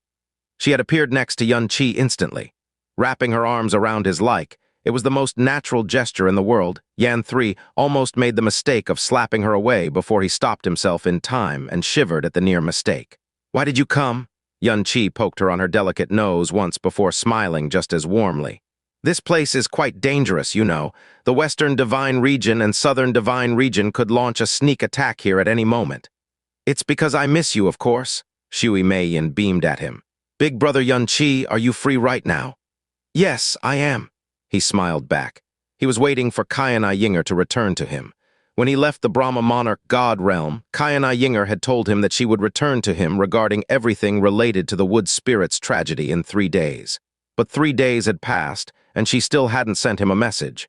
She had appeared next to Qianye instantly, wrapping her arms around his like. It was the most natural gesture in the world. Yan almost made the mistake of slapping her away before he stopped himself in time and shivered at the near mistake. "Why did you come?" Qianye poked her on her delicate nose once before smiling just as warmly. "This place is quite dangerous, you know. The Western Divine Region and Southern Divine Region could launch a sneak attack here at any moment." "It's because I miss you, of course." Qianye Ying'er beamed at him. "Big brother Qianye, are you free right now?" "Yes, I am," he smiled back. He was waiting for Qianye Ying'er to return to him. When he left the Brahma Monarch God realm, Qianye Ying'er had told him that she would return to him regarding everything related to the Wood Spirit's tragedy in 3 days. But 3 days had passed, and she still hadn't sent him a message.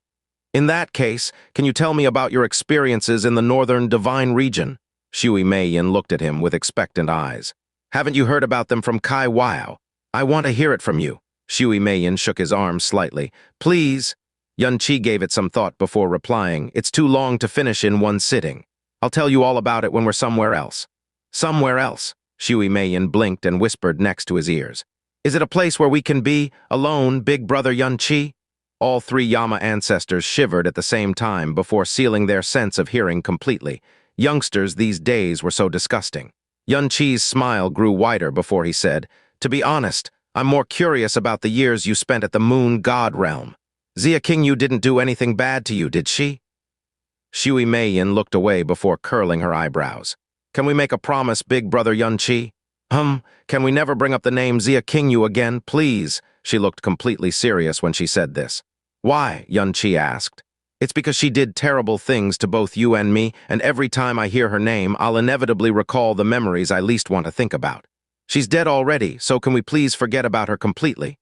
"In that case, can you tell me about your experiences in the Northern Divine Region?" Qianye Ying'er looked at him with expectant eyes. "Haven't you heard about them from Kai Wao? I want to hear it from you." Qianye Ying'er shook his arms slightly. "Please." Qianye gave it some thought before replying, "It's too long to finish in one sitting. I'll tell you all about it when we're somewhere else." "Somewhere else?" Qianye Ying'er blinked and whispered next to his ears. "Is it a place where we can be alone, big brother Qianye?" All 3 Yama ancestors shivered at the same time before sealing their sense of hearing completely. Youngsters these days were so disgusting. Qianye's smile grew wider before he said, "To be honest, I'm more curious about the years you spent at the Moon God realm. Xianxia didn't do anything bad to you, did she?" Qianye Ying'er looked away before curling her eyebrows. "Can we make a promise, big brother Qianye? Can we never bring up the name Xianxia again, please?" She looked completely serious when she said this. "Why?" Qianye asked. "It's because she did terrible things to both you and me, and every time I hear her name, I'll inevitably recall the memories I least want to think about. She's dead already, so can we please forget about her completely?"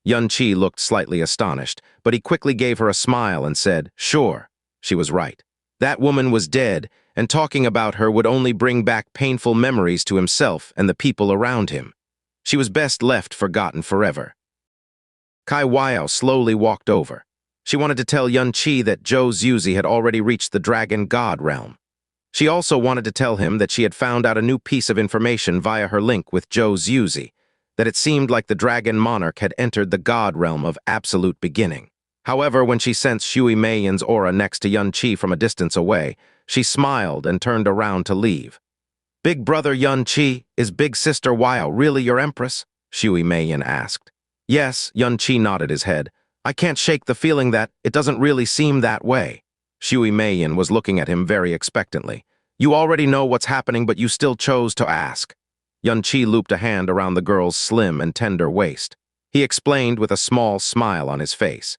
Qianye looked slightly astonished, but he quickly gave her a smile and said, "Sure." She was right. That woman was dead, and talking about her would only bring back painful memories to himself and the people around him. She was best left forgotten forever. Kai Wao slowly walked over. She wanted to tell Qianye that Zhou Zuzi had already reached the Dragon God realm. She also wanted to tell him that she had found out a new piece of information via her link with Zhou Zuzi, that it seemed like the Dragon Monarch had entered the God realm of absolute beginning. However, when she sensed Qianye Ying'er's aura next to Yuan Qi from a distance away, she smiled and turned around to leave. "Big brother Yuan Qi, is big sister Wao really your empress?" Qianye Ying'er asked. "Yes," Yuan Qi nodded his head. "I can't shake the feeling that it doesn't really seem that way." Qianye Ying'er was looking at him very expectantly. "You already know what's happening, but you still chose to ask." Yuan Qi looped a hand around the girl's slim and tender waist. He explained with a small smile on his face.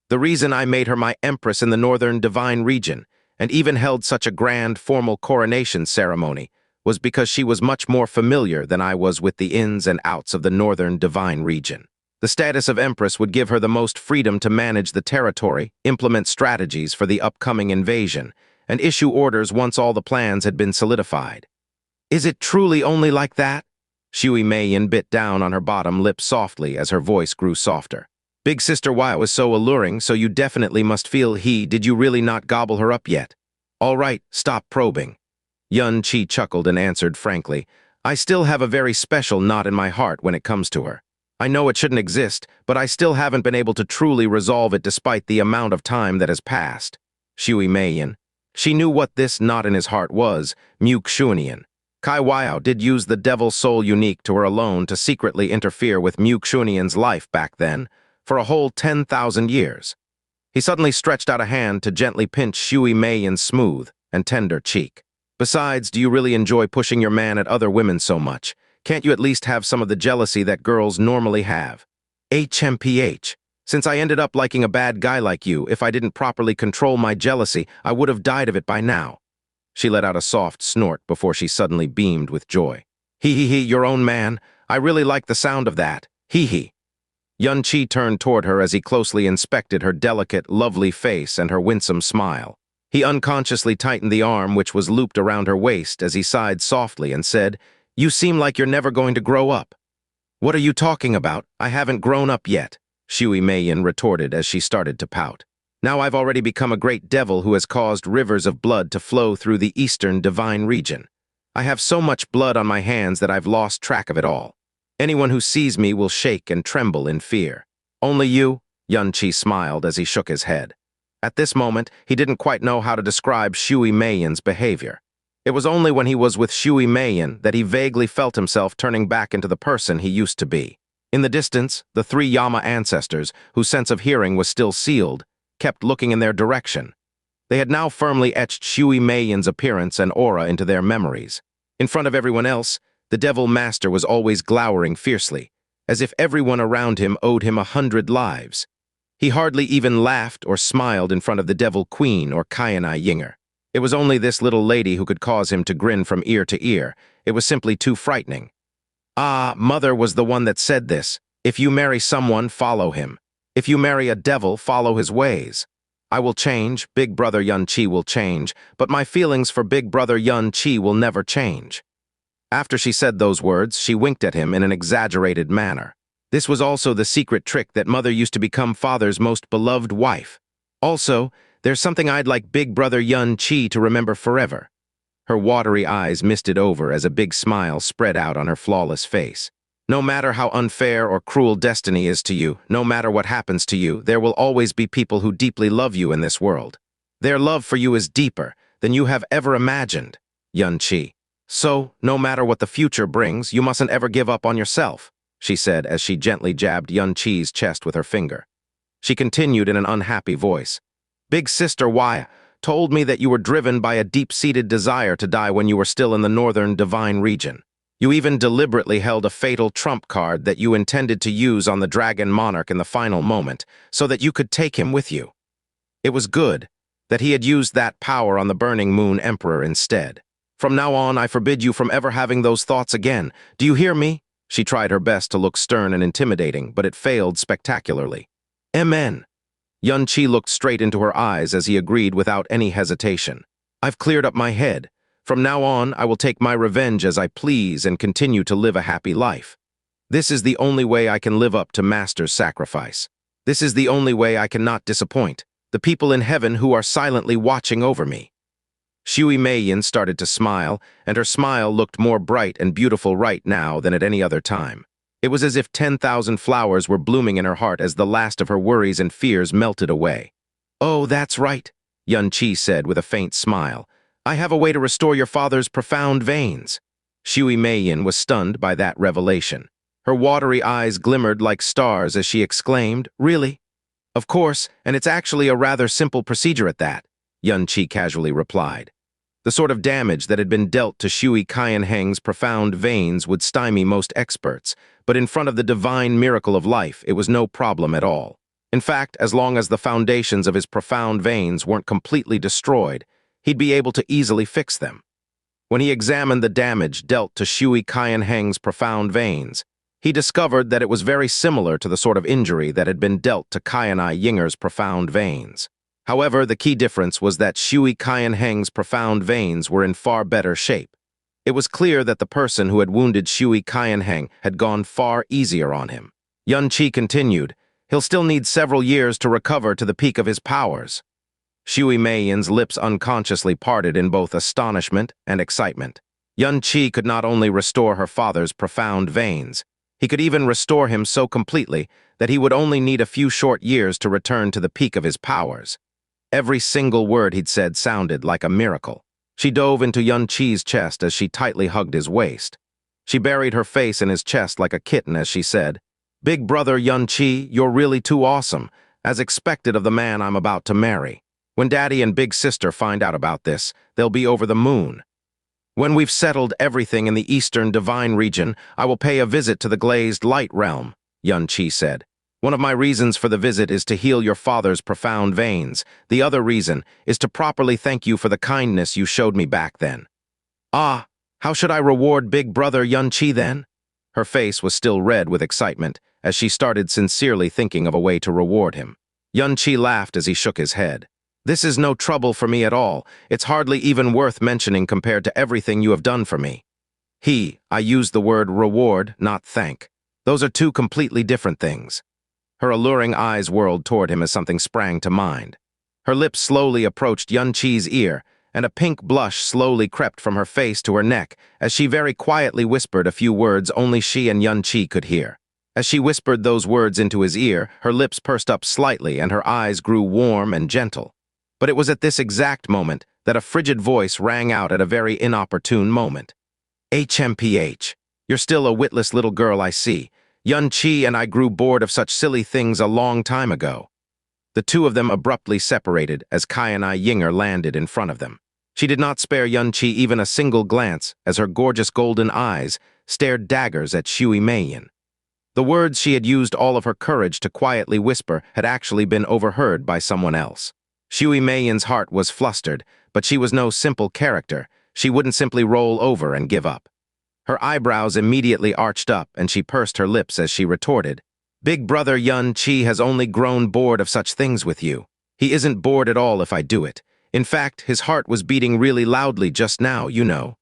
"The reason I made her my empress in the northern divine region, and even held such a grand formal coronation ceremony, was because she was much more familiar than I was with the ins and outs of the northern divine region. The status of empress would give her the most freedom to manage the territory, implement strategies for the upcoming invasion, and issue orders once all the plans had been solidified." "Is it truly only like that?" Qianye Ying'er bit down on her bottom lip softly as her voice grew softer. "Big sister Wyatt was so alluring, so you definitely must feel did you really not gobble her up yet? All right, stop probing." Yuan Qi chuckled and answered frankly, "I still have a very special knot in my heart when it comes to her. I know it shouldn't exist, but I still haven't been able to truly resolve it despite the amount of time that has passed." Qianye Ying'er. She knew what this knot in his heart was, Xianxia. Kai Wao did use the devil's soul unique to her alone to secretly interfere with Xianxia's life back then, for a whole 10,000 years. He suddenly stretched out a hand to gently pinch Qianye Ying'er's smooth and tender cheek. "Besides, do you really enjoy pushing your man at other women so much? Can't you at least have some of the jealousy that girls normally have?" "HMPH. Since I ended up liking a bad guy like you, if I didn't properly control my jealousy, I would have died of it by now." She let out a soft snort before she suddenly beamed with joy. "Hee, your own man. I really like the sound of that. Hee." Yuan Qi turned toward her as he closely inspected her delicate, lovely face and her winsome smile. He unconsciously tightened the arm which was looped around her waist as he sighed softly and said, "You seem like you're never going to grow up." "What are you talking about? I haven't grown up yet," Qianye Ying'er retorted as she started to pout. "Now I've already become a great devil who has caused rivers of blood to flow through the eastern divine region. I have so much blood on my hands that I've lost track of it all. Anyone who sees me will shake and tremble in fear." "Only you?" Yuan Qi smiled as he shook his head. At this moment, he didn't quite know how to describe Qianye Ying'er's behavior. It was only when he was with Qianye Ying'er that he vaguely felt himself turning back into the person he used to be. In the distance, the three Yama ancestors, whose sense of hearing was still sealed, kept looking in their direction. They had now firmly etched Qianye Ying'er's appearance and aura into their memories. In front of everyone else, the Devil Master was always glowering fiercely, as if everyone around him owed him 100 lives. He hardly even laughed or smiled in front of the Devil Queen or Qianye Ying'er. It was only this little lady who could cause him to grin from ear to ear. It was simply too frightening. "Ah, Mother was the one that said this. If you marry someone, follow him. If you marry a devil, follow his ways. I will change, Big Brother Yuan Qi will change, but my feelings for Big Brother Yuan Qi will never change." After she said those words, she winked at him in an exaggerated manner. This was also the secret trick that Mother used to become Father's most beloved wife. "Also, there's something I'd like Big Brother Yuan Qi to remember forever." Her watery eyes misted over as a big smile spread out on her flawless face. "No matter how unfair or cruel destiny is to you, no matter what happens to you, there will always be people who deeply love you in this world. Their love for you is deeper than you have ever imagined, Yuan Qi. So, no matter what the future brings, you mustn't ever give up on yourself," she said as she gently jabbed Yuan Qi's chest with her finger. She continued in an unhappy voice. "Big Sister Wai told me that you were driven by a deep-seated desire to die when you were still in the northern divine region. You even deliberately held a fatal trump card that you intended to use on the Dragon Monarch in the final moment, so that you could take him with you. It was good that he had used that power on the Burning Moon Emperor instead. From now on, I forbid you from ever having those thoughts again. Do you hear me?" She tried her best to look stern and intimidating, but it failed spectacularly. "Amen." Yuan Qi looked straight into her eyes as he agreed without any hesitation. "I've cleared up my head. From now on, I will take my revenge as I please and continue to live a happy life. This is the only way I can live up to Master's sacrifice. This is the only way I cannot disappoint the people in heaven who are silently watching over me." Qianye Ying'er started to smile, and her smile looked more bright and beautiful right now than at any other time. It was as if 10,000 flowers were blooming in her heart as the last of her worries and fears melted away. "Oh, that's right," Qianye said with a faint smile. "I have a way to restore your father's profound veins." Xianxia was stunned by that revelation. Her watery eyes glimmered like stars as she exclaimed, "Really?" "Of course, and it's actually a rather simple procedure at that," Qianye casually replied. The sort of damage that had been dealt to Qianye Ying'er's profound veins would stymie most experts, but in front of the divine miracle of life, it was no problem at all. In fact, as long as the foundations of his profound veins weren't completely destroyed, he'd be able to easily fix them. When he examined the damage dealt to Qianye Ying'er's profound veins, he discovered that it was very similar to the sort of injury that had been dealt to Qianye Ying'er's profound veins. However, the key difference was that Qianye Ying'er's profound veins were in far better shape. It was clear that the person who had wounded Qianye Ying'er had gone far easier on him. Qianye continued, "He'll still need several years to recover to the peak of his powers." Xianxia's lips unconsciously parted in both astonishment and excitement. Qianye could not only restore her father's profound veins, he could even restore him so completely that he would only need a few short years to return to the peak of his powers. Every single word he'd said sounded like a miracle. She dove into Qianye's chest as she tightly hugged his waist. She buried her face in his chest like a kitten as she said, "Big brother Qianye, you're really too awesome, as expected of the man I'm about to marry. When Daddy and Big Sister find out about this, they'll be over the moon. When we've settled everything in the Eastern Divine region, I will pay a visit to the Glazed Light Realm," Qianye said. "One of my reasons for the visit is to heal your father's profound veins. The other reason is to properly thank you for the kindness you showed me back then." "Ah, how should I reward Big Brother Qianye then?" Her face was still red with excitement as she started sincerely thinking of a way to reward him. Qianye laughed as he shook his head. "This is no trouble for me at all. It's hardly even worth mentioning compared to everything you have done for me." I used the word reward, not thank. Those are two completely different things. Her alluring eyes whirled toward him as something sprang to mind. Her lips slowly approached Qianye's ear, and a pink blush slowly crept from her face to her neck as she very quietly whispered a few words only she and Qianye could hear. As she whispered those words into his ear, her lips pursed up slightly and her eyes grew warm and gentle. But it was at this exact moment that a frigid voice rang out at a very inopportune moment. "HMPH, you're still a witless little girl, I see. Qianye and I grew bored of such silly things a long time ago." The two of them abruptly separated as Qianye Ying'er landed in front of them. She did not spare Qianye even a single glance as her gorgeous golden eyes stared daggers at Xianxia. The words she had used all of her courage to quietly whisper had actually been overheard by someone else. Xianxia's heart was flustered, but she was no simple character. She wouldn't simply roll over and give up. Her eyebrows immediately arched up and she pursed her lips as she retorted, "Big brother Qianye has only grown bored of such things with you. He isn't bored at all if I do it. In fact, his heart was beating really loudly just now, you know."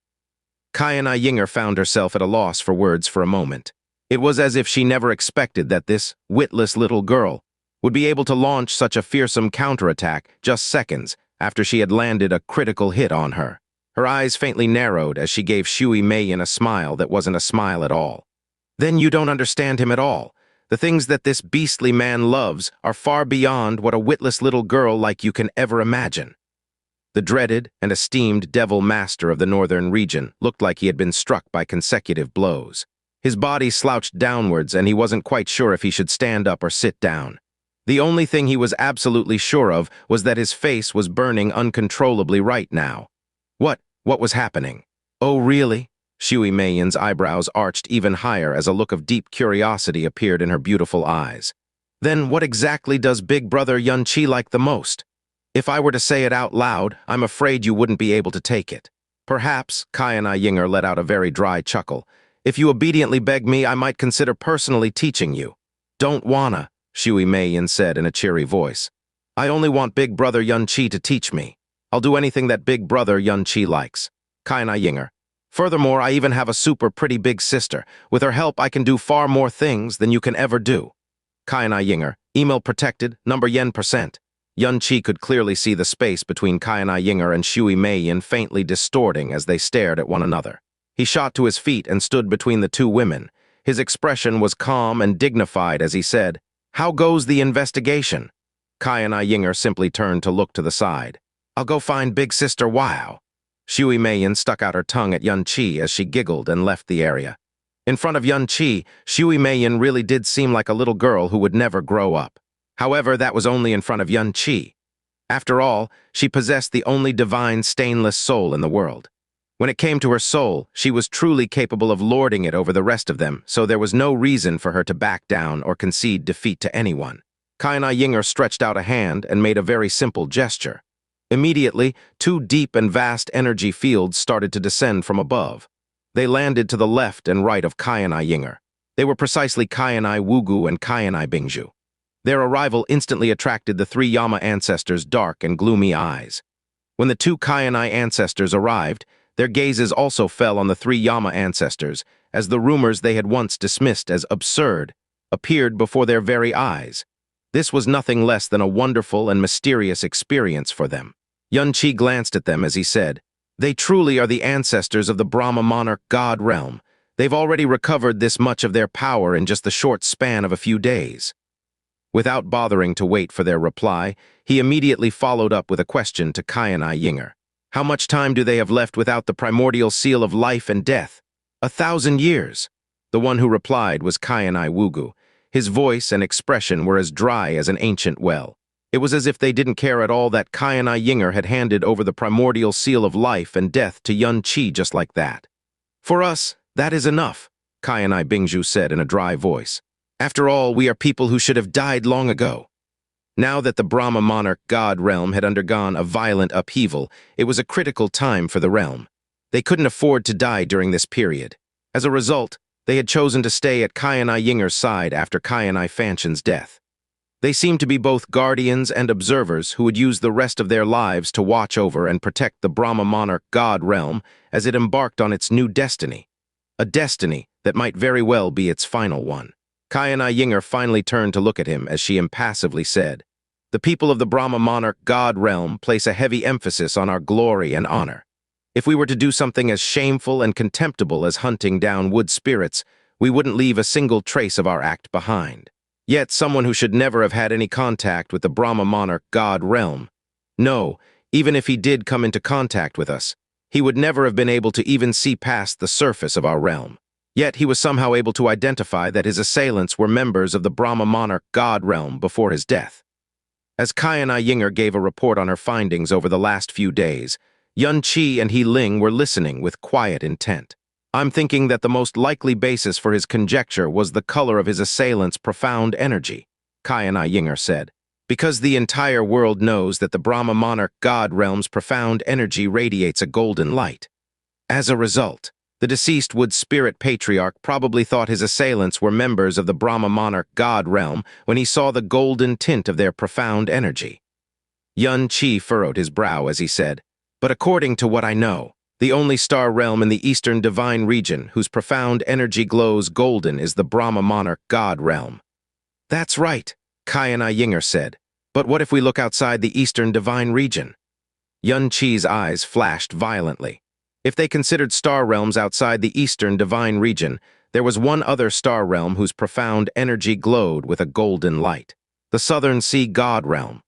Qianye Ying'er found herself at a loss for words for a moment. It was as if she never expected that this witless little girl would be able to launch such a fearsome counterattack just seconds after she had landed a critical hit on her. Her eyes faintly narrowed as she gave Xianxia a smile that wasn't a smile at all. "Then you don't understand him at all. The things that this beastly man loves are far beyond what a witless little girl like you can ever imagine." The dreaded and esteemed devil master of the northern region looked like he had been struck by consecutive blows. His body slouched downwards and he wasn't quite sure if he should stand up or sit down. The only thing he was absolutely sure of was that his face was burning uncontrollably right now. What was happening? "Oh, really?" Xianxia's eyebrows arched even higher as a look of deep curiosity appeared in her beautiful eyes. "Then what exactly does Big Brother Qianye like the most? If I were to say it out loud, I'm afraid you wouldn't be able to take it." "Perhaps," Qianye Ying'er let out a very dry chuckle, "if you obediently beg me, I might consider personally teaching you." "Don't wanna," Xianxia said in a cheery voice. "I only want Big Brother Qianye to teach me. I'll do anything that Big Brother Qianye likes." Qianye Ying'er. "Furthermore, I even have a super pretty big sister. With her help, I can do far more things than you can ever do." Qianye Ying'er. Email protected, number yen%. Qianye could clearly see the space between Qianye Ying'er and Xianxia faintly distorting as they stared at one another. He shot to his feet and stood between the two women. His expression was calm and dignified as he said, "How goes the investigation?" Qianye Ying'er simply turned to look to the side. "I'll go find Big Sister Wow." Xianxia stuck out her tongue at Qianye as she giggled and left the area. In front of Qianye, Xianxia really did seem like a little girl who would never grow up. However, that was only in front of Qianye. After all, she possessed the only divine, stainless soul in the world. When it came to her soul, she was truly capable of lording it over the rest of them, so there was no reason for her to back down or concede defeat to anyone. Qianye Ying'er stretched out a hand and made a very simple gesture. Immediately, two deep and vast energy fields started to descend from above. They landed to the left and right of Qianye Ying'er. They were precisely Qianye Wugu and Qianye Bingju. Their arrival instantly attracted the three Yama ancestors' dark and gloomy eyes. When the two Qianye ancestors arrived, their gazes also fell on the three Yama ancestors, as the rumors they had once dismissed as absurd appeared before their very eyes. This was nothing less than a wonderful and mysterious experience for them. Qianye glanced at them as he said, "They truly are the ancestors of the Brahma Monarch God realm. They've already recovered this much of their power in just the short span of a few days." Without bothering to wait for their reply, he immediately followed up with a question to Qianye Ying'er. "How much time do they have left without the primordial seal of life and death?" "1,000 years." The one who replied was Qianye Wugu. His voice and expression were as dry as an ancient well. It was as if they didn't care at all that Qianye Ying'er had handed over the primordial seal of life and death to Qianye just like that. "For us, that is enough," Qianye Bingju said in a dry voice. "After all, we are people who should have died long ago." Now that the Brahma Monarch God realm had undergone a violent upheaval, it was a critical time for the realm. They couldn't afford to die during this period. As a result, they had chosen to stay at Qianye Ying'er's side after Qianye Fanshan's death. They seemed to be both guardians and observers who would use the rest of their lives to watch over and protect the Brahma Monarch God realm as it embarked on its new destiny. A destiny that might very well be its final one. Qianye Ying'er finally turned to look at him as she impassively said, "The people of the Brahma Monarch God realm place a heavy emphasis on our glory and honor. If we were to do something as shameful and contemptible as hunting down wood spirits, we wouldn't leave a single trace of our act behind. Yet someone who should never have had any contact with the Brahma Monarch God realm. No, even if he did come into contact with us, he would never have been able to even see past the surface of our realm. Yet he was somehow able to identify that his assailants were members of the Brahma Monarch God realm before his death." As Qianye Ying'er gave a report on her findings over the last few days, Qianye and He Ling were listening with quiet intent. "I'm thinking that the most likely basis for his conjecture was the color of his assailants' profound energy," Qianye Ying'er said. "Because the entire world knows that the Brahma Monarch God realm's profound energy radiates a golden light. As a result, the deceased wood spirit patriarch probably thought his assailants were members of the Brahma Monarch God realm when he saw the golden tint of their profound energy." Qianye furrowed his brow as he said, "But according to what I know, the only star realm in the Eastern Divine region whose profound energy glows golden is the Brahma Monarch God realm." "That's right," Qianye Ying'er said. "But what if we look outside the Eastern Divine region?" Qianye's eyes flashed violently. If they considered star realms outside the Eastern Divine region, there was one other star realm whose profound energy glowed with a golden light. The Southern Sea God realm.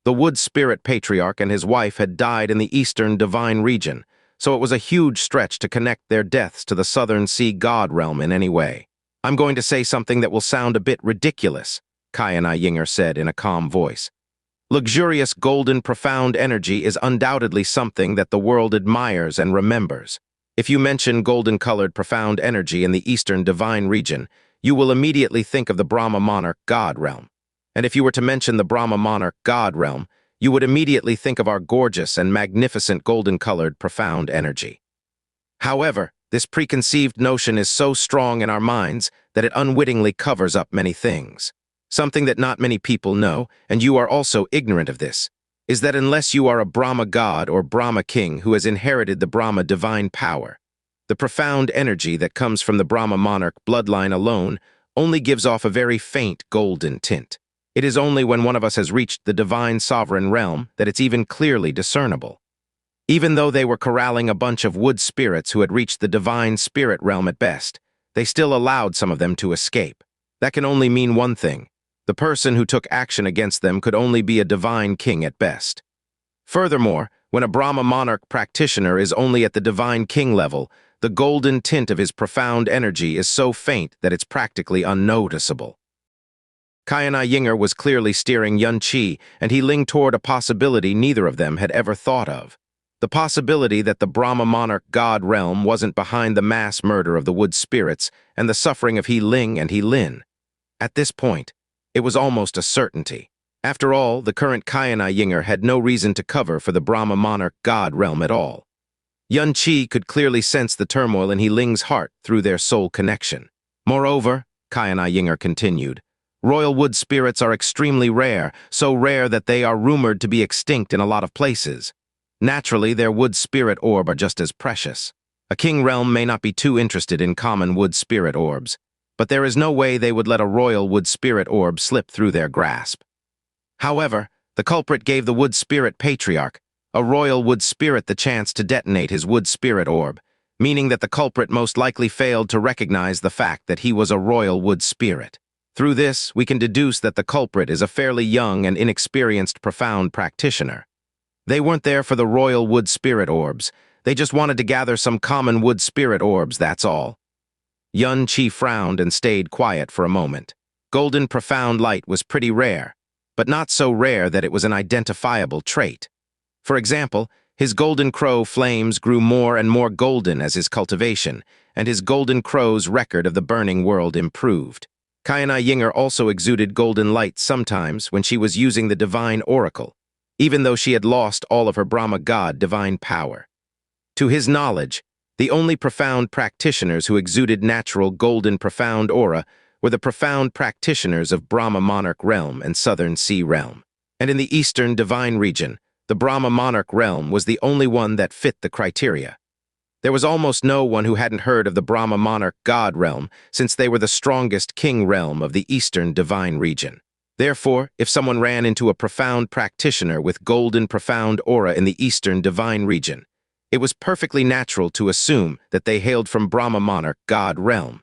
The wood spirit patriarch and his wife had died in the Eastern Divine region, so it was a huge stretch to connect their deaths to the Southern Sea God realm in any way. "I'm going to say something that will sound a bit ridiculous," Qianye Ying'er said in a calm voice. "Luxurious golden profound energy is undoubtedly something that the world admires and remembers. If you mention golden-colored profound energy in the Eastern Divine region, you will immediately think of the Brahma Monarch God realm. And if you were to mention the Brahma Monarch God realm, you would immediately think of our gorgeous and magnificent golden-colored profound energy. However, this preconceived notion is so strong in our minds that it unwittingly covers up many things. Something that not many people know, and you are also ignorant of this, is that unless you are a Brahma god or Brahma king who has inherited the Brahma divine power, the profound energy that comes from the Brahma Monarch bloodline alone only gives off a very faint golden tint. It is only when one of us has reached the divine sovereign realm that it's even clearly discernible. Even though they were corralling a bunch of wood spirits who had reached the divine spirit realm at best, they still allowed some of them to escape. That can only mean one thing. The person who took action against them could only be a divine king at best. Furthermore, when a Brahma Monarch practitioner is only at the divine king level, the golden tint of his profound energy is so faint that it's practically unnoticeable. Qianye Ying'er was clearly steering Xianxia, and he leaned toward a possibility neither of them had ever thought of. The possibility that the Brahma Monarch god realm wasn't behind the mass murder of the wood spirits and the suffering of He Ling and He Lin. At this point, it was almost a certainty. After all, the current Qianye Ying'er had no reason to cover for the Brahma Monarch god realm at all. Xianxia could clearly sense the turmoil in He Ling's heart through their soul connection. Moreover, Qianye Ying'er continued, royal wood spirits are extremely rare, so rare that they are rumored to be extinct in a lot of places. Naturally, their wood spirit orb are just as precious. A king realm may not be too interested in common wood spirit orbs, but there is no way they would let a royal wood spirit orb slip through their grasp. However, the culprit gave the wood spirit patriarch, a royal wood spirit, the chance to detonate his wood spirit orb, meaning that the culprit most likely failed to recognize the fact that he was a royal wood spirit. Through this, we can deduce that the culprit is a fairly young and inexperienced profound practitioner. They weren't there for the royal wood spirit orbs. They just wanted to gather some common wood spirit orbs, that's all. Xianxia frowned and stayed quiet for a moment. Golden profound light was pretty rare, but not so rare that it was an identifiable trait. For example, his golden crow flames grew more and more golden as his cultivation, and his golden crow's record of the burning world improved. Qianye Ying'er also exuded golden light sometimes when she was using the divine oracle, even though she had lost all of her Brahma god divine power. To his knowledge, the only profound practitioners who exuded natural golden profound aura were the profound practitioners of Brahma Monarch realm and Southern Sea realm. And in the Eastern divine region, the Brahma Monarch realm was the only one that fit the criteria. There was almost no one who hadn't heard of the Brahma Monarch god realm, since they were the strongest king realm of the Eastern divine region. Therefore, if someone ran into a profound practitioner with golden profound aura in the Eastern divine region, it was perfectly natural to assume that they hailed from Brahma Monarch god realm,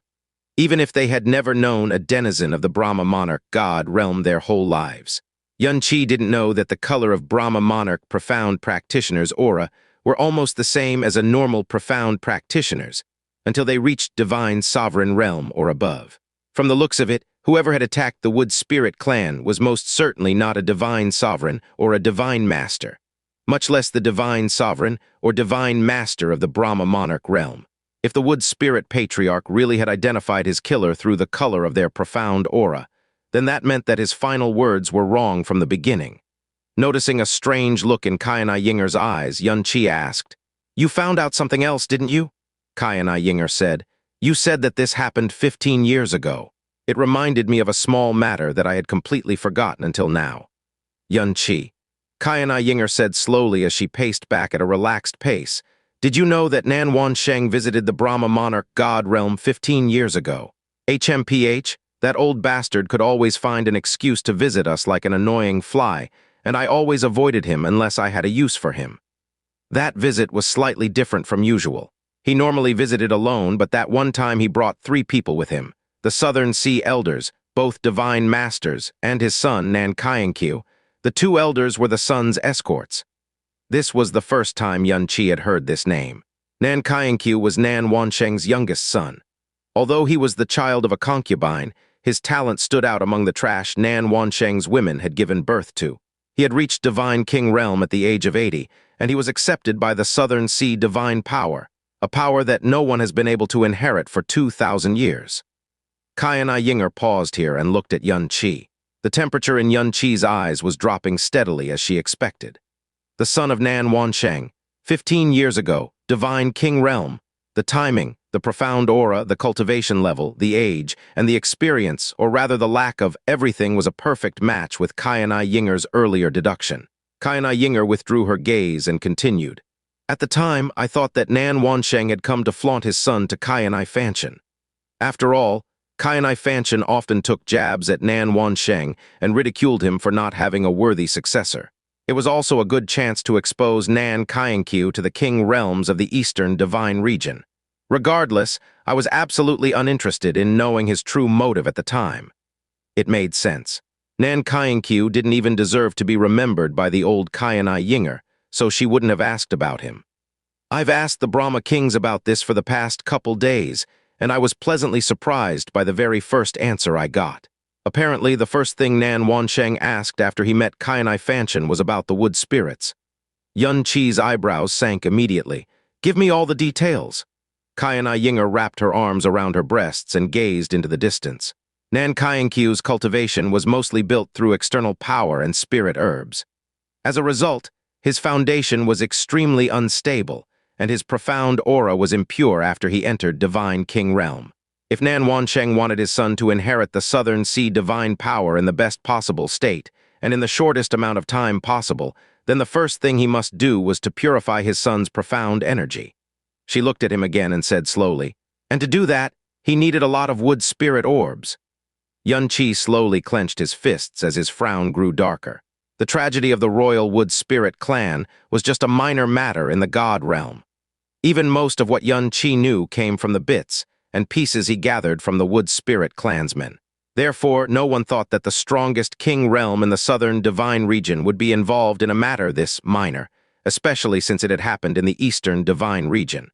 even if they had never known a denizen of the Brahma Monarch god realm their whole lives. Xianxia didn't know that the color of Brahma Monarch profound practitioner's aura were almost the same as a normal profound practitioner's until they reached divine sovereign realm or above. From the looks of it, whoever had attacked the Wood Spirit clan was most certainly not a divine sovereign or a divine master, much less the divine sovereign or divine master of the Brahma Monarch realm. If the Wood Spirit patriarch really had identified his killer through the color of their profound aura, then that meant that his final words were wrong from the beginning. Noticing a strange look in Qianye Ying'er's eyes, Xianxia asked, "You found out something else, didn't you?" Qianye Ying'er said, "You said that this happened 15 years ago. It reminded me of a small matter that I had completely forgotten until now." Xianxia. Qianye Ying'er said slowly as she paced back at a relaxed pace, "Did you know that Nan Wansheng visited the Brahma Monarch god realm 15 years ago? HMPH, that old bastard could always find an excuse to visit us like an annoying fly, and I always avoided him unless I had a use for him. That visit was slightly different from usual. He normally visited alone, but that one time he brought 3 people with him, the Southern Sea Elders, both divine masters, and his son, Nan Qianye. The 2 elders were the son's escorts." This was the first time Xianxia had heard this name. Nan Qianye was Nan Wansheng's youngest son. Although he was the child of a concubine, his talent stood out among the trash Nan Wansheng's women had given birth to. He had reached divine king realm at the age of 80, and he was accepted by the Southern Sea divine power, a power that no one has been able to inherit for 2,000 years. Qianye Ying'er paused here and looked at Xianxia. The temperature in Xianxia's eyes was dropping steadily as she expected. The son of Nan Wansheng, 15 years ago, divine king realm, the timing, the profound aura, the cultivation level, the age, and the experience, or rather the lack of everything, was a perfect match with Qianye Ying'er's earlier deduction. Qianye Ying'er withdrew her gaze and continued. "At the time, I thought that Nan Wansheng had come to flaunt his son to Qianye Fanchen. After all, Qianye Fanchen often took jabs at Nan Wansheng and ridiculed him for not having a worthy successor. It was also a good chance to expose Nan Qianye to the king realms of the Eastern divine region. Regardless, I was absolutely uninterested in knowing his true motive at the time. It made sense. Nan Qianye didn't even deserve to be remembered by the old Qianye Ying'er, so she wouldn't have asked about him. I've asked the Brahma kings about this for the past couple days, and I was pleasantly surprised by the very first answer I got. Apparently, the first thing Nan Wansheng asked after he met Qianye Fanchen was about the wood spirits. Qi's eyebrows sank immediately. "Give me all the details." Qianye Ying'er wrapped her arms around her breasts and gazed into the distance. Nan Qianye's cultivation was mostly built through external power and spirit herbs. As a result, his foundation was extremely unstable, and his profound aura was impure after he entered Divine King Realm. If Nan Wansheng wanted his son to inherit the Southern Sea divine power in the best possible state, and in the shortest amount of time possible, then the first thing he must do was to purify his son's profound energy. She looked at him again and said slowly, "And to do that, he needed a lot of wood spirit orbs." Qi slowly clenched his fists as his frown grew darker. The tragedy of the royal wood spirit clan was just a minor matter in the god realm. Even most of what Qi knew came from the bits and pieces he gathered from the wood spirit clansmen. Therefore, no one thought that the strongest king realm in the southern divine region would be involved in a matter this minor, especially since it had happened in the eastern divine region.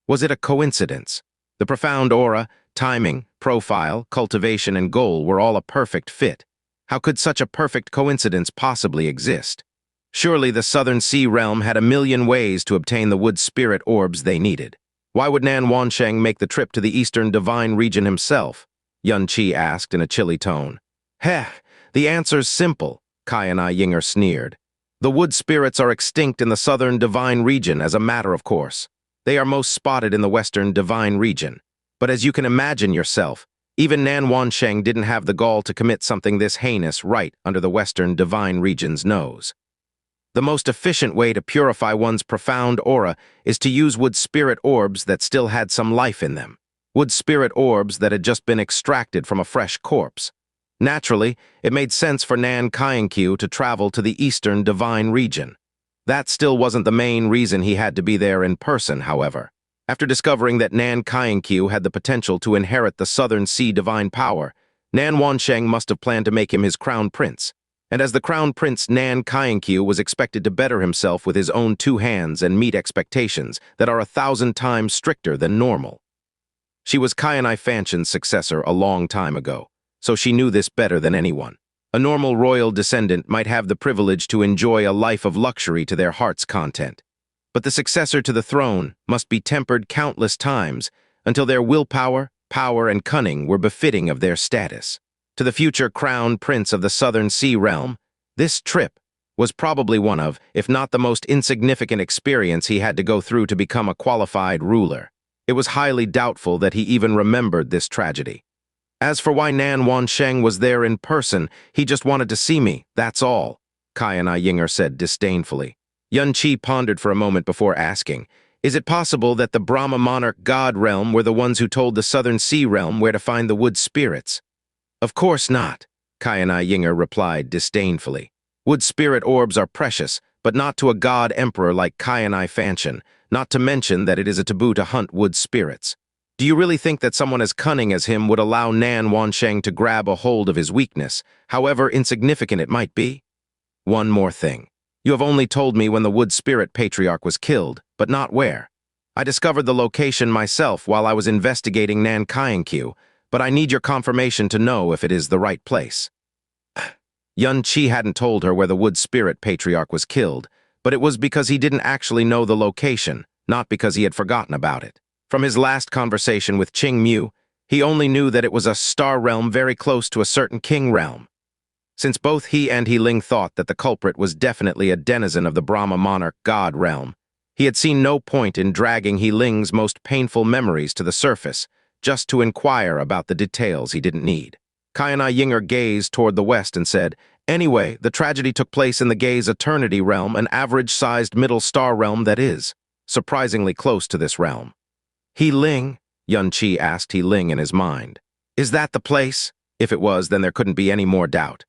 Was it a coincidence? The profound aura, timing, profile, cultivation, and goal were all a perfect fit. How could such a perfect coincidence possibly exist? Surely the Southern Sea realm had a million ways to obtain the wood spirit orbs they needed. Why would Nan Wansheng make the trip to the Eastern Divine region himself? Qi asked in a chilly tone. Heh, the answer's simple, Qianye Ying'er sneered. The wood spirits are extinct in the Southern Divine region as a matter of course. They are most spotted in the Western Divine region. But as you can imagine yourself, even Nan Wansheng didn't have the gall to commit something this heinous right under the Western Divine region's nose. The most efficient way to purify one's profound aura is to use wood spirit orbs that still had some life in them. Wood spirit orbs that had just been extracted from a fresh corpse. Naturally, it made sense for Nan Qianye to travel to the Eastern Divine region. That still wasn't the main reason he had to be there in person, however. After discovering that Nan Qianye had the potential to inherit the Southern Sea divine power, Nan Wansheng must have planned to make him his crown prince. And as the crown prince, Nan Qianye was expected to better himself with his own two hands and meet expectations that are 1,000 times stricter than normal. She was Qianye Fanchen's successor a long time ago, so she knew this better than anyone. A normal royal descendant might have the privilege to enjoy a life of luxury to their heart's content. But the successor to the throne must be tempered countless times until their willpower, power, and cunning were befitting of their status. To the future crown prince of the Southern Sea realm, this trip was probably one of, if not the most insignificant experience he had to go through to become a qualified ruler. It was highly doubtful that he even remembered this tragedy. As for why Nan Wansheng was there in person, he just wanted to see me, that's all, Qianye Ying'er said disdainfully. Qi pondered for a moment before asking, is it possible that the Brahma Monarch god realm were the ones who told the Southern Sea realm where to find the wood spirits? Of course not, Qianye Ying'er replied disdainfully. Wood spirit orbs are precious, but not to a god emperor like Qianye Fanchen, not to mention that it is a taboo to hunt wood spirits. Do you really think that someone as cunning as him would allow Nan Wansheng to grab a hold of his weakness, however insignificant it might be? One more thing. You have only told me when the wood spirit patriarch was killed, but not where. I discovered the location myself while I was investigating Nan Qianye, but I need your confirmation to know if it is the right place. Qi hadn't told her where the wood spirit patriarch was killed, but it was because he didn't actually know the location, not because he had forgotten about it. From his last conversation with Qingmu, he only knew that it was a star realm very close to a certain king realm. Since both he and Heling thought that the culprit was definitely a denizen of the Brahma Monarch god realm, he had seen no point in dragging Heling's most painful memories to the surface, just to inquire about the details he didn't need. Qianye Ying'er gazed toward the west and said, anyway, the tragedy took place in the Gaze Eternity realm, an average-sized middle star realm that is, surprisingly close to this realm. Heling? Qi asked Heling in his mind. Is that the place? If it was, then there couldn't be any more doubt.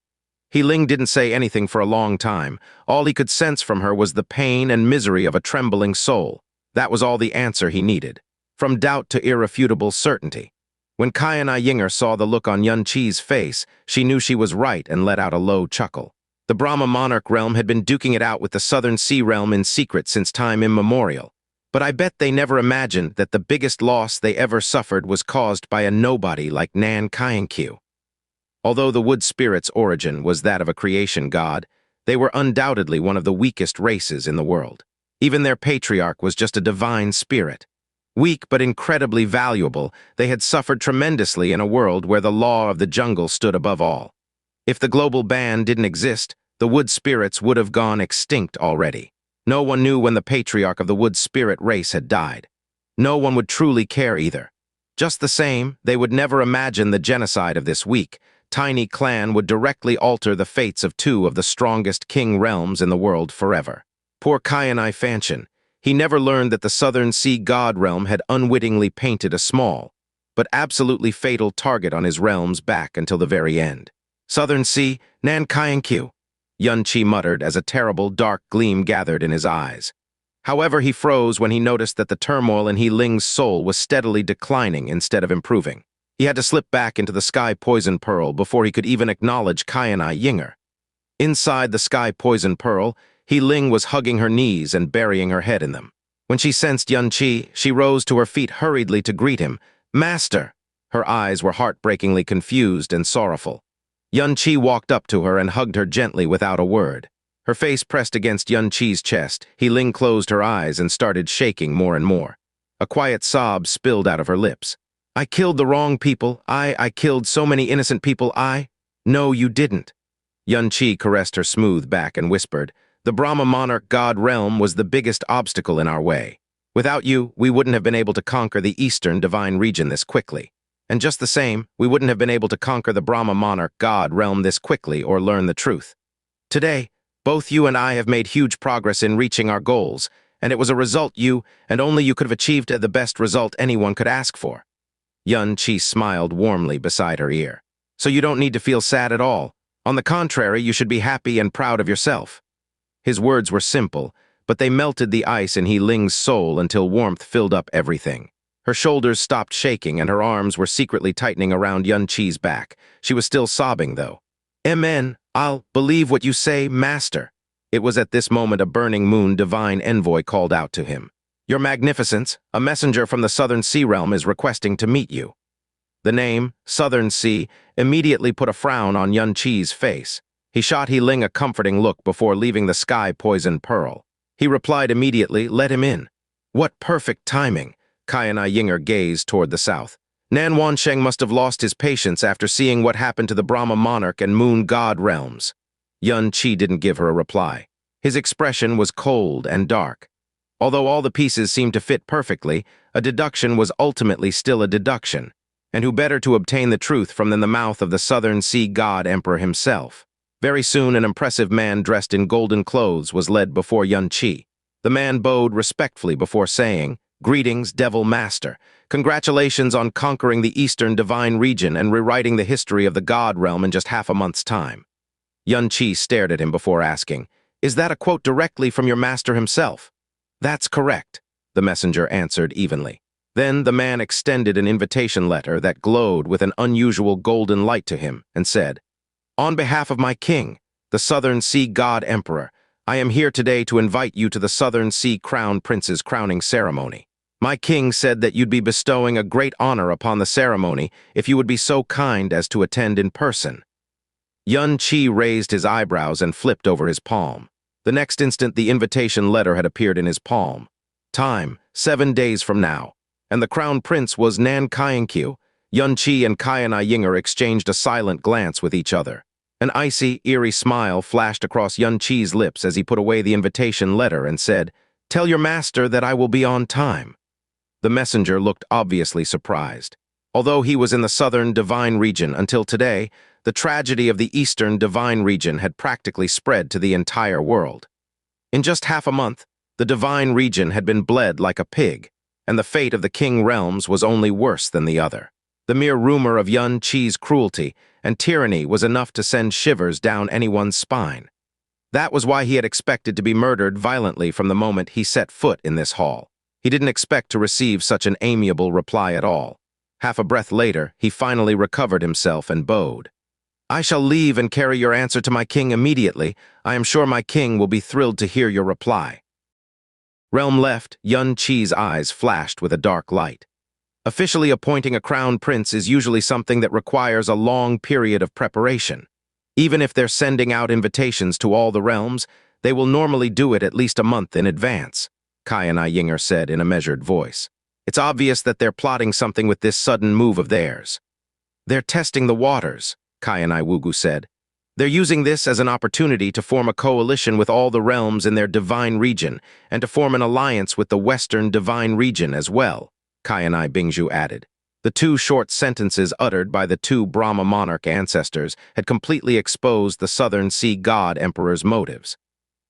Heling didn't say anything for a long time. All he could sense from her was the pain and misery of a trembling soul. That was all the answer he needed. from doubt to irrefutable certainty. When Qianye Ying'er saw the look on Qi's face, she knew she was right and let out a low chuckle. The Brahma Monarch realm had been duking it out with the Southern Sea realm in secret since time immemorial. But I bet they never imagined that the biggest loss they ever suffered was caused by a nobody like Nan Qianye. Although the wood spirit's origin was that of a creation god, they were undoubtedly one of the weakest races in the world. Even their patriarch was just a divine spirit. Weak but incredibly valuable, they had suffered tremendously in a world where the law of the jungle stood above all. If the global ban didn't exist, the wood spirits would have gone extinct already. No one knew when the patriarch of the wood spirit race had died. No one would truly care either. Just the same, they would never imagine the genocide of this weak, tiny clan would directly alter the fates of two of the strongest king realms in the world forever. Poor Qianye Ying'er. He never learned that the Southern Sea God realm had unwittingly painted a small, but absolutely fatal target on his realm's back until the very end. Southern Sea, Nan Qianye, Xianxia muttered as a terrible dark gleam gathered in his eyes. However, he froze when he noticed that the turmoil in He Ling's soul was steadily declining instead of improving. He had to slip back into the sky poison pearl before he could even acknowledge Qianye Ying'er. Inside the sky poison pearl, He Ling was hugging her knees and burying her head in them. When she sensed Qianye, she rose to her feet hurriedly to greet him. "Master!" Her eyes were heartbreakingly confused and sorrowful. Qianye walked up to her and hugged her gently without a word. Her face pressed against Qianye's chest. He Ling closed her eyes and started shaking more and more. A quiet sob spilled out of her lips. "I killed the wrong people. I killed so many innocent people. No, you didn't." Qianye caressed her smooth back and whispered, "The Brahma Monarch God realm was the biggest obstacle in our way. Without you, we wouldn't have been able to conquer the Eastern Divine region this quickly. And just the same, we wouldn't have been able to conquer the Brahma Monarch God realm this quickly or learn the truth. Today, both you and I have made huge progress in reaching our goals, and it was a result you, and only you, could have achieved the best result anyone could ask for." Qianye smiled warmly beside her ear. "So you don't need to feel sad at all. On the contrary, you should be happy and proud of yourself." His words were simple, but they melted the ice in He Ling's soul until warmth filled up everything. Her shoulders stopped shaking and her arms were secretly tightening around Qianye's back. She was still sobbing, though. "Amen. I'll believe what you say, Master." It was at this moment a burning moon divine envoy called out to him. "Your Magnificence, a messenger from the Southern Sea realm is requesting to meet you." The name, Southern Sea, immediately put a frown on Qianye's face. He shot He Ling a comforting look before leaving the sky poison pearl. He replied immediately, "Let him in." What perfect timing! Qianye Ying'er gazed toward the south. Nan Wansheng must have lost his patience after seeing what happened to the Brahma Monarch and Moon God realms. Qianye didn't give her a reply. His expression was cold and dark. Although all the pieces seemed to fit perfectly, a deduction was ultimately still a deduction. And who better to obtain the truth from than the mouth of the Southern Sea God Emperor himself? Very soon an impressive man dressed in golden clothes was led before Qianye. The man bowed respectfully before saying, "Greetings, Devil Master. Congratulations on conquering the Eastern Divine region and rewriting the history of the God realm in just half a month's time." Qianye stared at him before asking, "Is that a quote directly from your master himself?" "That's correct," the messenger answered evenly. Then the man extended an invitation letter that glowed with an unusual golden light to him and said, "On behalf of my king, the Southern Sea God Emperor, I am here today to invite you to the Southern Sea Crown Prince's crowning ceremony. My king said that you'd be bestowing a great honor upon the ceremony if you would be so kind as to attend in person." Qianye raised his eyebrows and flipped over his palm. The next instant, the invitation letter had appeared in his palm. Time, 7 days from now. And the crown prince was Nan Qianye. Qianye and Qianye Ying'er exchanged a silent glance with each other. An icy, eerie smile flashed across Qianye's lips as he put away the invitation letter and said, "Tell your master that I will be on time." The messenger looked obviously surprised. Although he was in the Southern Divine region until today, the tragedy of the Eastern Divine region had practically spread to the entire world. In just half a month, the Divine region had been bled like a pig, and the fate of the King realms was only worse than the other. The mere rumor of Qianye's cruelty and tyranny was enough to send shivers down anyone's spine. That was why he had expected to be murdered violently from the moment he set foot in this hall. He didn't expect to receive such an amiable reply at all. Half a breath later, he finally recovered himself and bowed. "I shall leave and carry your answer to my king immediately. I am sure my king will be thrilled to hear your reply." Realm left, Qi's eyes flashed with a dark light. Officially appointing a crown prince is usually something that requires a long period of preparation. Even if they're sending out invitations to all the realms, they will normally do it at least a month in advance, Qianye Ying'er said in a measured voice. It's obvious that they're plotting something with this sudden move of theirs. "They're testing the waters," Qianye said. "They're using this as an opportunity to form a coalition with all the realms in their divine region and to form an alliance with the Western divine region as well," Qianye added. The two short sentences uttered by the two Brahma Monarch ancestors had completely exposed the Southern Sea God Emperor's motives.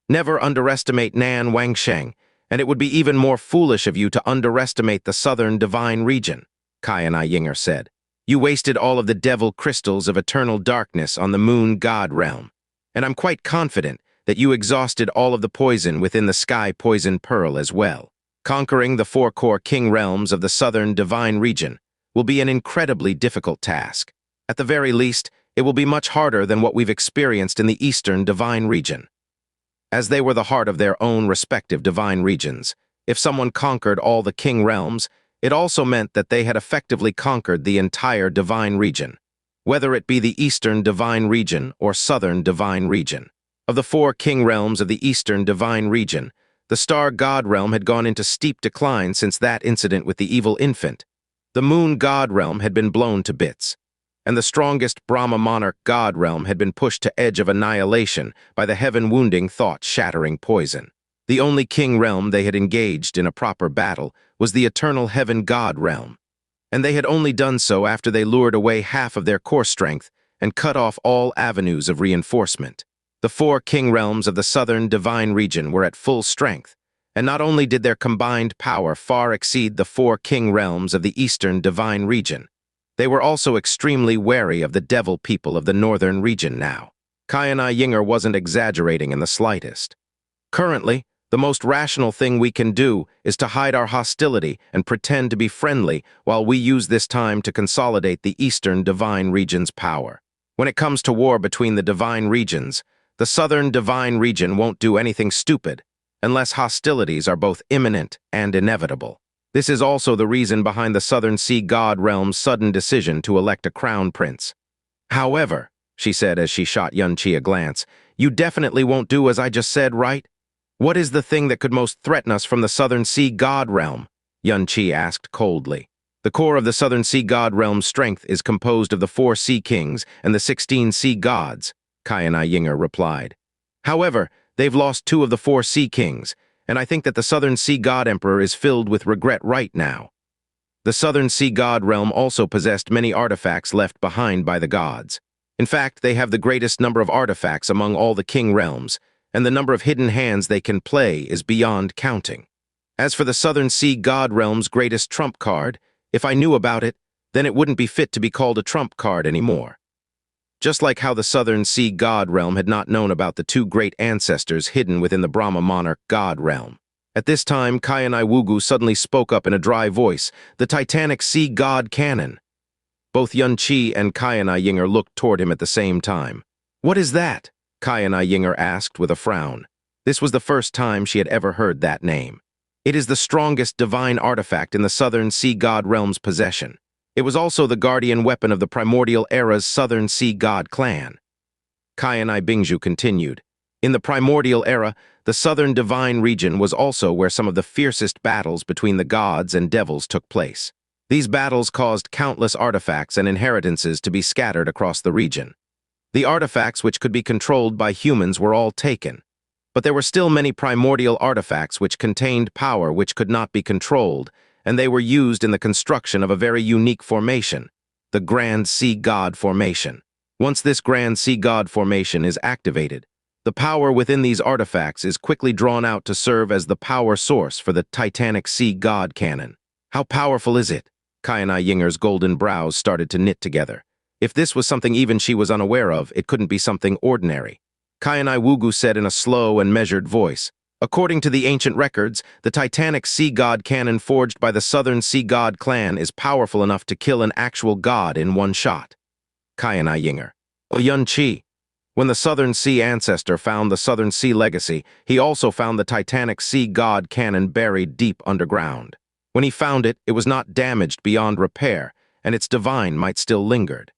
"Never underestimate Nan Wangsheng, and it would be even more foolish of you to underestimate the Southern divine region," Qianye Ying'er said. "You wasted all of the devil crystals of eternal darkness on the moon god realm, and I'm quite confident that you exhausted all of the poison within the sky poison pearl as well. Conquering the four core king realms of the Southern divine region will be an incredibly difficult task. At the very least, it will be much harder than what we've experienced in the Eastern divine region." As they were the heart of their own respective divine regions, if someone conquered all the king realms, it also meant that they had effectively conquered the entire divine region, whether it be the Eastern divine region or Southern divine region. Of the four king realms of the Eastern divine region, the star god realm had gone into steep decline since that incident with the evil infant. The moon god realm had been blown to bits, and the strongest Brahma Monarch god realm had been pushed to edge of annihilation by the heaven-wounding, thought-shattering poison. The only king realm they had engaged in a proper battle was the eternal heaven god realm, and they had only done so after they lured away half of their core strength and cut off all avenues of reinforcement. The four king realms of the Southern divine region were at full strength, and not only did their combined power far exceed the four king realms of the Eastern divine region, they were also extremely wary of the devil people of the Northern region now. Qianye Ying'er wasn't exaggerating in the slightest. "Currently, the most rational thing we can do is to hide our hostility and pretend to be friendly while we use this time to consolidate the Eastern divine region's power. When it comes to war between the divine regions, the Southern divine region won't do anything stupid, unless hostilities are both imminent and inevitable. This is also the reason behind the Southern Sea God realm's sudden decision to elect a crown prince. However," she said as she shot Qianye a glance, "you definitely won't do as I just said, right? What is the thing that could most threaten us from the Southern Sea God realm?" Qianye asked coldly. "The core of the Southern Sea God realm's strength is composed of the 4 sea kings and the 16 sea gods," Qianye Ying'er replied. "However, they've lost 2 of the 4 sea kings, and I think that the Southern Sea God Emperor is filled with regret right now." The Southern Sea God realm also possessed many artifacts left behind by the gods. In fact, they have the greatest number of artifacts among all the king realms, and the number of hidden hands they can play is beyond counting. As for the Southern Sea God realm's greatest trump card, if I knew about it, then it wouldn't be fit to be called a trump card anymore. Just like how the Southern Sea God realm had not known about the 2 great ancestors hidden within the Brahma Monarch God realm. At this time, Qianye suddenly spoke up in a dry voice, "The Titanic Sea God Canon." Both Qianye and Qianye Ying'er looked toward him at the same time. "What is that?" Qianye Ying'er asked with a frown. This was the first time she had ever heard that name. "It is the strongest divine artifact in the Southern Sea God realm's possession. It was also the guardian weapon of the primordial era's Southern Sea God clan." Qianye continued. "In the primordial era, the Southern divine region was also where some of the fiercest battles between the gods and devils took place. These battles caused countless artifacts and inheritances to be scattered across the region. The artifacts which could be controlled by humans were all taken, but there were still many primordial artifacts which contained power which could not be controlled, and they were used in the construction of a very unique formation, the Grand Sea God Formation. Once this Grand Sea God Formation is activated, the power within these artifacts is quickly drawn out to serve as the power source for the Titanic Sea God Canon. How powerful is it?" Qianye Ying'er's golden brows started to knit together. If this was something even she was unaware of, it couldn't be something ordinary. Qianye said in a slow and measured voice, According to the ancient records, the titanic sea god cannon forged by the Southern Sea God clan is powerful enough to kill an actual god in one shot. Qianye Ying'er. Xianxia. When the Southern Sea ancestor found the Southern Sea legacy, he also found the titanic sea god cannon buried deep underground. When he found it, it was not damaged beyond repair, and its divine might still lingered.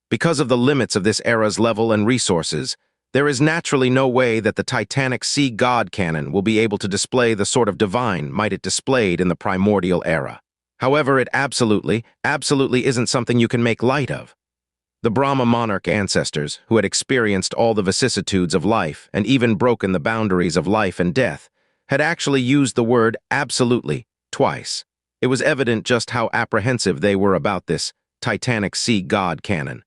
Because of the limits of this era's level and resources, there is naturally no way that the titanic sea god cannon will be able to display the sort of divine might it displayed in the primordial era. However, it absolutely isn't something you can make light of. The Brahma Monarch ancestors, who had experienced all the vicissitudes of life and even broken the boundaries of life and death, had actually used the word absolutely twice. It was evident just how apprehensive they were about this titanic sea god cannon.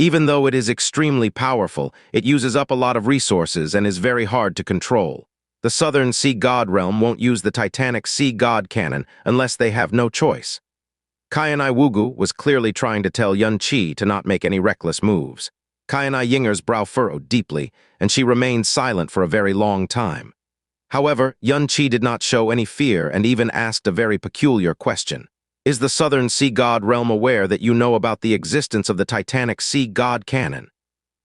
Even though it is extremely powerful, it uses up a lot of resources and is very hard to control. The Southern Sea God realm won't use the titanic Sea God cannon unless they have no choice. Qianye Ying'er was clearly trying to tell Xianxia to not make any reckless moves. Qianye Ying'er's brow furrowed deeply, and she remained silent for a very long time. However, Xianxia did not show any fear and even asked a very peculiar question. Is the Southern Sea God realm aware that you know about the existence of the titanic Sea God cannon?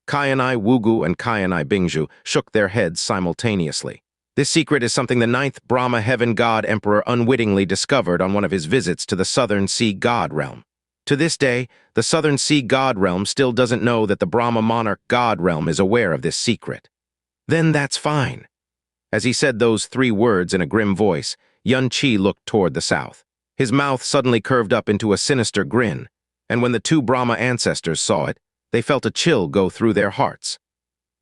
Qianye Ying'er and Qianye Bingzhu shook their heads simultaneously. This secret is something the ninth Brahma Heaven God Emperor unwittingly discovered on one of his visits to the Southern Sea God realm. To this day, the Southern Sea God realm still doesn't know that the Brahma Monarch God realm is aware of this secret. Then that's fine. As he said those three words in a grim voice, Xianxia looked toward the south. His mouth suddenly curved up into a sinister grin, and when the two Brahma ancestors saw it, they felt a chill go through their hearts.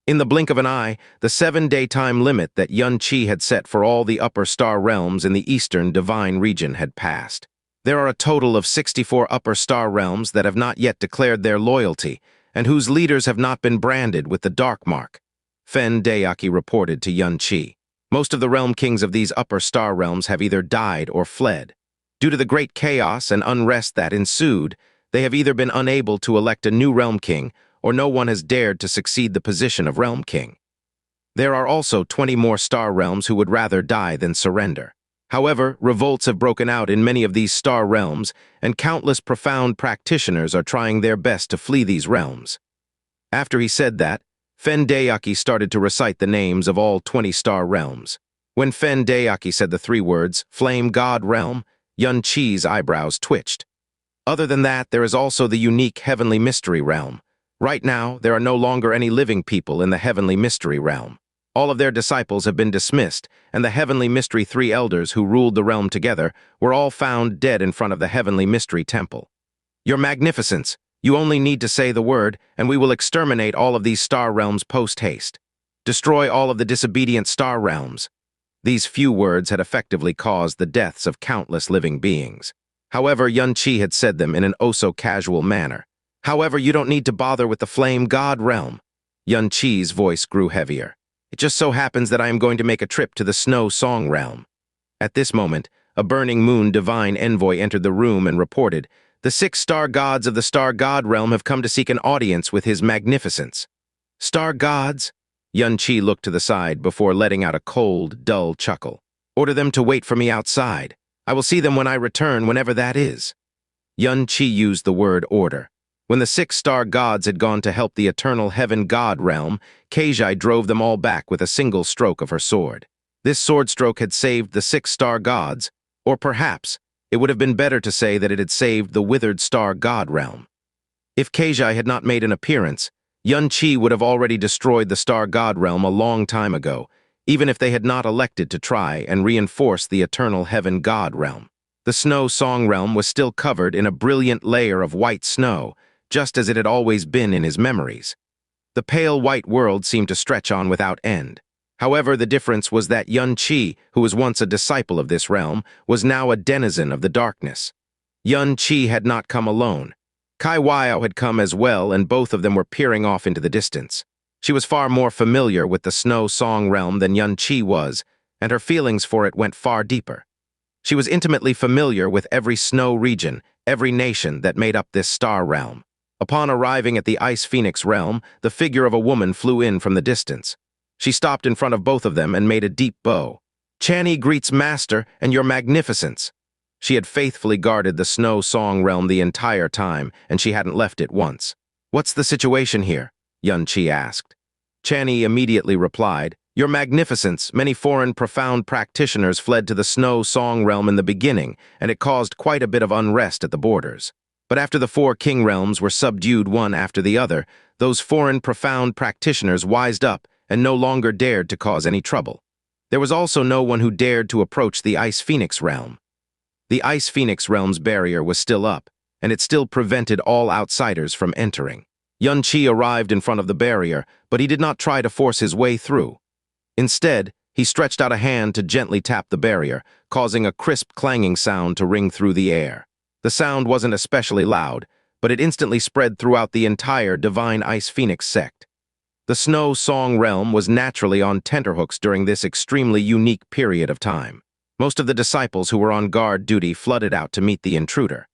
In the blink of an eye, the 7-day time limit that Xianxia had set for all the upper star realms in the eastern divine region had passed. There are a total of 64 upper star realms that have not yet declared their loyalty, and whose leaders have not been branded with the dark mark. Heaven-Defying reported to Xianxia. Most of the realm kings of these upper star realms have either died or fled. Due to the great chaos and unrest that ensued, they have either been unable to elect a new realm king, or no one has dared to succeed the position of realm king. There are also 20 more star realms who would rather die than surrender. However, revolts have broken out in many of these star realms, and countless profound practitioners are trying their best to flee these realms. After he said that, Heaven-Defying started to recite the names of all 20 star realms. When Heaven-Defying said the three words, Flame God Realm, Xianxia's eyebrows twitched. Other than that, there is also the unique Heavenly Mystery Realm. Right now, there are no longer any living people in the Heavenly Mystery Realm. All of their disciples have been dismissed, and the Heavenly Mystery three elders who ruled the realm together were all found dead in front of the Heavenly Mystery Temple. Your Magnificence, you only need to say the word, and we will exterminate all of these star realms post-haste. Destroy all of the disobedient star realms. These few words had effectively caused the deaths of countless living beings. However, Xianxia had said them in an oh-so-casual manner. However, you don't need to bother with the Flame God realm. Xianxia's voice grew heavier. It just so happens that I am going to make a trip to the Snow Song realm. At this moment, a burning moon divine envoy entered the room and reported, the 6 star gods of the Star God realm have come to seek an audience with His Magnificence. Star gods? Xianxia looked to the side before letting out a cold, dull chuckle. Order them to wait for me outside. I will see them when I return, whenever that is. Xianxia used the word order. When the 6 star gods had gone to help the eternal heaven god realm, Qianye drove them all back with a single stroke of her sword. This sword stroke had saved the 6 star gods, or perhaps it would have been better to say that it had saved the withered star god realm. If Qianye had not made an appearance, Xianxia would have already destroyed the star god realm a long time ago, even if they had not elected to try and reinforce the eternal heaven god realm. The Snow Song realm was still covered in a brilliant layer of white snow, just as it had always been in his memories. The pale white world seemed to stretch on without end. However, the difference was that Xianxia, who was once a disciple of this realm, was now a denizen of the darkness. Xianxia had not come alone. Qianye had come as well, and both of them were peering off into the distance. She was far more familiar with the Snow Song realm than Xianxia was, and her feelings for it went far deeper. She was intimately familiar with every snow region, every nation that made up this star realm. Upon arriving at the Ice Phoenix realm, the figure of a woman flew in from the distance. She stopped in front of both of them and made a deep bow. "Qianye greets Master and your magnificence." She had faithfully guarded the Snow Song realm the entire time, and she hadn't left it once. "What's the situation here?" Xianxia asked. Qianye immediately replied, "Your magnificence, many foreign profound practitioners fled to the Snow Song realm in the beginning, and it caused quite a bit of unrest at the borders. But after the 4 king realms were subdued one after the other, those foreign profound practitioners wised up and no longer dared to cause any trouble. There was also no one who dared to approach the Ice Phoenix realm. The Ice Phoenix realm's barrier was still up, and it still prevented all outsiders from entering. Qianye arrived in front of the barrier, but he did not try to force his way through. Instead, he stretched out a hand to gently tap the barrier, causing a crisp clanging sound to ring through the air. The sound wasn't especially loud, but it instantly spread throughout the entire Divine Ice Phoenix sect. The Snow Song realm was naturally on tenterhooks during this extremely unique period of time. Most of the disciples who were on guard duty flooded out to meet the intruder.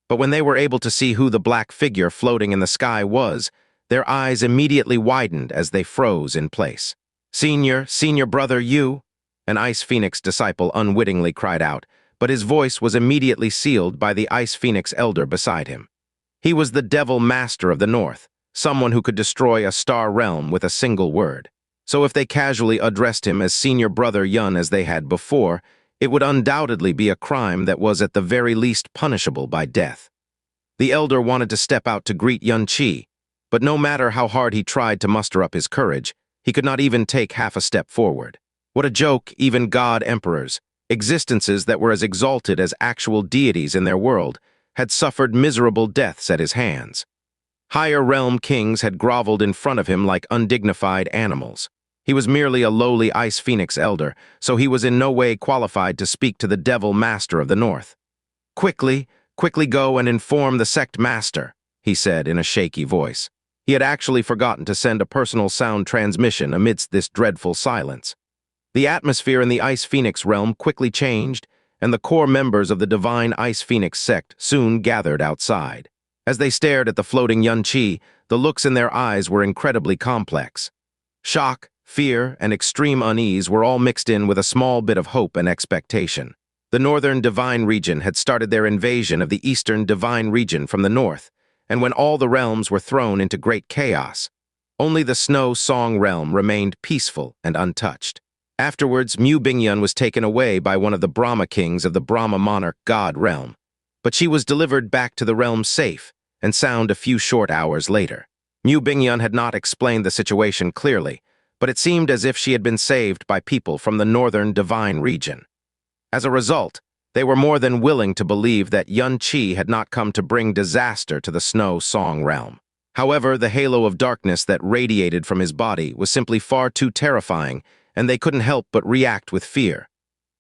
But when they were able to see who the black figure floating in the sky was, their eyes immediately widened as they froze in place. Senior brother, you?" An Ice Phoenix disciple unwittingly cried out, but his voice was immediately sealed by the Ice Phoenix elder beside him. He was the Devil Master of the North, someone who could destroy a star realm with a single word. So if they casually addressed him as Senior Brother Yun as they had before, it would undoubtedly be a crime that was at the very least punishable by death. The elder wanted to step out to greet Qianye, but no matter how hard he tried to muster up his courage, he could not even take half a step forward. What a joke, even god emperors, existences that were as exalted as actual deities in their world, had suffered miserable deaths at his hands. Higher realm kings had groveled in front of him like undignified animals. He was merely a lowly Ice Phoenix elder, so he was in no way qualified to speak to the Devil Master of the North. Quickly go and inform the sect master," he said in a shaky voice. He had actually forgotten to send a personal sound transmission amidst this dreadful silence. The atmosphere in the Ice Phoenix realm quickly changed, and the core members of the Divine Ice Phoenix sect soon gathered outside. As they stared at the floating Qianye, the looks in their eyes were incredibly complex. Shock, fear, and extreme unease were all mixed in with a small bit of hope and expectation. The Northern Divine Region had started their invasion of the Eastern Divine Region from the north, and when all the realms were thrown into great chaos, only the Snow Song realm remained peaceful and untouched. Afterwards, Mu Bingyun was taken away by one of the Brahma kings of the Brahma Monarch god realm, but she was delivered back to the realm safe and sound a few short hours later. Mu Bingyun had not explained the situation clearly, but it seemed as if she had been saved by people from the Northern Divine Region. As a result, they were more than willing to believe that Qianye had not come to bring disaster to the Snow Song realm. However, the halo of darkness that radiated from his body was simply far too terrifying, and they couldn't help but react with fear.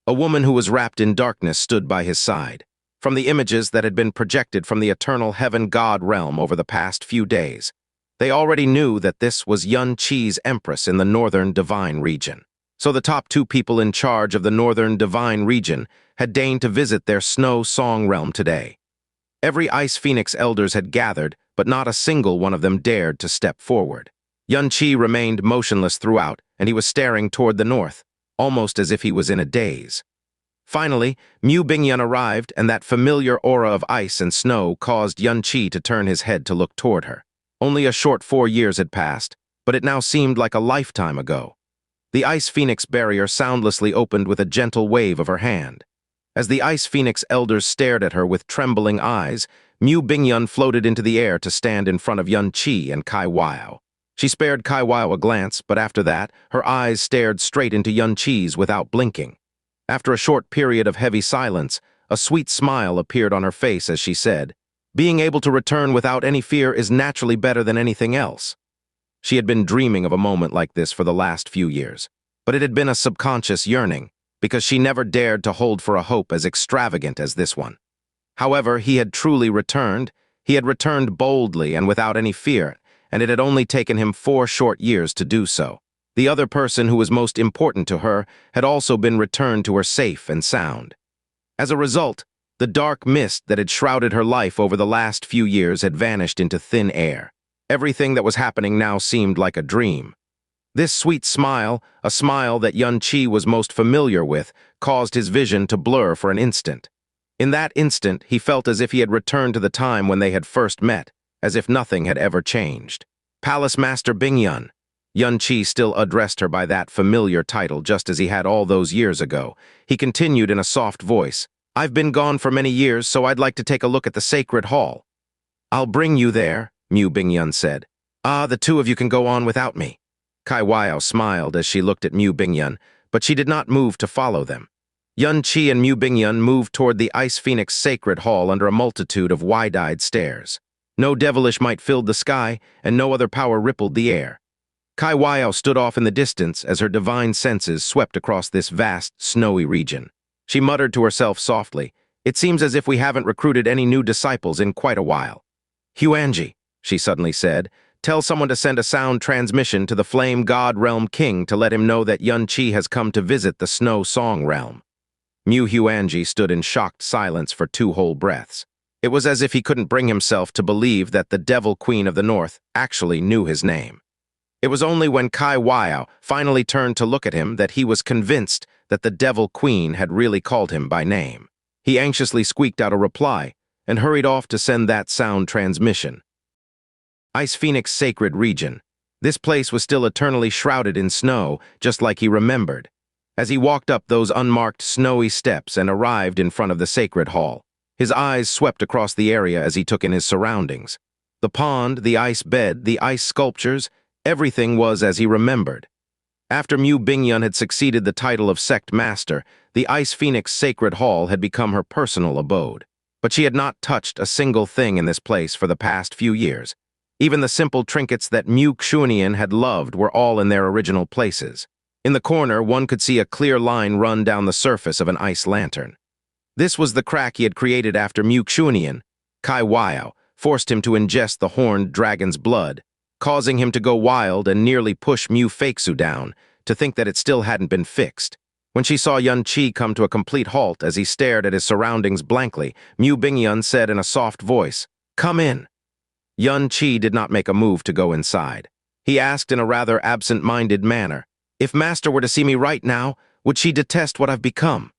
A woman who was wrapped in darkness stood by his side. From the images that had been projected from the eternal heaven god realm over the past few days, they already knew that this was Qianye's empress in the Northern Divine Region. So the top 2 people in charge of the Northern Divine Region had deigned to visit their Snow Song realm today. Every Ice Phoenix elders had gathered, but not a single one of them dared to step forward. Qianye remained motionless throughout, and he was staring toward the north, almost as if he was in a daze. Finally, Mu Bingyun arrived, and that familiar aura of ice and snow caused Qianye to turn his head to look toward her. Only a short 4 years had passed, but it now seemed like a lifetime ago. The Ice Phoenix barrier soundlessly opened with a gentle wave of her hand. As the Ice Phoenix elders stared at her with trembling eyes, Mu Bingyun floated into the air to stand in front of Qianye and Qianye. She spared Qianye a glance, but after that, her eyes stared straight into Qianye's without blinking. After a short period of heavy silence, a sweet smile appeared on her face as she said, "Being able to return without any fear is naturally better than anything else." She had been dreaming of a moment like this for the last few years, but it had been a subconscious yearning, because she never dared to hold for a hope as extravagant as this one. However, he had truly returned. He had returned boldly and without any fear, and it had only taken him 4 short years to do so. The other person who was most important to her had also been returned to her safe and sound. As a result, the dark mist that had shrouded her life over the last few years had vanished into thin air. Everything that was happening now seemed like a dream. This sweet smile, a smile that Qianye was most familiar with, caused his vision to blur for an instant. In that instant, he felt as if he had returned to the time when they had first met, as if nothing had ever changed. Palace Master Bingyun. Qianye still addressed her by that familiar title just as he had all those years ago. He continued in a soft voice, "I've been gone for many years, so I'd like to take a look at the sacred hall." "I'll bring you there," Mu Bingyun said. "Ah, the two of you can go on without me." Qianye smiled as she looked at Mu Bingyun, but she did not move to follow them. Qianye and Mu Bingyun moved toward the Ice Phoenix Sacred Hall under a multitude of wide-eyed stares. No devilish might filled the sky, and no other power rippled the air. Qianye stood off in the distance as her divine senses swept across this vast, snowy region. She muttered to herself softly, "It seems as if we haven't recruited any new disciples in quite a while." "Qianye," she suddenly said, "tell someone to send a sound transmission to the Flame God Realm King to let him know that Qianye has come to visit the Snow Song Realm." Qianye stood in shocked silence for 2 whole breaths. It was as if he couldn't bring himself to believe that the Devil Queen of the North actually knew his name. It was only when Qianye finally turned to look at him that he was convinced that the Devil Queen had really called him by name. He anxiously squeaked out a reply and hurried off to send that sound transmission. Ice Phoenix Sacred Region. This place was still eternally shrouded in snow, just like he remembered. As he walked up those unmarked snowy steps and arrived in front of the sacred hall, his eyes swept across the area as he took in his surroundings. The pond, the ice bed, the ice sculptures, everything was as he remembered. After Mu Bingyun had succeeded the title of Sect Master, the Ice Phoenix Sacred Hall had become her personal abode. But she had not touched a single thing in this place for the past few years. Even the simple trinkets that Mu Qianye had loved were all in their original places. In the corner, one could see a clear line run down the surface of an ice lantern. This was the crack he had created after Mu Qianye, Qianye, forced him to ingest the horned dragon's blood, causing him to go wild and nearly push Mu Feixu down, to think that it still hadn't been fixed. When she saw Qianye come to a complete halt as he stared at his surroundings blankly, Mu Bingyun said in a soft voice, "Come in." Qianye did not make a move to go inside. He asked in a rather absent-minded manner, "If Master were to see me right now, would she detest what I've become?"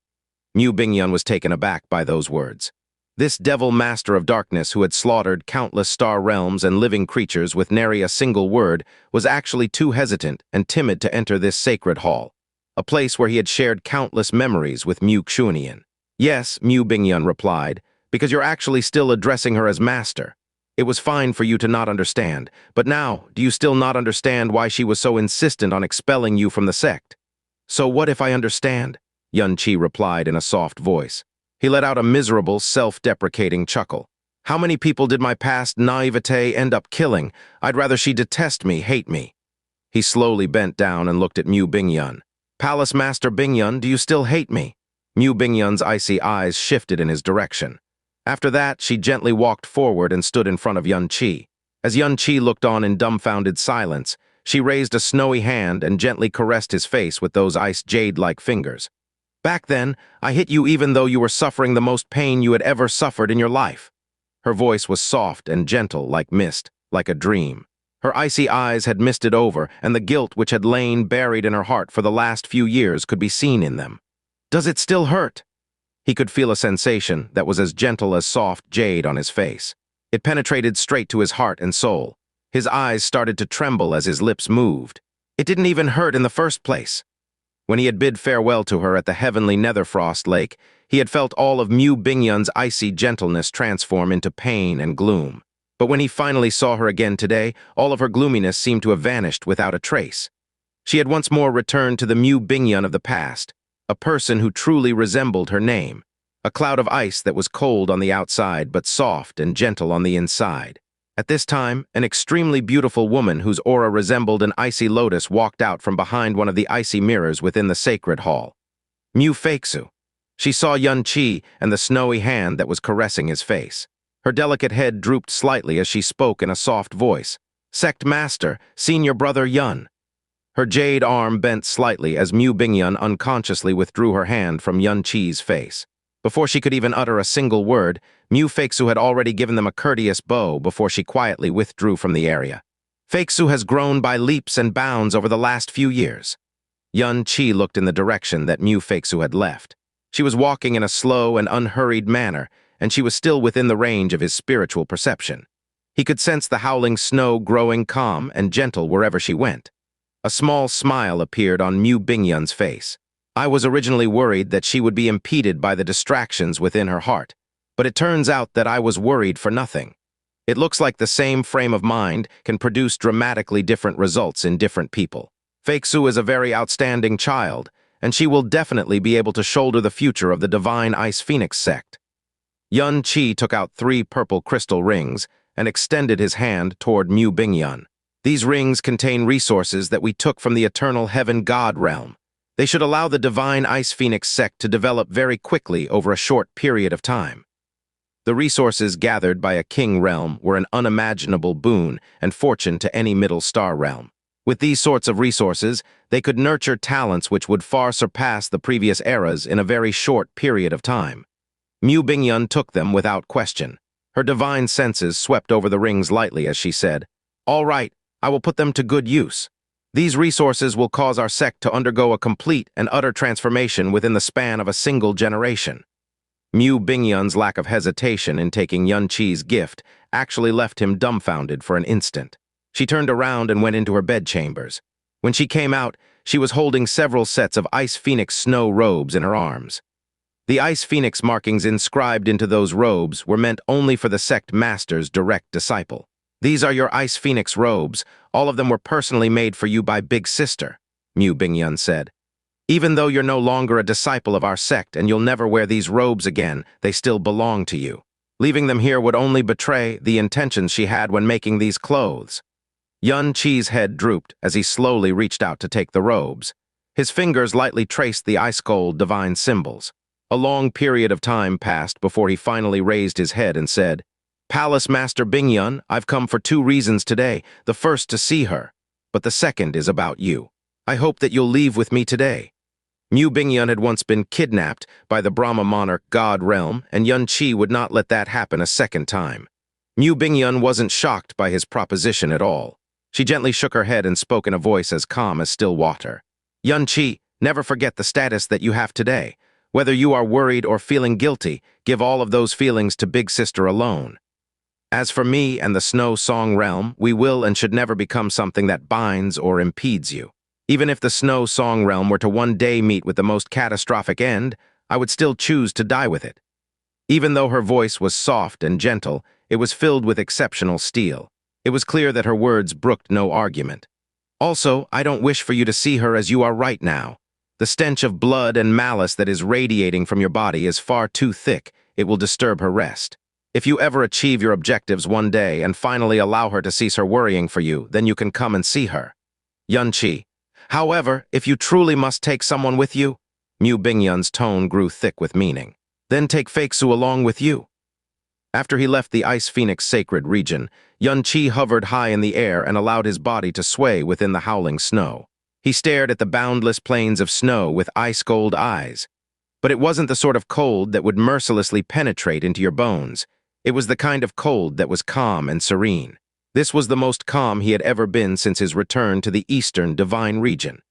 Mu Bingyun was taken aback by those words. This devil master of darkness who had slaughtered countless star realms and living creatures with nary a single word was actually too hesitant and timid to enter this sacred hall, a place where he had shared countless memories with Mu Qianye. "Yes," Mu Bingyun replied, "because you're actually still addressing her as Master. It was fine for you to not understand, but now, do you still not understand why she was so insistent on expelling you from the sect?" "So what if I understand?" Qianye replied in a soft voice. He let out a miserable, self-deprecating chuckle. "How many people did my past naivete end up killing? I'd rather she detest me, hate me." He slowly bent down and looked at Mu Bingyun. "Palace Master Bingyun, do you still hate me?" Mu Bingyun's icy eyes shifted in his direction. After that, she gently walked forward and stood in front of Qianye. As Qianye looked on in dumbfounded silence, she raised a snowy hand and gently caressed his face with those ice jade-like fingers. "Back then, I hit you even though you were suffering the most pain you had ever suffered in your life." Her voice was soft and gentle like mist, like a dream. Her icy eyes had misted over, and the guilt which had lain buried in her heart for the last few years could be seen in them. "Does it still hurt?" He could feel a sensation that was as gentle as soft jade on his face. It penetrated straight to his heart and soul. His eyes started to tremble as his lips moved. It didn't even hurt in the first place. When he had bid farewell to her at the heavenly Netherfrost Lake, he had felt all of Mu Bingyun's icy gentleness transform into pain and gloom. But when he finally saw her again today, all of her gloominess seemed to have vanished without a trace. She had once more returned to the Mu Bingyun of the past, a person who truly resembled her name, a cloud of ice that was cold on the outside but soft and gentle on the inside. At this time, an extremely beautiful woman whose aura resembled an icy lotus walked out from behind one of the icy mirrors within the sacred hall. Mu Feixu. She saw Qianye and the snowy hand that was caressing his face. Her delicate head drooped slightly as she spoke in a soft voice. "Sect Master, Senior Brother Yun." Her jade arm bent slightly as Mu Bingyun unconsciously withdrew her hand from Qianye's face. Before she could even utter a single word, Mu Feixu had already given them a courteous bow before she quietly withdrew from the area. Feixiu has grown by leaps and bounds over the last few years. Qianye looked in the direction that Mu Feixiu had left. She was walking in a slow and unhurried manner, and she was still within the range of his spiritual perception. He could sense the howling snow growing calm and gentle wherever she went. A small smile appeared on Mu Bingyan's face. I was originally worried that she would be impeded by the distractions within her heart, but it turns out that I was worried for nothing. It looks like the same frame of mind can produce dramatically different results in different people. Feixiu is a very outstanding child, and she will definitely be able to shoulder the future of the Divine Ice Phoenix sect. Qianye took out 3 purple crystal rings and extended his hand toward Mu Bingyan. These rings contain resources that we took from the eternal heaven god realm. They should allow the Divine Ice Phoenix sect to develop very quickly over a short period of time. The resources gathered by a king realm were an unimaginable boon and fortune to any middle star realm. With these sorts of resources, they could nurture talents which would far surpass the previous eras in a very short period of time. Mu Bingyan took them without question. Her divine senses swept over the rings lightly as she said, "All right, I will put them to good use. These resources will cause our sect to undergo a complete and utter transformation within the span of a single generation." Mu Bingyan's lack of hesitation in taking Qianye's gift actually left him dumbfounded for an instant. She turned around and went into her bedchambers. When she came out, she was holding several sets of Ice Phoenix snow robes in her arms. The Ice Phoenix markings inscribed into those robes were meant only for the sect master's direct disciple. "These are your Ice Phoenix robes. All of them were personally made for you by Big Sister," Mu Bingyan said. "Even though you're no longer a disciple of our sect and you'll never wear these robes again, they still belong to you. Leaving them here would only betray the intentions she had when making these clothes." Qianye's head drooped as he slowly reached out to take the robes. His fingers lightly traced the ice-cold divine symbols. A long period of time passed before he finally raised his head and said, "Palace Master Bingyan, I've come for 2 reasons today. The first to see her, but the second is about you. I hope that you'll leave with me today." Mu Bingyan had once been kidnapped by the Brahma Monarch god realm, and Qianye would not let that happen a second time. Mu Bingyan wasn't shocked by his proposition at all. She gently shook her head and spoke in a voice as calm as still water. "Qianye, never forget the status that you have today. Whether you are worried or feeling guilty, give all of those feelings to Big Sister alone. As for me and the Snow Song realm, we will and should never become something that binds or impedes you. Even if the Snow Song realm were to one day meet with the most catastrophic end, I would still choose to die with it." Even though her voice was soft and gentle, it was filled with exceptional steel. It was clear that her words brooked no argument. "Also, I don't wish for you to see her as you are right now. The stench of blood and malice that is radiating from your body is far too thick. It will disturb her rest. If you ever achieve your objectives one day and finally allow her to cease her worrying for you, then you can come and see her." Qianye. "However, if you truly must take someone with you," Mu Bingyan's tone grew thick with meaning, "then take Feixiu along with you." After he left the Ice Phoenix sacred region, Qianye hovered high in the air and allowed his body to sway within the howling snow. He stared at the boundless plains of snow with ice-cold eyes. But it wasn't the sort of cold that would mercilessly penetrate into your bones. It was the kind of cold that was calm and serene. This was the most calm he had ever been since his return to the eastern divine region.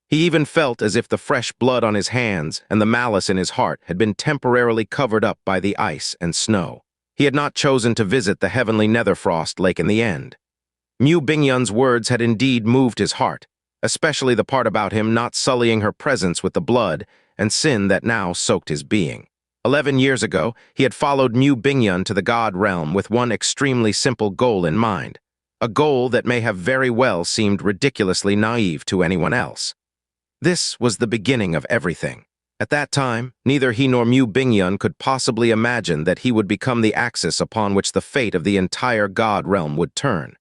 He even felt as if the fresh blood on his hands and the malice in his heart had been temporarily covered up by the ice and snow. He had not chosen to visit the heavenly Netherfrost Lake in the end. Mu Bingyan's words had indeed moved his heart, especially the part about him not sullying her presence with the blood and sin that now soaked his being. 11 years ago, he had followed Mu Bingyan to the god realm with one extremely simple goal in mind, a goal that may have very well seemed ridiculously naive to anyone else. This was the beginning of everything. At that time, neither he nor Mu Bingyan could possibly imagine that he would become the axis upon which the fate of the entire god realm would turn.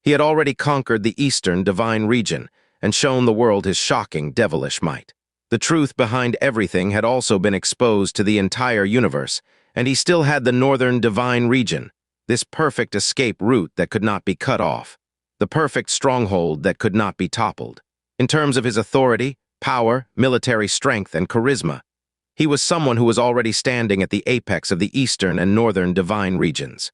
He had already conquered the eastern divine region and shown the world his shocking, devilish might. The truth behind everything had also been exposed to the entire universe, and he still had the northern divine region, this perfect escape route that could not be cut off, the perfect stronghold that could not be toppled. In terms of his authority, power, military strength, and charisma, he was someone who was already standing at the apex of the eastern and northern divine regions.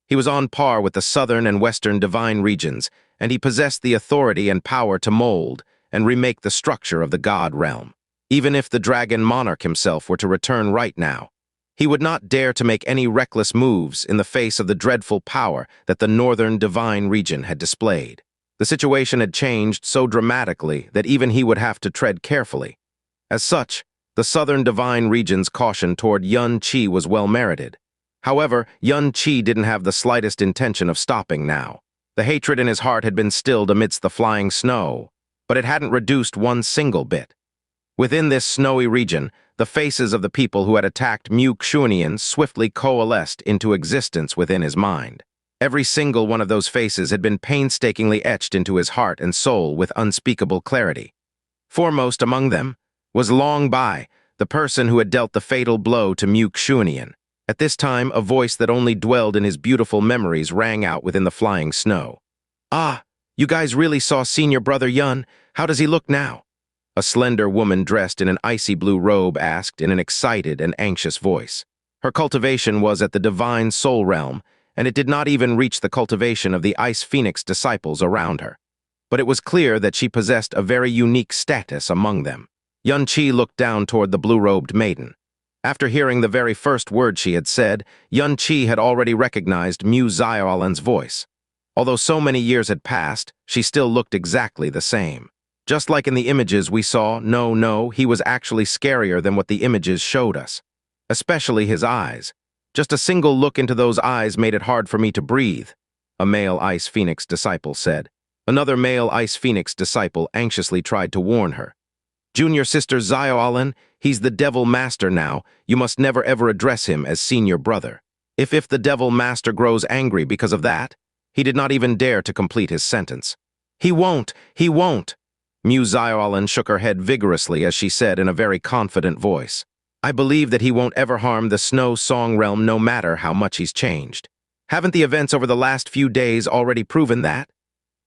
He was on par with the southern and western divine regions, and he possessed the authority and power to mold and remake the structure of the God realm. Even if the Dragon Monarch himself were to return right now, he would not dare to make any reckless moves in the face of the dreadful power that the northern divine region had displayed. The situation had changed so dramatically that even he would have to tread carefully. As such, the southern divine region's caution toward Qianye was well-merited. However, Qianye didn't have the slightest intention of stopping now. The hatred in his heart had been stilled amidst the flying snow, but it hadn't reduced one single bit. Within this snowy region, the faces of the people who had attacked Qianye swiftly coalesced into existence within his mind. Every single one of those faces had been painstakingly etched into his heart and soul with unspeakable clarity. Foremost among them was Long Bai, the person who had dealt the fatal blow to Qianye. At this time, a voice that only dwelled in his beautiful memories rang out within the flying snow. "Ah, you guys really saw senior brother Yun? How does he look now?" A slender woman dressed in an icy blue robe asked in an excited and anxious voice. Her cultivation was at the divine soul realm, and it did not even reach the cultivation of the Ice Phoenix disciples around her. But it was clear that she possessed a very unique status among them. Qianye looked down toward the blue-robed maiden. After hearing the very first word she had said, Qianye had already recognized Mu Xiaolan's voice. Although so many years had passed, she still looked exactly the same. Just like in the images we saw, no, he was actually scarier than what the images showed us. Especially his eyes. Just a single look into those eyes made it hard for me to breathe, a male Ice Phoenix disciple said. Another male Ice Phoenix disciple anxiously tried to warn her. "Junior sister Xiaolan, he's the Devil Master now. You must never ever address him as senior brother." If the Devil Master grows angry because of that, he did not even dare to complete his sentence. He won't! Mu Xiaolan shook her head vigorously as she said in a very confident voice. "I believe that he won't ever harm the Snow Song realm no matter how much he's changed. Haven't the events over the last few days already proven that?"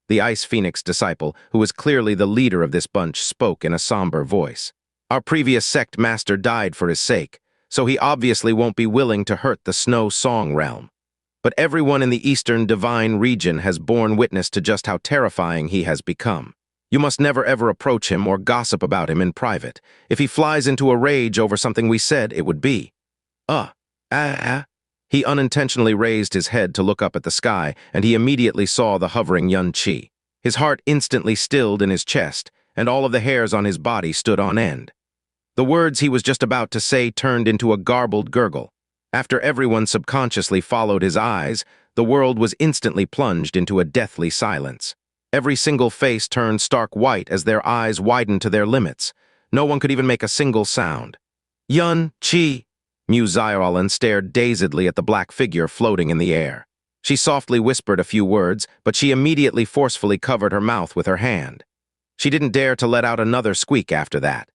The Ice Phoenix disciple, who was clearly the leader of this bunch, spoke in a somber voice. "Our previous sect master died for his sake, so he obviously won't be willing to hurt the Snow Song realm. But everyone in the Eastern Divine region has borne witness to just how terrifying he has become. You must never ever approach him or gossip about him in private. If he flies into a rage over something we said, it would be." He unintentionally raised his head to look up at the sky, and he immediately saw the hovering Qianye. His heart instantly stilled in his chest, and all of the hairs on his body stood on end. The words he was just about to say turned into a garbled gurgle. After everyone subconsciously followed his eyes, the world was instantly plunged into a deathly silence. Every single face turned stark white as their eyes widened to their limits. No one could even make a single sound. "Qianye!" Mu Xiaolan stared dazedly at the black figure floating in the air. She softly whispered a few words, but she immediately forcefully covered her mouth with her hand. She didn't dare to let out another squeak after that.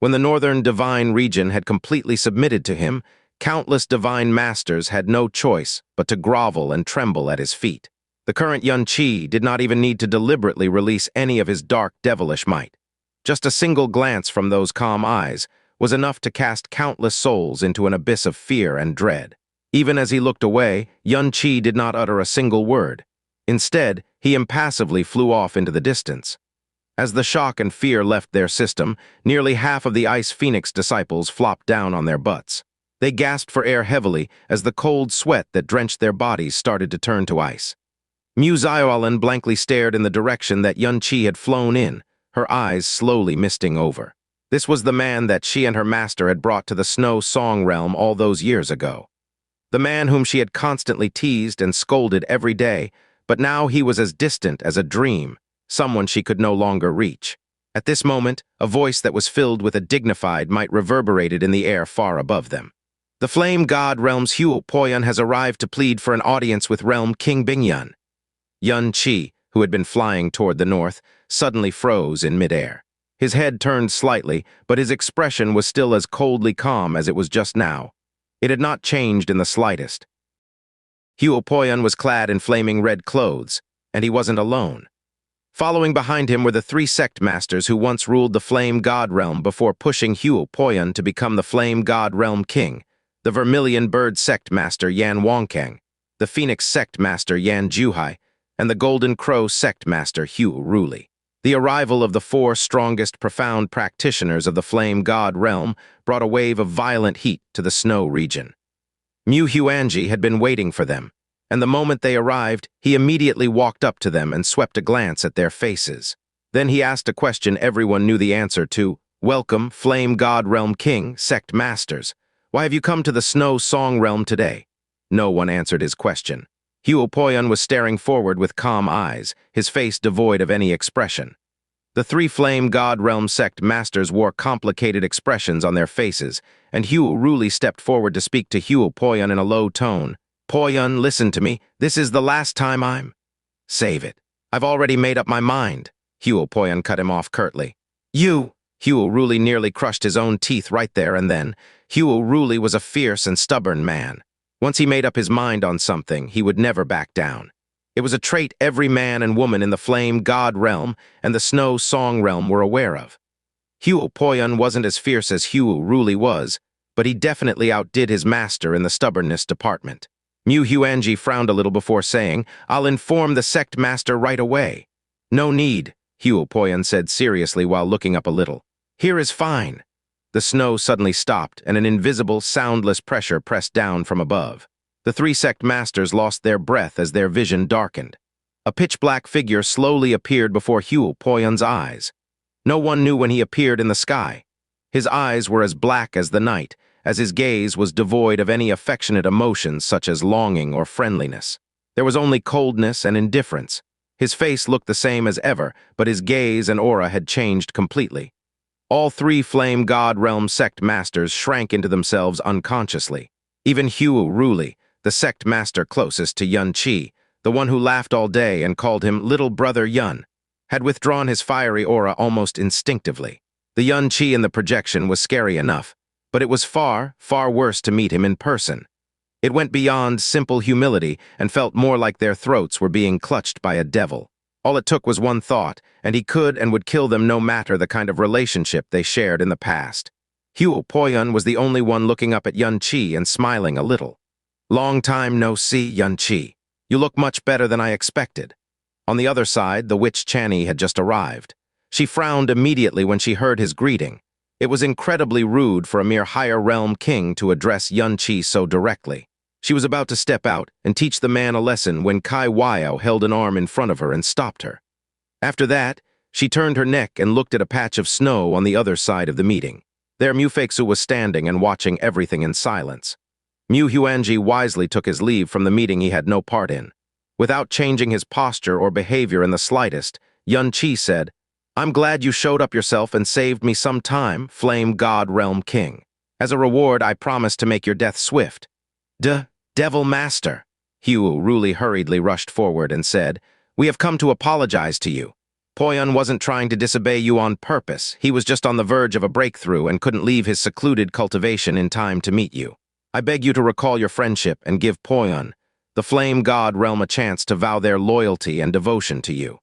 When the northern divine region had completely submitted to him, countless divine masters had no choice but to grovel and tremble at his feet. The current Qianye did not even need to deliberately release any of his dark devilish might. Just a single glance from those calm eyes was enough to cast countless souls into an abyss of fear and dread. Even as he looked away, Qianye did not utter a single word. Instead, he impassively flew off into the distance. As the shock and fear left their system, nearly half of the Ice Phoenix disciples flopped down on their butts. They gasped for air heavily as the cold sweat that drenched their bodies started to turn to ice. Mu Xiaolan blankly stared in the direction that Qianye had flown in, her eyes slowly misting over. This was the man that she and her master had brought to the Snow Song realm all those years ago. The man whom she had constantly teased and scolded every day, but now he was as distant as a dream, someone she could no longer reach. At this moment, a voice that was filled with a dignified might reverberated in the air far above them. "The Flame God Realm's Heaven-Defying has arrived to plead for an audience with Realm King Bingyun." Qianye, who had been flying toward the north, suddenly froze in midair. His head turned slightly, but his expression was still as coldly calm as it was just now. It had not changed in the slightest. Heaven-Defying was clad in flaming red clothes, and he wasn't alone. Following behind him were the three sect masters who once ruled the Flame God Realm before pushing Heaven-Defying to become the Flame God Realm King: the Vermilion Bird Sect Master Yan Wangkang, the Phoenix Sect Master Yan Juhai, and the Golden Crow sect master Heaven-Defying. The arrival of the 4 strongest profound practitioners of the Flame God realm brought a wave of violent heat to the snow region. Qianye had been waiting for them, and the moment they arrived, he immediately walked up to them and swept a glance at their faces. Then he asked a question everyone knew the answer to. "Welcome, Flame God Realm King, Sect Masters. Why have you come to the Snow Song Realm today?" No one answered his question. Qianye was staring forward with calm eyes, his face devoid of any expression. The 3 Flame God Realm Sect Masters wore complicated expressions on their faces, and Heaven-Defying stepped forward to speak to Qianye in a low tone. "Poyun, listen to me. This is the last time I'm—" "Save it. I've already made up my mind." Qianye cut him off curtly. Heaven-Defying nearly crushed his own teeth right there and then. Heaven-Defying was a fierce and stubborn man. Once he made up his mind on something, he would never back down. It was a trait every man and woman in the Flame God realm and the Snow Song realm were aware of. Qianye wasn't as fierce as Heaven-Defying was, but he definitely outdid his master in the stubbornness department. Qianye frowned a little before saying, "I'll inform the sect master right away." "No need," Heaven-Defying said seriously while looking up a little. "Here is fine." The snow suddenly stopped, and an invisible, soundless pressure pressed down from above. The 3 sect masters lost their breath as their vision darkened. A pitch-black figure slowly appeared before Heaven-Defying's eyes. No one knew when he appeared in the sky. His eyes were as black as the night, as his gaze was devoid of any affectionate emotions such as longing or friendliness. There was only coldness and indifference. His face looked the same as ever, but his gaze and aura had changed completely. All 3 Flame God Realm Sect Masters shrank into themselves unconsciously. Even Heaven-Defying, the sect master closest to Xianxia, the one who laughed all day and called him Little Brother Yun, had withdrawn his fiery aura almost instinctively. The Xianxia in the projection was scary enough, but it was far, far worse to meet him in person. It went beyond simple humility and felt more like their throats were being clutched by a devil. All it took was one thought, and he could and would kill them no matter the kind of relationship they shared in the past. Heaven-Defying was the only one looking up at Xianxia and smiling a little. "Long time no see, Xianxia. You look much better than I expected." On the other side, the witch Qianye had just arrived. She frowned immediately when she heard his greeting. It was incredibly rude for a mere higher realm king to address Xianxia so directly. She was about to step out and teach the man a lesson when Qianye held an arm in front of her and stopped her. After that, she turned her neck and looked at a patch of snow on the other side of the meeting. There Mufexu was standing and watching everything in silence. Qianye wisely took his leave from the meeting he had no part in. Without changing his posture or behavior in the slightest, Xianxia said, "I'm glad you showed up yourself and saved me some time, Flame God Realm King. As a reward, I promise to make your death swift." Devil Master," Heaven-Defying hurriedly rushed forward and said, "We have come to apologize to you. Poyun wasn't trying to disobey you on purpose. He was just on the verge of a breakthrough and couldn't leave his secluded cultivation in time to meet you. I beg you to recall your friendship and give Poyun, the Flame God Realm, a chance to vow their loyalty and devotion to you."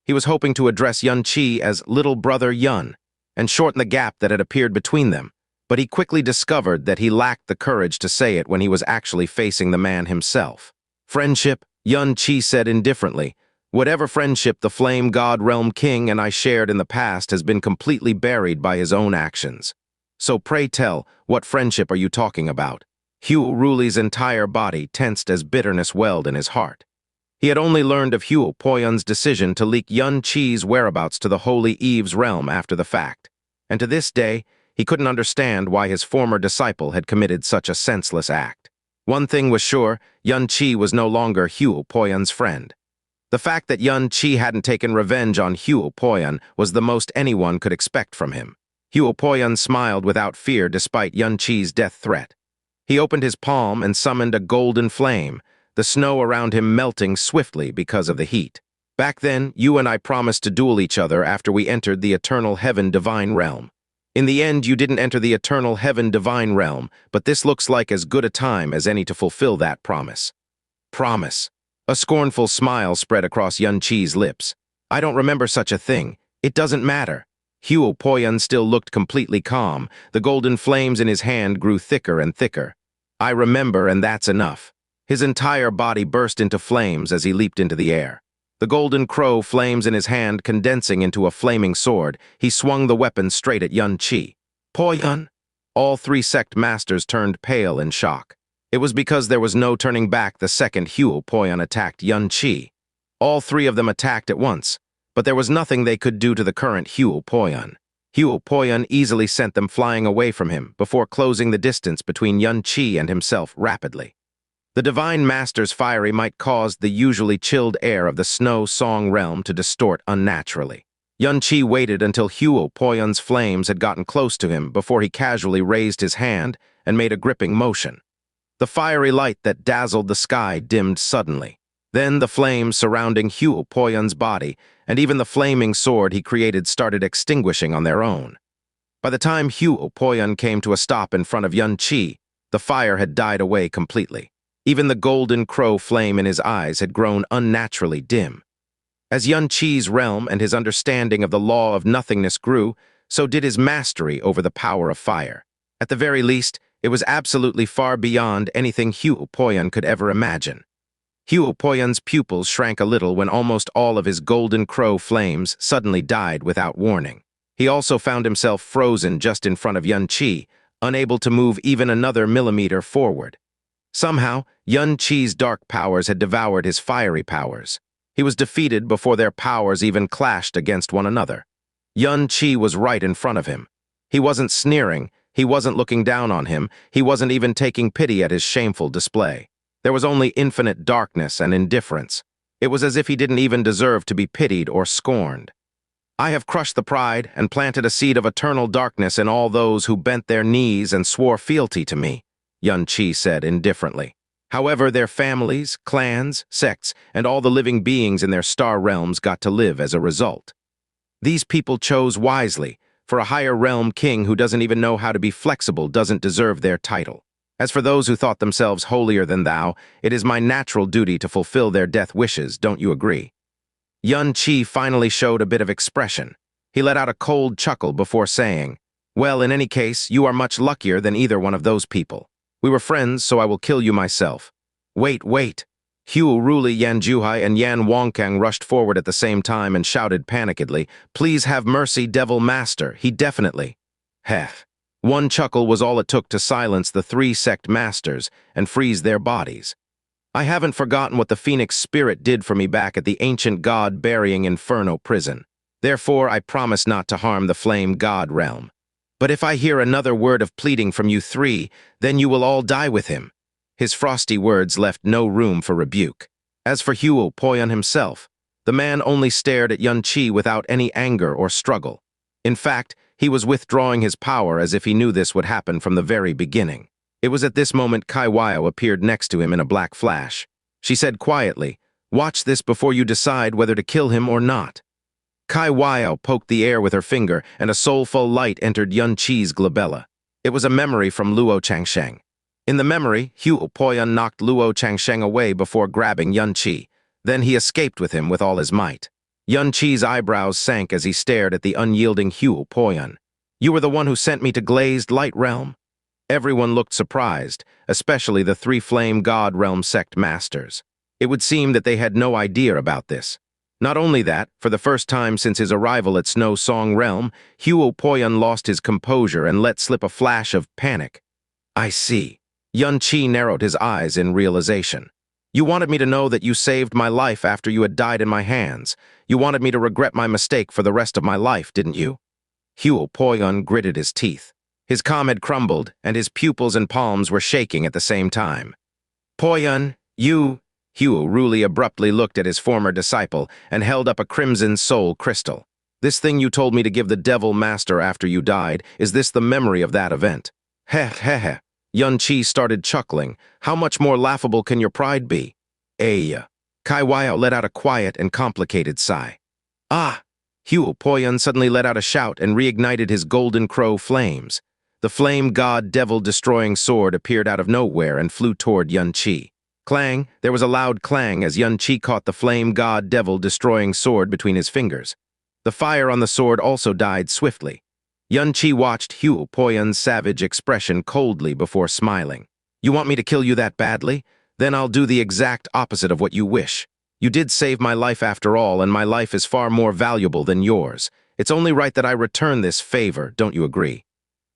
He was hoping to address Xianxia as Little Brother Yun and shorten the gap that had appeared between them, but he quickly discovered that he lacked the courage to say it when he was actually facing the man himself. "Friendship," Xianxia said indifferently. "Whatever friendship the Flame God Realm King and I shared in the past has been completely buried by his own actions. So pray tell, what friendship are you talking about?" Heaven-Defying's entire body tensed as bitterness welled in his heart. He had only learned of Heaven-Defying's decision to leak Xianxia's whereabouts to the Holy Eve's realm after the fact, and to this day, he couldn't understand why his former disciple had committed such a senseless act. One thing was sure, Xianxia was no longer Heaven-Defying's friend. The fact that Xianxia hadn't taken revenge on Heaven-Defying was the most anyone could expect from him. Heaven-Defying smiled without fear despite Xianxia's death threat. He opened his palm and summoned a golden flame, the snow around him melting swiftly because of the heat. "Back then, you and I promised to duel each other after we entered the eternal Heaven-Divine realm. In the end, you didn't enter the eternal Heaven-Divine realm, but this looks like as good a time as any to fulfill that promise." "Promise?" A scornful smile spread across Xianxia's lips. "I don't remember such a thing. It doesn't matter." Heaven-Defying still looked completely calm. The golden flames in his hand grew thicker and thicker. "I remember, and that's enough." His entire body burst into flames as he leaped into the air. The golden crow flames in his hand condensing into a flaming sword, he swung the weapon straight at Qianye. "Po-yun!" All three sect masters turned pale in shock. It was because there was no turning back the second Po-yun attacked Qianye. All three of them attacked at once, but there was nothing they could do to the current Po-yun. Po-yun easily sent them flying away from him before closing the distance between Qianye and himself rapidly. The Divine Master's fiery might caused the usually chilled air of the Snow Song realm to distort unnaturally. Qianye waited until Po-yun's flames had gotten close to him before he casually raised his hand and made a gripping motion. The fiery light that dazzled the sky dimmed suddenly. Then the flames surrounding Po-yun's body and even the flaming sword he created started extinguishing on their own. By the time Po-yun came to a stop in front of Qianye, the fire had died away completely. Even the golden crow flame in his eyes had grown unnaturally dim. As Qianye's realm and his understanding of the law of nothingness grew, so did his mastery over the power of fire. At the very least, it was absolutely far beyond anything Po-yun could ever imagine. Po-yun's pupils shrank a little when almost all of his golden crow flames suddenly died without warning. He also found himself frozen just in front of Qianye, unable to move even another millimeter forward. Somehow, Qianye's dark powers had devoured his fiery powers. He was defeated before their powers even clashed against one another. Qianye was right in front of him. He wasn't sneering, he wasn't looking down on him, he wasn't even taking pity at his shameful display. There was only infinite darkness and indifference. It was as if he didn't even deserve to be pitied or scorned. "I have crushed the pride and planted a seed of eternal darkness in all those who bent their knees and swore fealty to me," Qianye said indifferently. However, their families, clans, sects, and all the living beings in their star realms got to live as a result. These people chose wisely, for a higher realm king who doesn't even know how to be flexible doesn't deserve their title. As for those who thought themselves holier than thou, it is my natural duty to fulfill their death wishes, don't you agree? Qianye finally showed a bit of expression. He let out a cold chuckle before saying, "Well, in any case, you are much luckier than either one of those people. We were friends, so I will kill you myself." Wait. Ruli Yanjuhai and Yan Wongkang rushed forward at the same time and shouted panikedly, "Please have mercy, Devil Master, he definitely..." Heh. One chuckle was all it took to silence the three sect masters and freeze their bodies. "I haven't forgotten what the Phoenix Spirit did for me back at the ancient god burying Inferno prison. Therefore, I promise not to harm the Flame God realm. But if I hear another word of pleading from you three, then you will all die with him." His frosty words left no room for rebuke. As for Po-yun himself, the man only stared at Qianye without any anger or struggle. In fact, he was withdrawing his power as if he knew this would happen from the very beginning. It was at this moment Qianye appeared next to him in a black flash. She said quietly, "Watch this before you decide whether to kill him or not." Qianye poked the air with her finger, and a soulful light entered Qianye's glabella. It was a memory from Luo Changsheng. In the memory, Po-yun knocked Luo Changsheng away before grabbing Qianye. Then he escaped with him with all his might. Qianye's eyebrows sank as he stared at the unyielding Po-yun. "You were the one who sent me to Glazed Light Realm?" Everyone looked surprised, especially the three Flame God Realm sect masters. It would seem that they had no idea about this. Not only that, for the first time since his arrival at Snow Song Realm, Po-yun lost his composure and let slip a flash of panic. "I see." Qianye narrowed his eyes in realization. "You wanted me to know that you saved my life after you had died in my hands. You wanted me to regret my mistake for the rest of my life, didn't you?" Po-yun gritted his teeth. His calm had crumbled, and his pupils and palms were shaking at the same time. "Po-yun, you..." Ruli abruptly looked at his former disciple and held up a crimson soul crystal. "This thing you told me to give the Devil Master after you died, is this the memory of that event?" Heh. Qianye started chuckling. "How much more laughable can your pride be?" Qianye let out a quiet and complicated sigh. "Ah!" Po-yun suddenly let out a shout and reignited his golden crow flames. The flame god devil-destroying sword appeared out of nowhere and flew toward Qianye. Clang! There was a loud clang as Qianye caught the flame god devil-destroying sword between his fingers. The fire on the sword also died swiftly. Qianye watched Po-yun's savage expression coldly before smiling. "You want me to kill you that badly? Then I'll do the exact opposite of what you wish." You did save my life after all, and my life is far more valuable than yours. It's only right that I return this favor, don't you agree?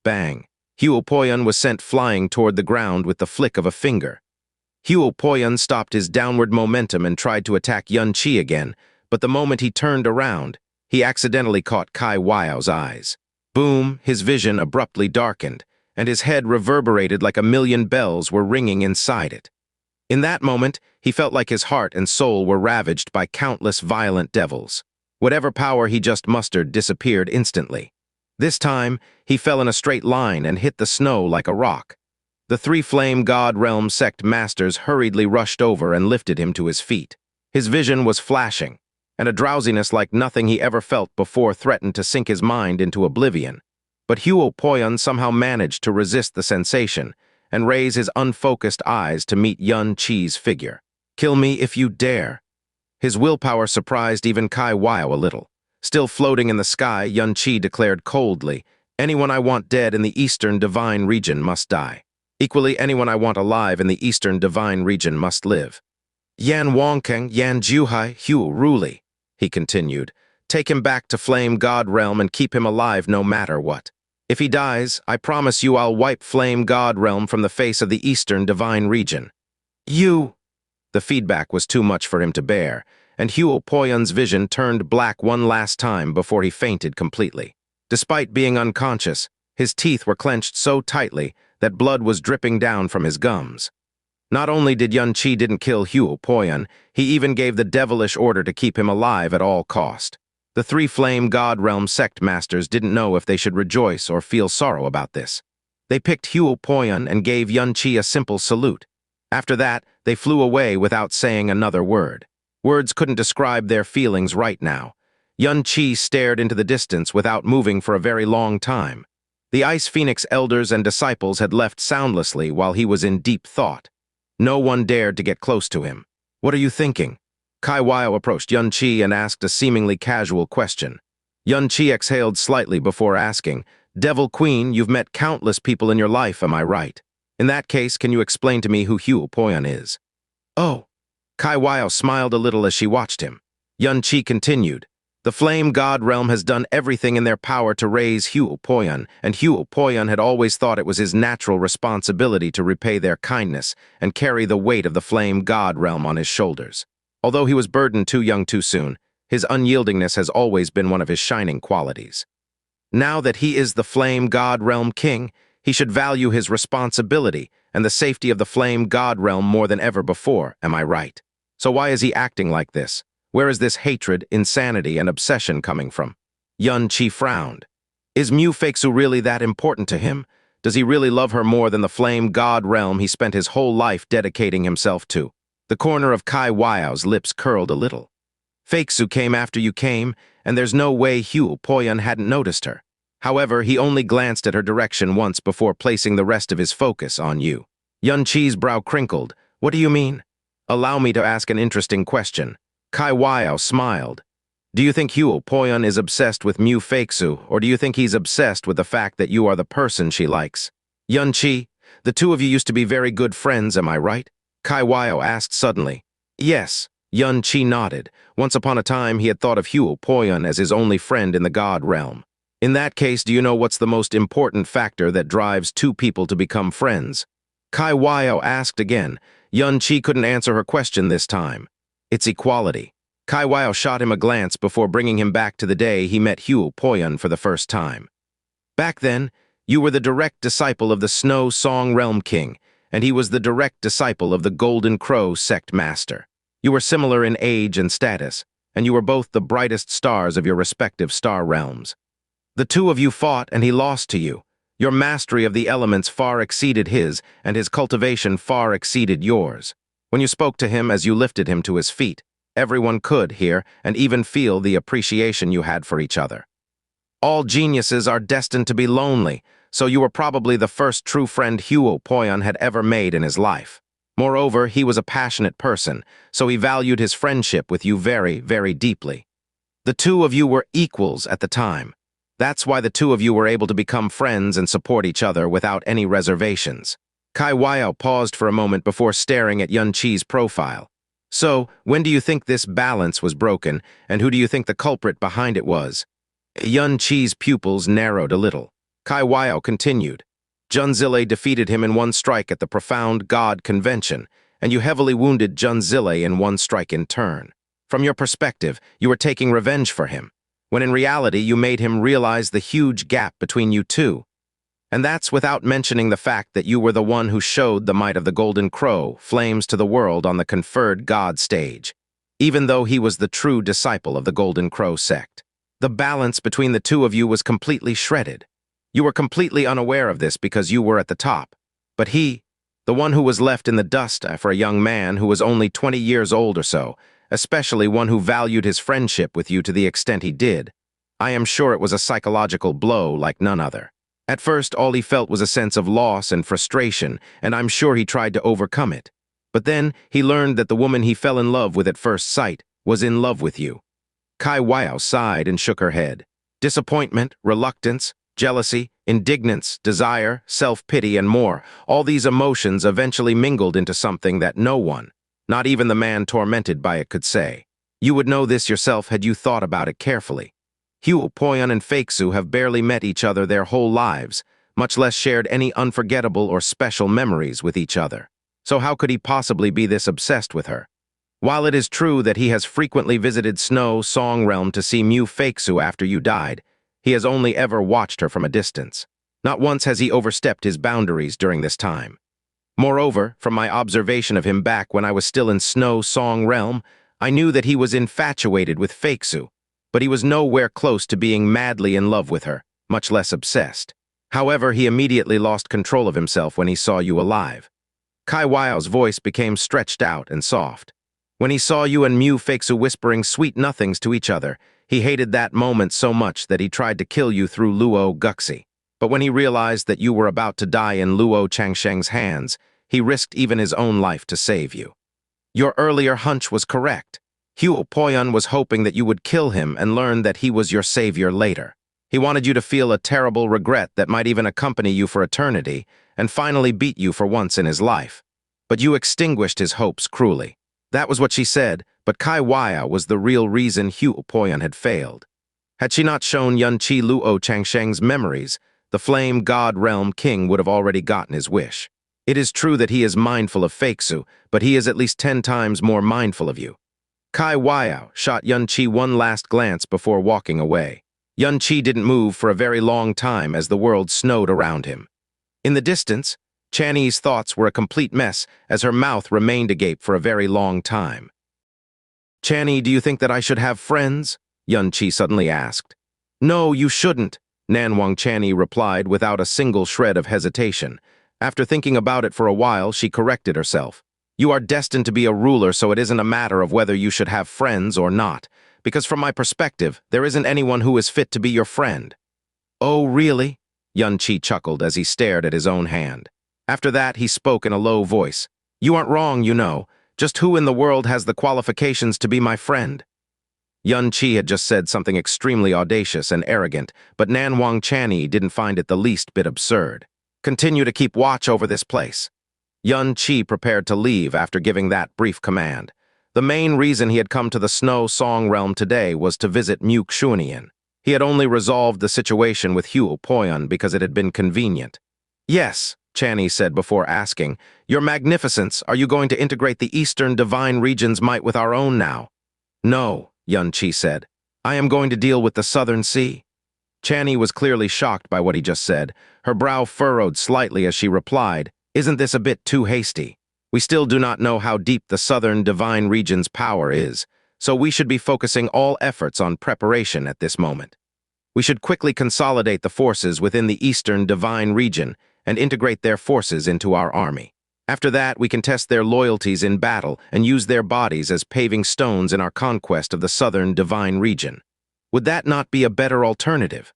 Bang. Huopoyan was sent flying toward the ground with the flick of a finger. Huopoyan stopped his downward momentum and tried to attack Qianye again, but the moment he turned around, he accidentally caught Qianie's eyes. Boom, his vision abruptly darkened, and his head reverberated like a million bells were ringing inside it. In that moment, he felt like his heart and soul were ravaged by countless violent devils. Whatever power he just mustered disappeared instantly. This time, he fell in a straight line and hit the snow like a rock. The three Flame God Realm sect masters hurriedly rushed over and lifted him to his feet. His vision was flashing, and a drowsiness like nothing he ever felt before threatened to sink his mind into oblivion. But Huopoyan somehow managed to resist the sensation and raise his unfocused eyes to meet Qianye's figure. "Kill me if you dare." His willpower surprised even Qianie a little. Still floating in the sky, Qianye declared coldly, "Anyone I want dead in the Eastern Divine Region must die. Equally, anyone I want alive in the Eastern Divine Region must live." "Yan Wangkeng, Yan Juhai, Hu Ruli," he continued. "Take him back to Flame God Realm and keep him alive no matter what. If he dies, I promise you I'll wipe Flame God Realm from the face of the Eastern Divine Region." "You—" The feedback was too much for him to bear, and Huopoyan's vision turned black one last time before he fainted completely. Despite being unconscious, his teeth were clenched so tightly that blood was dripping down from his gums. Not only did Qianye didn't kill Huopoyan, he even gave the devilish order to keep him alive at all cost. The three Flame God Realm sect masters didn't know if they should rejoice or feel sorrow about this. They picked Huopoyan and gave Qianye a simple salute. After that, they flew away without saying another word. Words couldn't describe their feelings right now. Qianye stared into the distance without moving for a very long time. The Ice Phoenix elders and disciples had left soundlessly while he was in deep thought. No one dared to get close to him. "What are you thinking?" Qianie approached Qianye and asked a seemingly casual question. Qianye exhaled slightly before asking, "Devil Queen, you've met countless people in your life, am I right? In that case, can you explain to me who Huopoyan is?" "Oh." Qianie smiled a little as she watched him. Qianye continued, "The Flame God Realm has done everything in their power to raise Huopoyan, and Huopoyan had always thought it was his natural responsibility to repay their kindness and carry the weight of the Flame God Realm on his shoulders. Although he was burdened too young too soon, his unyieldingness has always been one of his shining qualities. Now that he is the Flame God Realm King, he should value his responsibility and the safety of the Flame God Realm more than ever before, am I right? So why is he acting like this? Where is this hatred, insanity, and obsession coming from?" Qianye frowned. Is Mu Feixu really that important to him? Does he really love her more than the Flame God Realm he spent his whole life dedicating himself to? The corner of Qianie's lips curled a little. "Feixu came after you came, and there's no way Huopoyan hadn't noticed her. However, he only glanced at her direction once before placing the rest of his focus on you." Qianye's brow crinkled. "What do you mean?" "Allow me to ask an interesting question." Qianie smiled. "Do you think Huopoyan is obsessed with Mu Feixu, or do you think he's obsessed with the fact that you are the person she likes?" "Qianye, the two of you used to be very good friends, am I right?" Qianie asked suddenly. "Yes." Qianye nodded. Once upon a time, he had thought of Huopoyan as his only friend in the God Realm. "In that case, do you know what's the most important factor that drives two people to become friends?" Qianie asked again. Qianye couldn't answer her question this time. "It's equality." Qianie shot him a glance before bringing him back to the day he met Huopoyan for the first time. "Back then, you were the direct disciple of the Snow Song Realm King, and he was the direct disciple of the Golden Crow sect master. You were similar in age and status, and you were both the brightest stars of your respective star realms. The two of you fought, and he lost to you. Your mastery of the elements far exceeded his, and his cultivation far exceeded yours. When you spoke to him as you lifted him to his feet, everyone could hear and even feel the appreciation you had for each other. All geniuses are destined to be lonely, so you were probably the first true friend Huopoyan had ever made in his life. Moreover, he was a passionate person, so he valued his friendship with you very, very deeply. The two of you were equals at the time. That's why the two of you were able to become friends and support each other without any reservations." Qianie paused for a moment before staring at Qianye's profile. So, when do you think this balance was broken, and who do you think the culprit behind it was? Qi's pupils narrowed a little. Qianye continued. Junzile defeated him in one strike at the Profound God Convention, and you heavily wounded Junzile in one strike in turn. From your perspective, you were taking revenge for him, when in reality you made him realize the huge gap between you two. And that's without mentioning the fact that you were the one who showed the might of the Golden Crow, flames to the world on the conferred God stage, even though he was the true disciple of the Golden Crow sect. The balance between the two of you was completely shredded. You were completely unaware of this because you were at the top. But he, the one who was left in the dust for a young man who was only 20 years old or so, especially one who valued his friendship with you to the extent he did, I am sure it was a psychological blow like none other. At first, all he felt was a sense of loss and frustration, and I'm sure he tried to overcome it. But then, he learned that the woman he fell in love with at first sight was in love with you. Qianye sighed and shook her head. Disappointment, reluctance, jealousy, indignance, desire, self-pity, and more, all these emotions eventually mingled into something that no one, not even the man tormented by it, could say. You would know this yourself had you thought about it carefully. Xianxia and Feixu have barely met each other their whole lives, much less shared any unforgettable or special memories with each other. So how could he possibly be this obsessed with her? While it is true that he has frequently visited Snow Song Realm to see Mu Feixu after you died, he has only ever watched her from a distance. Not once has he overstepped his boundaries during this time. Moreover, from my observation of him back when I was still in Snow Song Realm, I knew that he was infatuated with Feixu, but he was nowhere close to being madly in love with her, much less obsessed. However, he immediately lost control of himself when he saw you alive. Qianye's voice became stretched out and soft. When he saw you and Mu Feixu whispering sweet nothings to each other, he hated that moment so much that he tried to kill you through Luo Guxi. But when he realized that you were about to die in Luo Changsheng's hands, he risked even his own life to save you. Your earlier hunch was correct. Qianye was hoping that you would kill him and learn that he was your savior later. He wanted you to feel a terrible regret that might even accompany you for eternity and finally beat you for once in his life. But you extinguished his hopes cruelly. That was what she said, but Qianye was the real reason Qianye had failed. Had she not shown Yunqi Luo Changsheng's memories, the Flame God Realm King would have already gotten his wish. It is true that he is mindful of Feixu, but he is at least 10 times more mindful of you. Qianye shot Yunqi one last glance before walking away. Yunqi didn't move for a very long time as the world snowed around him. In the distance, Qianye's thoughts were a complete mess as her mouth remained agape for a very long time. Qianye, do you think that I should have friends? Yunqi suddenly asked. No, you shouldn't, Nanwang Qianye replied without a single shred of hesitation. After thinking about it for a while, she corrected herself. You are destined to be a ruler, so it isn't a matter of whether you should have friends or not, because from my perspective, there isn't anyone who is fit to be your friend. Oh, really? Yunqi chuckled as he stared at his own hand. After that, he spoke in a low voice. You aren't wrong, you know. Just who in the world has the qualifications to be my friend? Yunqi had just said something extremely audacious and arrogant, but Nanwang Qianye didn't find it the least bit absurd. Continue to keep watch over this place. Yunqi prepared to leave after giving that brief command. The main reason he had come to the Snow Song Realm today was to visit Mu Xunian. He had only resolved the situation with Qianye because it had been convenient. Yes, Qianye said before asking, Your Magnificence, are you going to integrate the Eastern Divine Region's might with our own now? No, Yunqi said. I am going to deal with the Southern Sea. Qianye was clearly shocked by what he just said. Her brow furrowed slightly as she replied, Isn't this a bit too hasty? We still do not know how deep the Southern Divine Region's power is, so we should be focusing all efforts on preparation at this moment. We should quickly consolidate the forces within the Eastern Divine Region and integrate their forces into our army. After that, we can test their loyalties in battle and use their bodies as paving stones in our conquest of the Southern Divine Region. Would that not be a better alternative?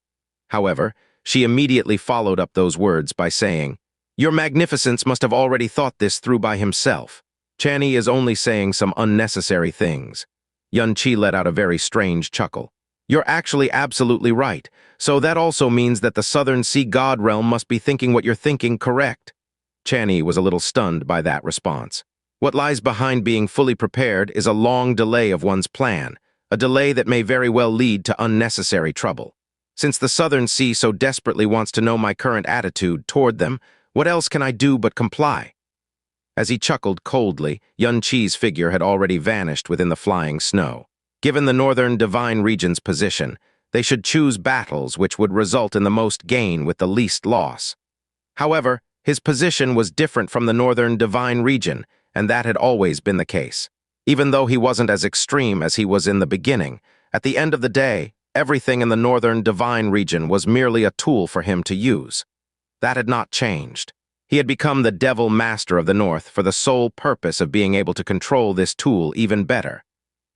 However, she immediately followed up those words by saying, Your Magnificence must have already thought this through by himself. Qianye is only saying some unnecessary things. Yunqi let out a very strange chuckle. You're actually absolutely right, so that also means that the Southern Sea God Realm must be thinking what you're thinking correct. Qianye was a little stunned by that response. What lies behind being fully prepared is a long delay of one's plan, a delay that may very well lead to unnecessary trouble. Since the Southern Sea so desperately wants to know my current attitude toward them, what else can I do but comply? As he chuckled coldly, Qi's figure had already vanished within the flying snow. Given the northern divine region's position, they should choose battles which would result in the most gain with the least loss. However, his position was different from the northern divine region, and that had always been the case. Even though he wasn't as extreme as he was in the beginning, at the end of the day, everything in the northern divine region was merely a tool for him to use. That had not changed. He had become the devil master of the north for the sole purpose of being able to control this tool even better.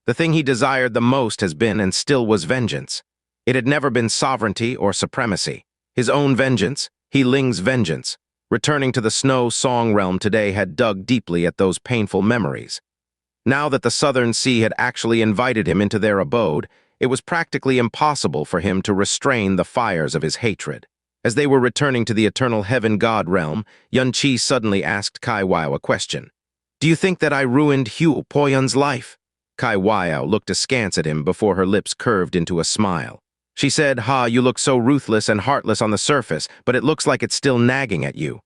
The thing he desired the most has been and still was vengeance. It had never been sovereignty or supremacy. His own vengeance, He Ling's vengeance, returning to the Snow Song realm today had dug deeply at those painful memories. Now that the Southern Sea had actually invited him into their abode, it was practically impossible for him to restrain the fires of his hatred. As they were returning to the eternal heaven god realm, Qianye suddenly asked Qianye a question. "Do you think that I ruined Hu Poyun's life?" Qianye looked askance at him before her lips curved into a smile. She said, "Ha, you look so ruthless and heartless on the surface, but it looks like it's still nagging at you."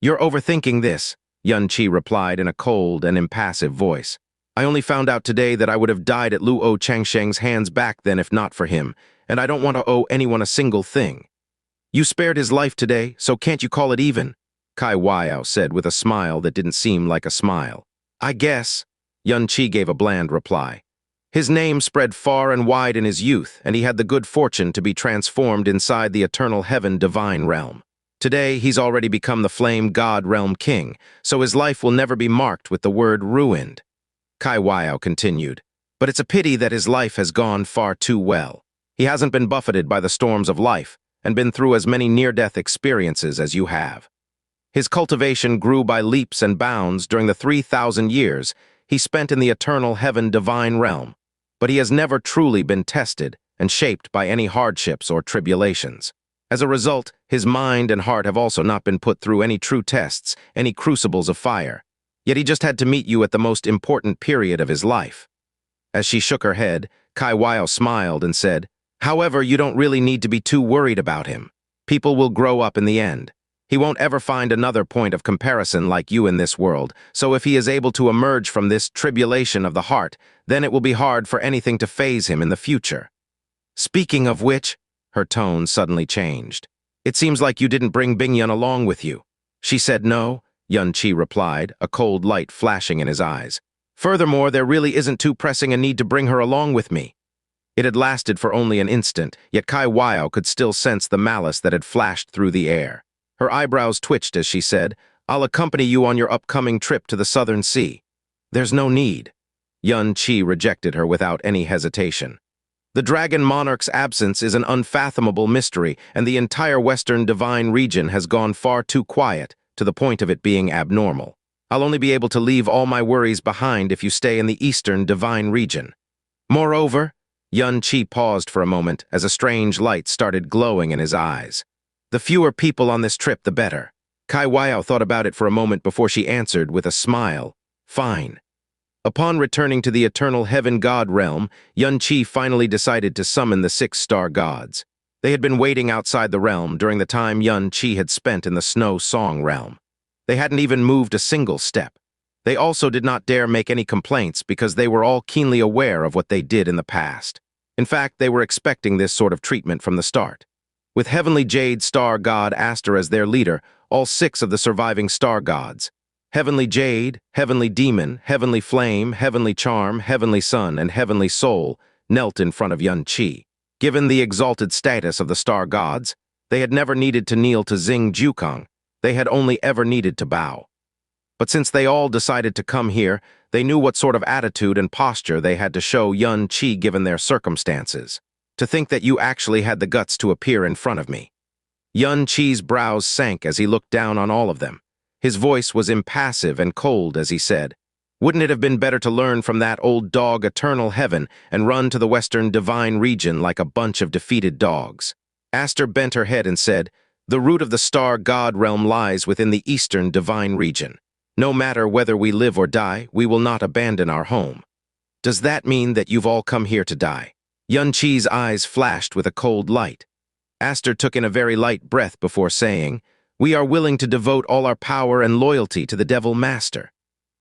"You're overthinking this," Qianye replied in a cold and impassive voice. "I only found out today that I would have died at Luo Changsheng's hands back then if not for him, and I don't want to owe anyone a single thing." "You spared his life today, so can't you call it even?" Qianye said with a smile that didn't seem like a smile. "I guess," Qianye gave a bland reply. His name spread far and wide in his youth, and he had the good fortune to be transformed inside the eternal heaven divine realm. Today, he's already become the flame god realm king, so his life will never be marked with the word ruined. Qianye continued, "But it's a pity that his life has gone far too well. He hasn't been buffeted by the storms of life, and been through as many near-death experiences as you have. His cultivation grew by leaps and bounds during the 3,000 years he spent in the eternal heaven divine realm, but he has never truly been tested and shaped by any hardships or tribulations. As a result, his mind and heart have also not been put through any true tests, any crucibles of fire. Yet he just had to meet you at the most important period of his life." As she shook her head, Qianye smiled and said, "However, you don't really need to be too worried about him. People will grow up in the end. He won't ever find another point of comparison like you in this world, so if he is able to emerge from this tribulation of the heart, then it will be hard for anything to faze him in the future. Speaking of which," her tone suddenly changed. "It seems like you didn't bring Bingyun along with you." She said no, Qianye replied, a cold light flashing in his eyes. "Furthermore, there really isn't too pressing a need to bring her along with me." It had lasted for only an instant, yet Qianye could still sense the malice that had flashed through the air. Her eyebrows twitched as she said, "I'll accompany you on your upcoming trip to the Southern Sea." "There's no need." Qianye rejected her without any hesitation. "The Dragon Monarch's absence is an unfathomable mystery, and the entire Western Divine region has gone far too quiet, to the point of it being abnormal. I'll only be able to leave all my worries behind if you stay in the Eastern Divine region. Moreover," Qianye paused for a moment as a strange light started glowing in his eyes. "The fewer people on this trip, the better." Qianye thought about it for a moment before she answered with a smile, "Fine." Upon returning to the eternal heaven god realm, Qianye finally decided to summon the 6 star gods. They had been waiting outside the realm during the time Qianye had spent in the Snow Song realm. They hadn't even moved a single step. They also did not dare make any complaints because they were all keenly aware of what they did in the past. In fact, they were expecting this sort of treatment from the start. With Heavenly Jade Star God Aster as their leader, all 6 of the surviving star gods, Heavenly Jade, Heavenly Demon, Heavenly Flame, Heavenly Charm, Heavenly Sun, and Heavenly Soul, knelt in front of Qianye. Given the exalted status of the star gods, they had never needed to kneel to Xing Jukong, they had only ever needed to bow. But since they all decided to come here, they knew what sort of attitude and posture they had to show Qianye given their circumstances. To think that you actually had the guts to appear in front of me. Qianye's brows sank as he looked down on all of them. His voice was impassive and cold as he said, "Wouldn't it have been better to learn from that old dog Eternal Heaven and run to the Western Divine region like a bunch of defeated dogs?" Aster bent her head and said, "The root of the star god realm lies within the Eastern Divine region. No matter whether we live or die, we will not abandon our home. Does that mean that you've all come here to die? Qianye's eyes flashed with a cold light. Aster took in a very light breath before saying, "We are willing to devote all our power and loyalty to the Devil Master.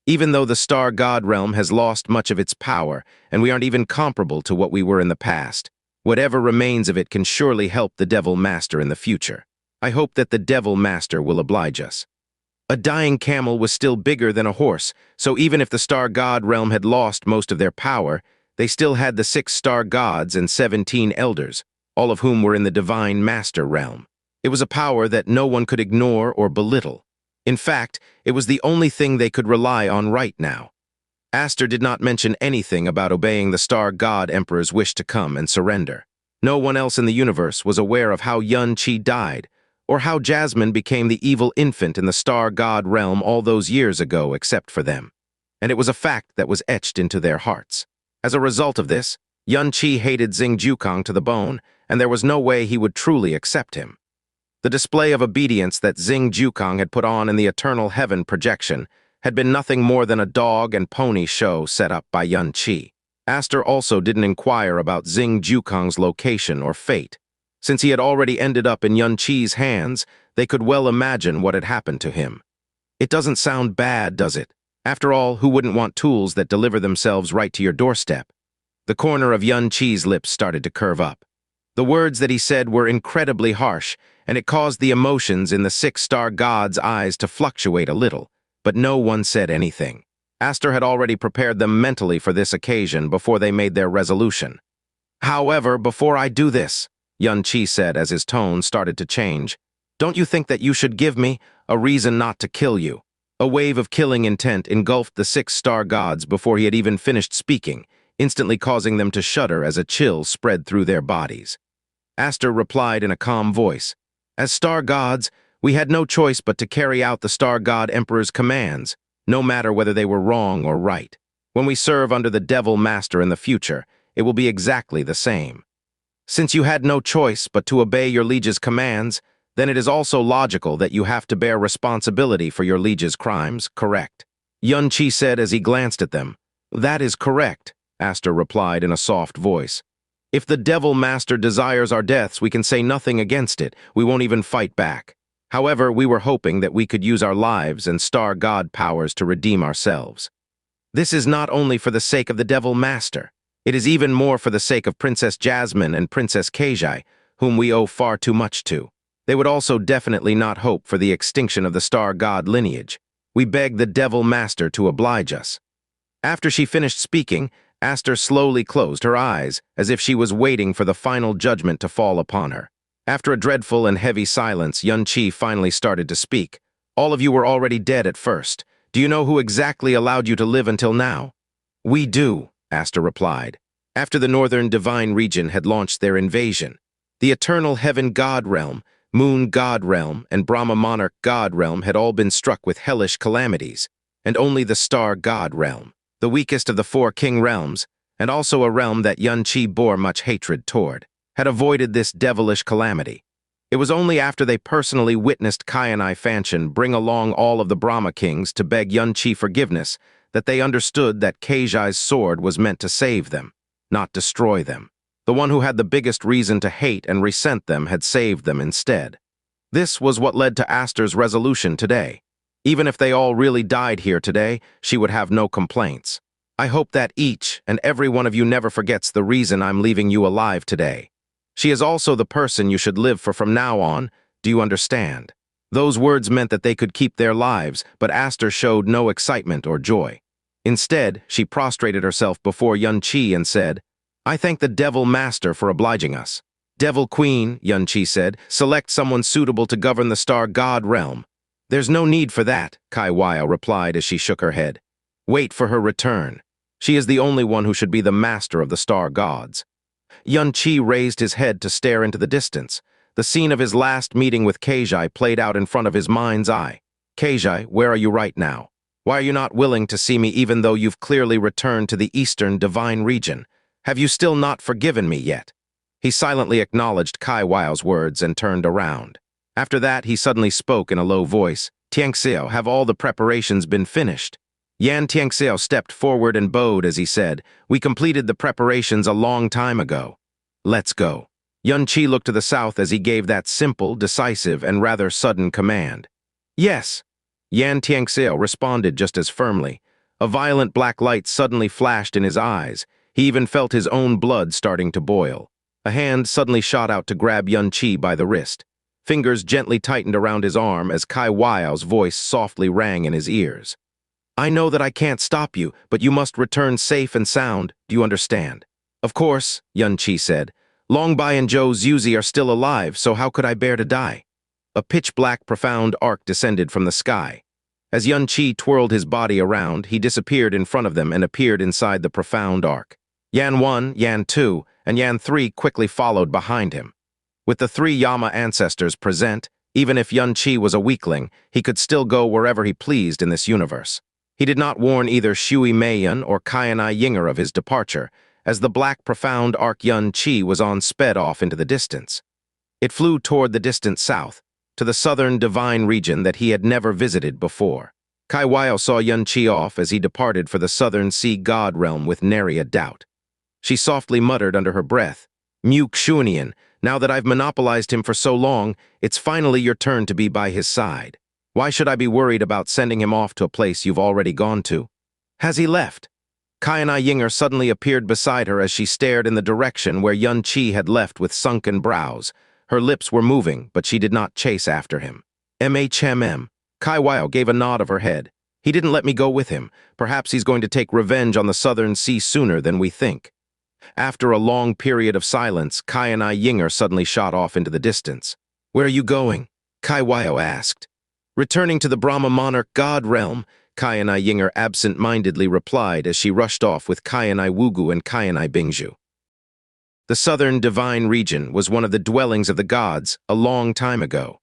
Even though the Star God realm has lost much of its power, and we aren't even comparable to what we were in the past, whatever remains of it can surely help the Devil Master in the future. I hope that the Devil Master will oblige us." A dying camel was still bigger than a horse, so even if the Star God realm had lost most of their power, they still had the 6 star gods and 17 elders, all of whom were in the Divine Master realm. It was a power that no one could ignore or belittle. In fact, it was the only thing they could rely on right now. Aster did not mention anything about obeying the Star God Emperor's wish to come and surrender. No one else in the universe was aware of how Qianye died, or how Jasmine became the evil infant in the Star God realm all those years ago except for them. And it was a fact that was etched into their hearts. As a result of this, Qianye hated Xing to the bone, and there was no way he would truly accept him. The display of obedience that Xing had put on in the Eternal Heaven projection had been nothing more than a dog and pony show set up by Qianye. Aster also didn't inquire about Xing location or fate. Since he had already ended up in Qianye's hands, they could well imagine what had happened to him. It doesn't sound bad, does it? After all, who wouldn't want tools that deliver themselves right to your doorstep? The corner of Qianye's lips started to curve up. The words that he said were incredibly harsh, and it caused the emotions in the 6 star god's eyes to fluctuate a little, but no one said anything. Aster had already prepared them mentally for this occasion before they made their resolution. "However, before I do this," Qianye said as his tone started to change, "don't you think that you should give me a reason not to kill you?" A wave of killing intent engulfed the 6 star gods before he had even finished speaking, instantly causing them to shudder as a chill spread through their bodies. Aster replied in a calm voice, "As star gods, we had no choice but to carry out the Star God Emperor's commands, no matter whether they were wrong or right. When we serve under the Devil Master in the future, it will be exactly the same. Since you had no choice but to obey your liege's commands, then it is also logical that you have to bear responsibility for your liege's crimes, correct?" Qianye said as he glanced at them. "That is correct," Aster replied in a soft voice. "If the Devil Master desires our deaths, we can say nothing against it. We won't even fight back. However, we were hoping that we could use our lives and Star God powers to redeem ourselves. This is not only for the sake of the Devil Master. It is even more for the sake of Princess Jasmine and Princess Qianye, whom we owe far too much to. They would also definitely not hope for the extinction of the Star God lineage. We beg the Devil Master to oblige us." After she finished speaking, Aster slowly closed her eyes, as if she was waiting for the final judgment to fall upon her. After a dreadful and heavy silence, Qianye finally started to speak. "All of you were already dead at first. Do you know who exactly allowed you to live until now?" "We do," Aster replied. After the Northern Divine Region had launched their invasion, the Eternal Heaven God Realm, Moon God Realm, and Brahma Monarch God Realm had all been struck with hellish calamities, and only the Star God Realm, the weakest of the 4 king realms, and also a realm that Qianye bore much hatred toward, had avoided this devilish calamity. It was only after they personally witnessed Qianye Fanchen bring along all of the Brahma kings to beg Qianye forgiveness that they understood that Qianie's sword was meant to save them, not destroy them. The one who had the biggest reason to hate and resent them had saved them instead. This was what led to Aster's resolution today. Even if they all really died here today, she would have no complaints. "I hope that each and every one of you never forgets the reason I'm leaving you alive today. She is also the person you should live for from now on, do you understand?" Those words meant that they could keep their lives, but Aster showed no excitement or joy. Instead, she prostrated herself before Qianye and said, "I thank the Devil Master for obliging us." "Devil Queen," Qianye said, "select someone suitable to govern the Star God realm." "There's no need for that," Qianye replied as she shook her head. "Wait for her return. She is the only one who should be the master of the Star Gods." Qianye raised his head to stare into the distance. The scene of his last meeting with Qianye played out in front of his mind's eye. "Qianye, where are you right now? Why are you not willing to see me even though you've clearly returned to the Eastern Divine Region? Have you still not forgiven me yet?" He silently acknowledged Qianie's words and turned around. After that, he suddenly spoke in a low voice. "Xianxia, have all the preparations been finished?" Xianxia stepped forward and bowed as he said, "We completed the preparations a long time ago. Let's go." Qi looked to the south as he gave that simple, decisive, and rather sudden command. "Yes." Xianxia responded just as firmly. A violent black light suddenly flashed in his eyes. He even felt his own blood starting to boil. A hand suddenly shot out to grab Qi by the wrist. Fingers gently tightened around his arm as Qiaye's voice softly rang in his ears. "I know that I can't stop you, but you must return safe and sound. Do you understand?" "Of course," Qi said. "Longbai and Zhou Zuzi are still alive, so how could I bear to die?" A pitch-black, profound arc descended from the sky. As Qi twirled his body around, he disappeared in front of them and appeared inside the profound arc. Yan 1, Yan 2, and Yan 3 quickly followed behind him. With the three Yama ancestors present, even if Qi was a weakling, he could still go wherever he pleased in this universe. He did not warn either Shui Meiyan or Qianye Ying'er of his departure, as the black profound arc Qi was on sped off into the distance. It flew toward the distant south, to the southern divine region that he had never visited before. Qianye saw Qi off as he departed for the southern sea god realm with nary a doubt. She softly muttered under her breath, "Mu Xunian, now that I've monopolized him for so long, it's finally your turn to be by his side. Why should I be worried about sending him off to a place you've already gone to?" "Has he left?" Qianye Ying'er suddenly appeared beside her as she stared in the direction where Qi had left with sunken brows. Her lips were moving, but she did not chase after him. Qianye gave a nod of her head. "He didn't let me go with him. Perhaps he's going to take revenge on the southern sea sooner than we think." After a long period of silence, Qianye Ying'er suddenly shot off into the distance. "Where are you going?" Qianye asked. "Returning to the Brahma Monarch God realm," Qianye Ying'er absent-mindedly replied as she rushed off with Qianye Wugu and Qianye Bingzhu. The southern divine region was one of the dwellings of the gods a long time ago.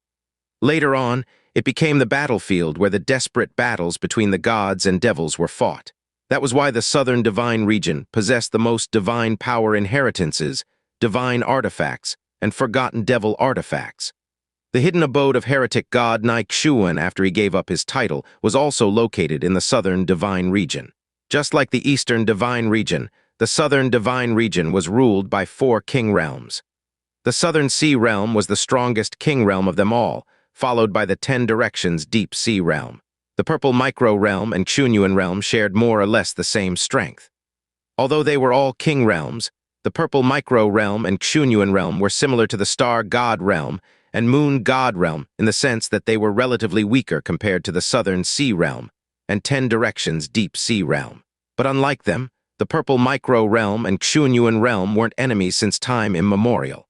Later on, it became the battlefield where the desperate battles between the gods and devils were fought. That was why the southern divine region possessed the most divine power inheritances, divine artifacts, and forgotten devil artifacts. The hidden abode of heretic god Xuan after he gave up his title was also located in the southern divine region. Just like the eastern divine region, the southern divine region was ruled by 4 king realms. The southern sea realm was the strongest king realm of them all, followed by the 10 directions deep sea realm. The purple micro realm and Xunyuan realm shared more or less the same strength. Although they were all king realms, the purple micro realm and Xunyuan realm were similar to the star god realm and moon god realm in the sense that they were relatively weaker compared to the southern sea realm and 10 directions deep sea realm. But unlike them, the purple micro realm and Xunyuan realm weren't enemies since time immemorial.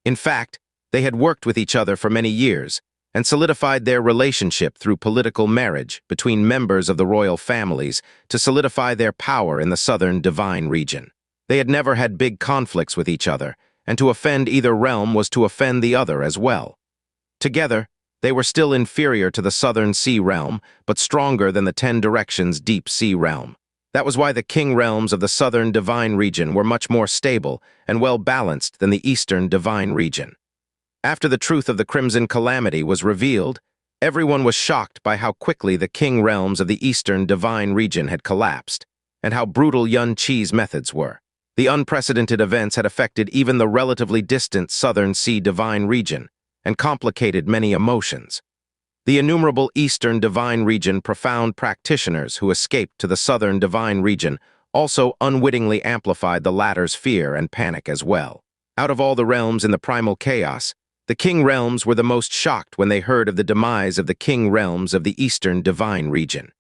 In fact, they had worked with each other for many years and solidified their relationship through political marriage between members of the royal families to solidify their power in the southern divine region. They had never had big conflicts with each other, and to offend either realm was to offend the other as well. Together, they were still inferior to the southern sea realm, but stronger than the 10 directions deep sea realm. That was why the king realms of the southern divine region were much more stable and well-balanced than the eastern divine region. After the truth of the Crimson Calamity was revealed, everyone was shocked by how quickly the king realms of the eastern divine region had collapsed, and how brutal Qi's methods were. The unprecedented events had affected even the relatively distant southern sea divine region, and complicated many emotions. The innumerable eastern divine region profound practitioners who escaped to the southern divine region also unwittingly amplified the latter's fear and panic as well. Out of all the realms in the primal chaos, the king realms were the most shocked when they heard of the demise of the king realms of the eastern divine region.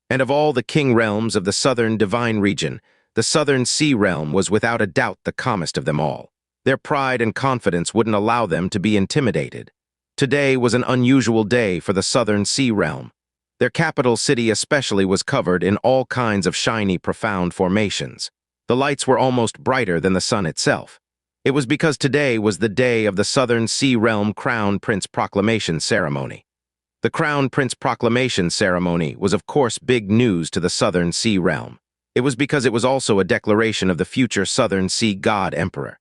And of all the king realms of the southern divine region, the southern sea realm was without a doubt the calmest of them all. Their pride and confidence wouldn't allow them to be intimidated. Today was an unusual day for the southern sea realm. Their capital city especially was covered in all kinds of shiny, profound formations. The lights were almost brighter than the sun itself. It was because today was the day of the Southern Sea Realm Crown Prince Proclamation Ceremony. The Crown Prince Proclamation Ceremony was of course big news to the Southern Sea Realm. It was because it was also a declaration of the future Southern Sea God Emperor.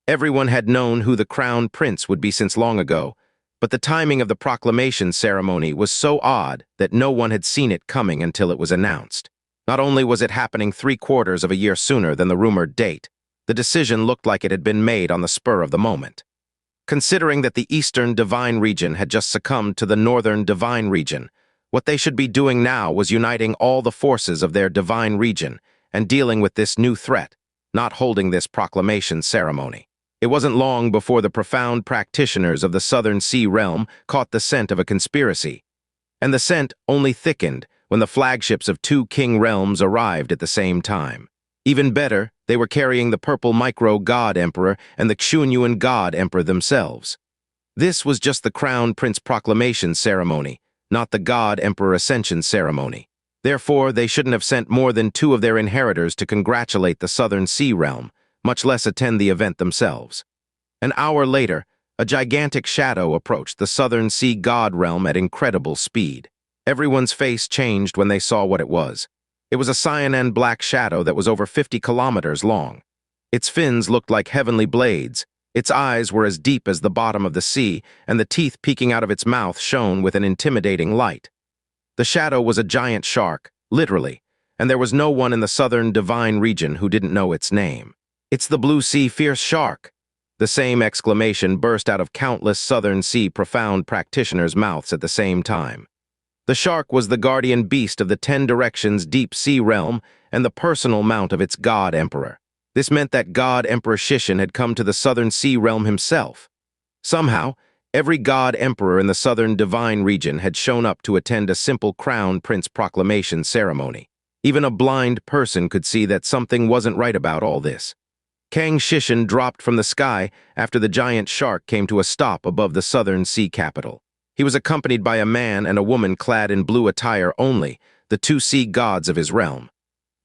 Everyone had known who the Crown Prince would be since long ago, But the timing of the proclamation ceremony was so odd that no one had seen it coming until it was announced. Not only was it happening 3/4 of a year sooner than the rumored date, the decision looked like it had been made on the spur of the moment. Considering that the Eastern Divine Region had just succumbed to the Northern Divine Region, what they should be doing now was uniting all the forces of their Divine Region and dealing with this new threat, not holding this proclamation ceremony. It wasn't long before the profound practitioners of the Southern Sea Realm caught the scent of a conspiracy. And the scent only thickened when the flagships of 2 king realms arrived at the same time. Even better, they were carrying the purple micro-god emperor and the Qianye god emperor themselves. This was just the crown prince proclamation ceremony, not the god emperor ascension ceremony. Therefore, they shouldn't have sent more than 2 of their inheritors to congratulate the Southern Sea Realm, much less attend the event themselves. An hour later, a gigantic shadow approached the Southern Sea God Realm at incredible speed. Everyone's face changed when they saw what it was. It was a cyan black shadow that was over 50 kilometers long. Its fins looked like heavenly blades, its eyes were as deep as the bottom of the sea, and the teeth peeking out of its mouth shone with an intimidating light. The shadow was a giant shark, literally, and there was no one in the Southern Divine Region who didn't know its name. "It's the Blue Sea Fierce Shark!" The same exclamation burst out of countless Southern Sea profound practitioners' mouths at the same time. The shark was the guardian beast of the 10 Directions Deep Sea Realm and the personal mount of its god emperor. This meant that God Emperor Shishin had come to the Southern Sea Realm himself. Somehow, every god emperor in the Southern Divine Region had shown up to attend a simple crown prince proclamation ceremony. Even a blind person could see that something wasn't right about all this. Kang Shishin dropped from the sky after the giant shark came to a stop above the Southern Sea capital. He was accompanied by a man and a woman clad in blue attire only, the 2 sea gods of his realm.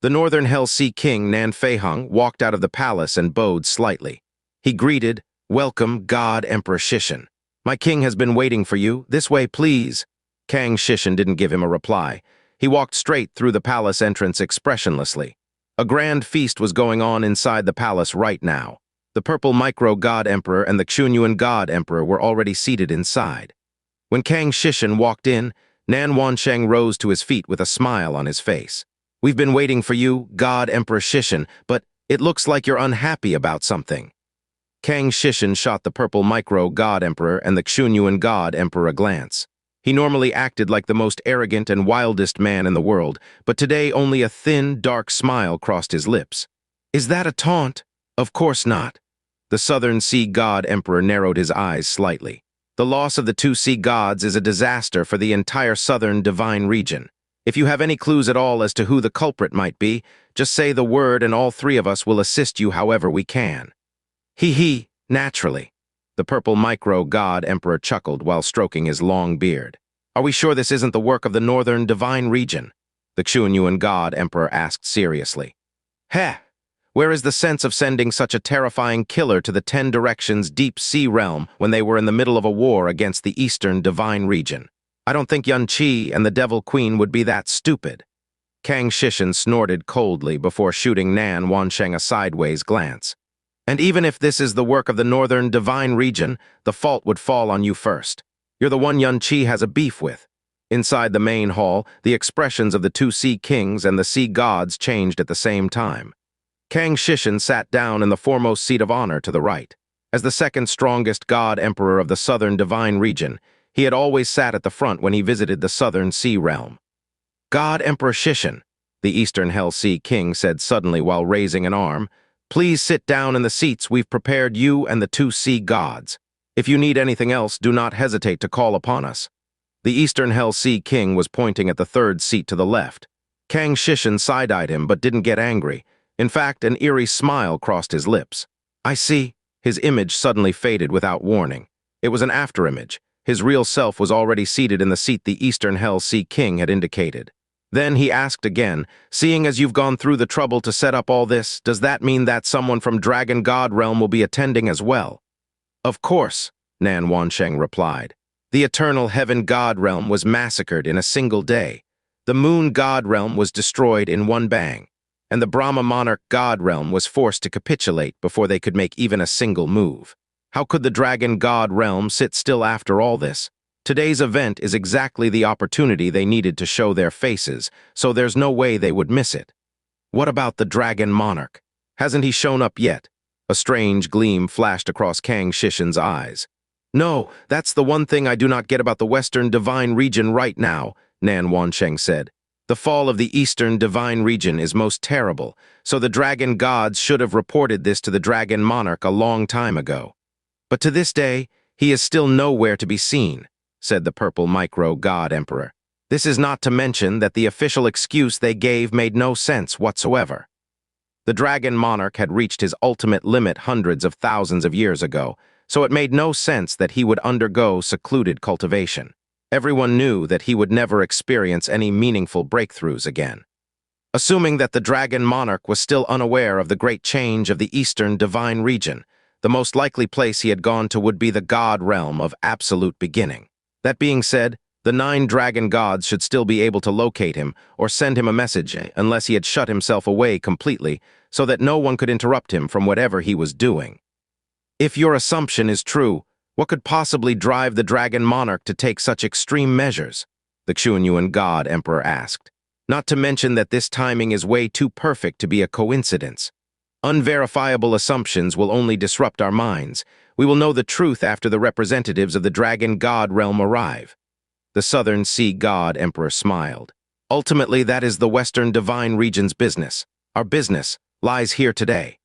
The Northern Hell Sea King Nan Feihong walked out of the palace and bowed slightly. He greeted, "Welcome, God Emperor Shishin. My king has been waiting for you. This way, please." Kang Shishin didn't give him a reply. He walked straight through the palace entrance expressionlessly. A grand feast was going on inside the palace right now. The purple micro-god emperor and the Qianye god emperor were already seated inside. When Kang Shishin walked in, Nan Wansheng rose to his feet with a smile on his face. "We've been waiting for you, God Emperor Shishin, but it looks like you're unhappy about something." Kang Shishin shot the purple micro-god emperor and the Qianye god emperor a glance. He normally acted like the most arrogant and wildest man in the world, but today only a thin, dark smile crossed his lips. "Is that a taunt?" "Of course not." The Southern Sea God Emperor narrowed his eyes slightly. "The loss of the 2 sea gods is a disaster for the entire Southern Divine Region. If you have any clues at all as to who the culprit might be, just say the word and all 3 of us will assist you however we can." "Hee, naturally." The purple micro-god emperor chuckled while stroking his long beard. "Are we sure this isn't the work of the Northern Divine Region?" the Qianye god emperor asked seriously. "Heh! Where is the sense of sending such a terrifying killer to the 10 Directions Deep Sea Realm when they were in the middle of a war against the Eastern Divine Region? I don't think Xianxia and the Devil Queen would be that stupid." Kang Shishin snorted coldly before shooting Nan Wansheng a sideways glance. "And even if this is the work of the Northern Divine Region, the fault would fall on you first. You're the one Xianxia has a beef with." Inside the main hall, the expressions of the 2 sea kings and the sea gods changed at the same time. Kang Shishin sat down in the foremost seat of honor to the right. As the second strongest god emperor of the Southern Divine Region, he had always sat at the front when he visited the Southern Sea Realm. "God Emperor Shishin," the Eastern Hell Sea King said suddenly while raising an arm, "please sit down in the seats we've prepared you and the 2 sea gods. If you need anything else, do not hesitate to call upon us." The Eastern Hell Sea King was pointing at the 3rd seat to the left. Kang Shishin side-eyed him but didn't get angry. In fact, an eerie smile crossed his lips. "I see." His image suddenly faded without warning. It was an afterimage. His real self was already seated in the seat the Eastern Hell Sea King had indicated. Then he asked again, "Seeing as you've gone through the trouble to set up all this, does that mean that someone from Dragon God Realm will be attending as well?" "Of course," Nan Wansheng replied. "The Eternal Heaven God Realm was massacred in a single day. The Moon God Realm was destroyed in one bang, and the Brahma Monarch God Realm was forced to capitulate before they could make even a single move. How could the Dragon God realm sit still after all this? Today's event is exactly the opportunity they needed to show their faces, so there's no way they would miss it. What about the Dragon Monarch? Hasn't he shown up yet? A strange gleam flashed across Kang Shishin's eyes. No, that's the one thing I do not get about the Western Divine Region right now, Nan Wansheng said. The fall of the Eastern Divine Region is most terrible, so the Dragon Gods should have reported this to the Dragon Monarch a long time ago. But to this day, he is still nowhere to be seen, said the Purple Micro God Emperor. This is not to mention that the official excuse they gave made no sense whatsoever. The Dragon Monarch had reached his ultimate limit hundreds of thousands of years ago, so it made no sense that he would undergo secluded cultivation. Everyone knew that he would never experience any meaningful breakthroughs again. Assuming that the Dragon Monarch was still unaware of the great change of the Eastern Divine Region, the most likely place he had gone to would be the God realm of absolute beginning. That being said, the 9 dragon gods should still be able to locate him or send him a message unless he had shut himself away completely so that no one could interrupt him from whatever he was doing. If your assumption is true, what could possibly drive the Dragon Monarch to take such extreme measures? The Qianye God Emperor asked. Not to mention that this timing is way too perfect to be a coincidence. Unverifiable assumptions will only disrupt our minds. We will know the truth after the representatives of the Dragon God realm arrive. The Southern Sea God Emperor smiled. Ultimately, that is the Western Divine Region's business. Our business lies here today.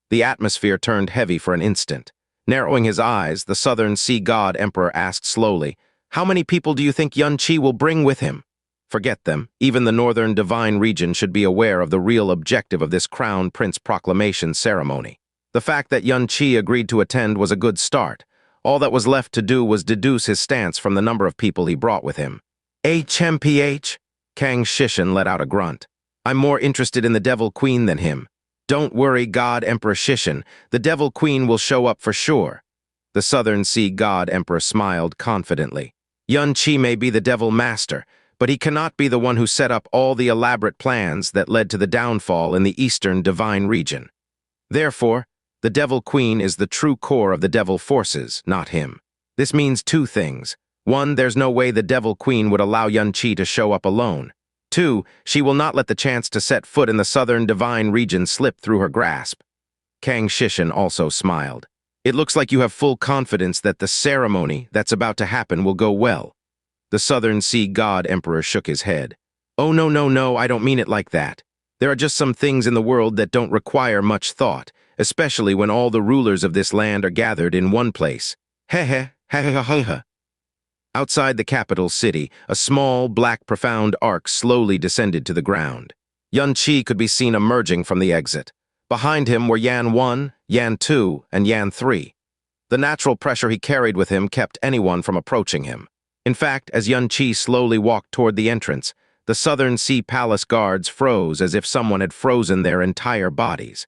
The atmosphere turned heavy for an instant. Narrowing his eyes, the Southern Sea God Emperor asked slowly, "How many people do you think Qianye will bring with him?" Forget them. Even the Northern Divine Region should be aware of the real objective of this Crown Prince proclamation ceremony. The fact that Qianye agreed to attend was a good start. All that was left to do was deduce his stance from the number of people he brought with him. HMPH? Kang Shishin let out a grunt. I'm more interested in the Devil Queen than him. Don't worry, God Emperor Shishin. The Devil Queen will show up for sure. The Southern Sea God Emperor smiled confidently. Qianye may be the Devil Master, but he cannot be the one who set up all the elaborate plans that led to the downfall in the Eastern Divine Region. Therefore, the Devil Queen is the true core of the Devil forces, not him. This means 2 things. 1, there's no way the Devil Queen would allow Qianye to show up alone. 2, she will not let the chance to set foot in the Southern Divine Region slip through her grasp. Kang Shishin also smiled. It looks like you have full confidence that the ceremony that's about to happen will go well. The Southern Sea God Emperor shook his head. Oh, no, I don't mean it like that. There are just some things in the world that don't require much thought, especially when all the rulers of this land are gathered in one place. Ha. Outside the capital city, a small, black, profound arc slowly descended to the ground. Qianye could be seen emerging from the exit. Behind him were Yan 1, Yan 2, and Yan 3. The natural pressure he carried with him kept anyone from approaching him. In fact, as Qianye slowly walked toward the entrance, the Southern Sea Palace guards froze as if someone had frozen their entire bodies.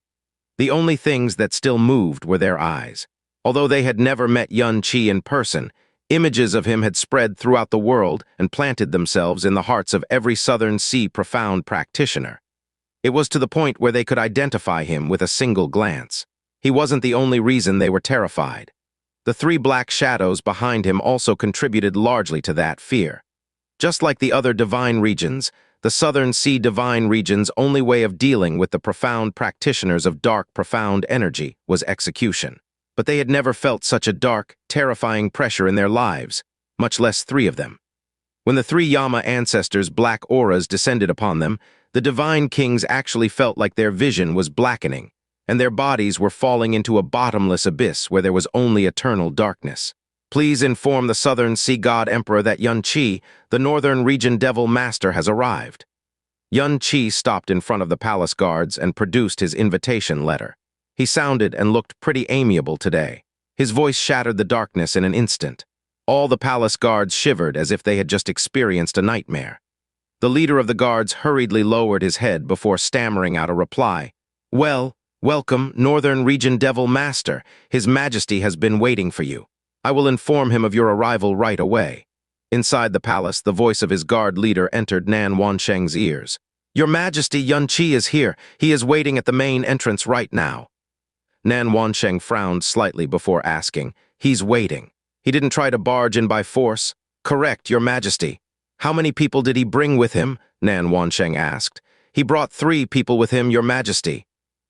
The only things that still moved were their eyes. Although they had never met Qianye in person, images of him had spread throughout the world and planted themselves in the hearts of every Southern Sea profound practitioner. It was to the point where they could identify him with a single glance. He wasn't the only reason they were terrified. The 3 black shadows behind him also contributed largely to that fear. Just like the other divine regions, the Southern Sea Divine Region's only way of dealing with the profound practitioners of dark, profound energy was execution. But they had never felt such a dark, terrifying pressure in their lives, much less 3 of them. When the 3 Yama ancestors' black auras descended upon them, the divine kings actually felt like their vision was blackening, and their bodies were falling into a bottomless abyss where there was only eternal darkness. Please inform the Southern Sea God Emperor that Qianye, the Northern Region Devil Master, has arrived. Qianye stopped in front of the palace guards and produced his invitation letter. He sounded and looked pretty amiable today. His voice shattered the darkness in an instant. All the palace guards shivered as if they had just experienced a nightmare. The leader of the guards hurriedly lowered his head before stammering out a reply. Well, welcome, Northern Region Devil Master. His Majesty has been waiting for you. I will inform him of your arrival right away. Inside the palace, the voice of his guard leader entered Nan Wansheng's ears. Your Majesty, Qianye is here. He is waiting at the main entrance right now. Nan Wansheng frowned slightly before asking. He's waiting. He didn't try to barge in by force. Correct, Your Majesty. How many people did he bring with him? Nan Wansheng asked. He brought 3 people with him, Your Majesty.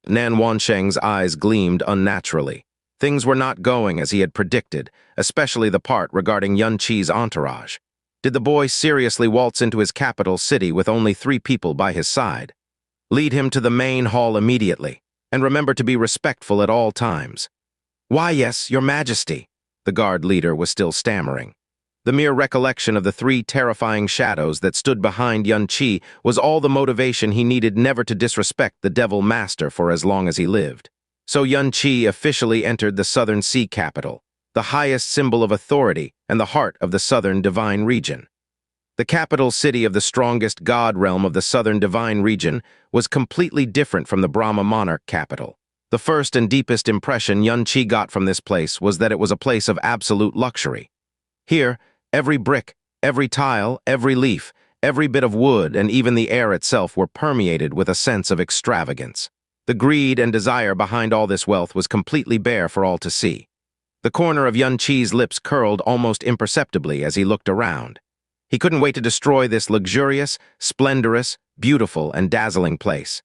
Nan Wansheng's eyes gleamed unnaturally. Things were not going as he had predicted, especially the part regarding Yuan Qi's entourage. Did the boy seriously waltz into his capital city with only 3 people by his side? Lead him to the main hall immediately, and remember to be respectful at all times. Why, yes, Your Majesty, the guard leader was still stammering. The mere recollection of the 3 terrifying shadows that stood behind Yuan Qi was all the motivation he needed never to disrespect the Devil Master for as long as he lived. So Yuan Qi officially entered the Southern Sea capital, the highest symbol of authority and the heart of the Southern Divine Region. The capital city of the strongest god realm of the Southern Divine Region was completely different from the Brahma Monarch capital. The first and deepest impression Yuan Qi got from this place was that it was a place of absolute luxury. Here, every brick, every tile, every leaf, every bit of wood, and even the air itself were permeated with a sense of extravagance. The greed and desire behind all this wealth was completely bare for all to see. The corner of Yuan Qi's lips curled almost imperceptibly as he looked around. He couldn't wait to destroy this luxurious, splendorous, beautiful, and dazzling place.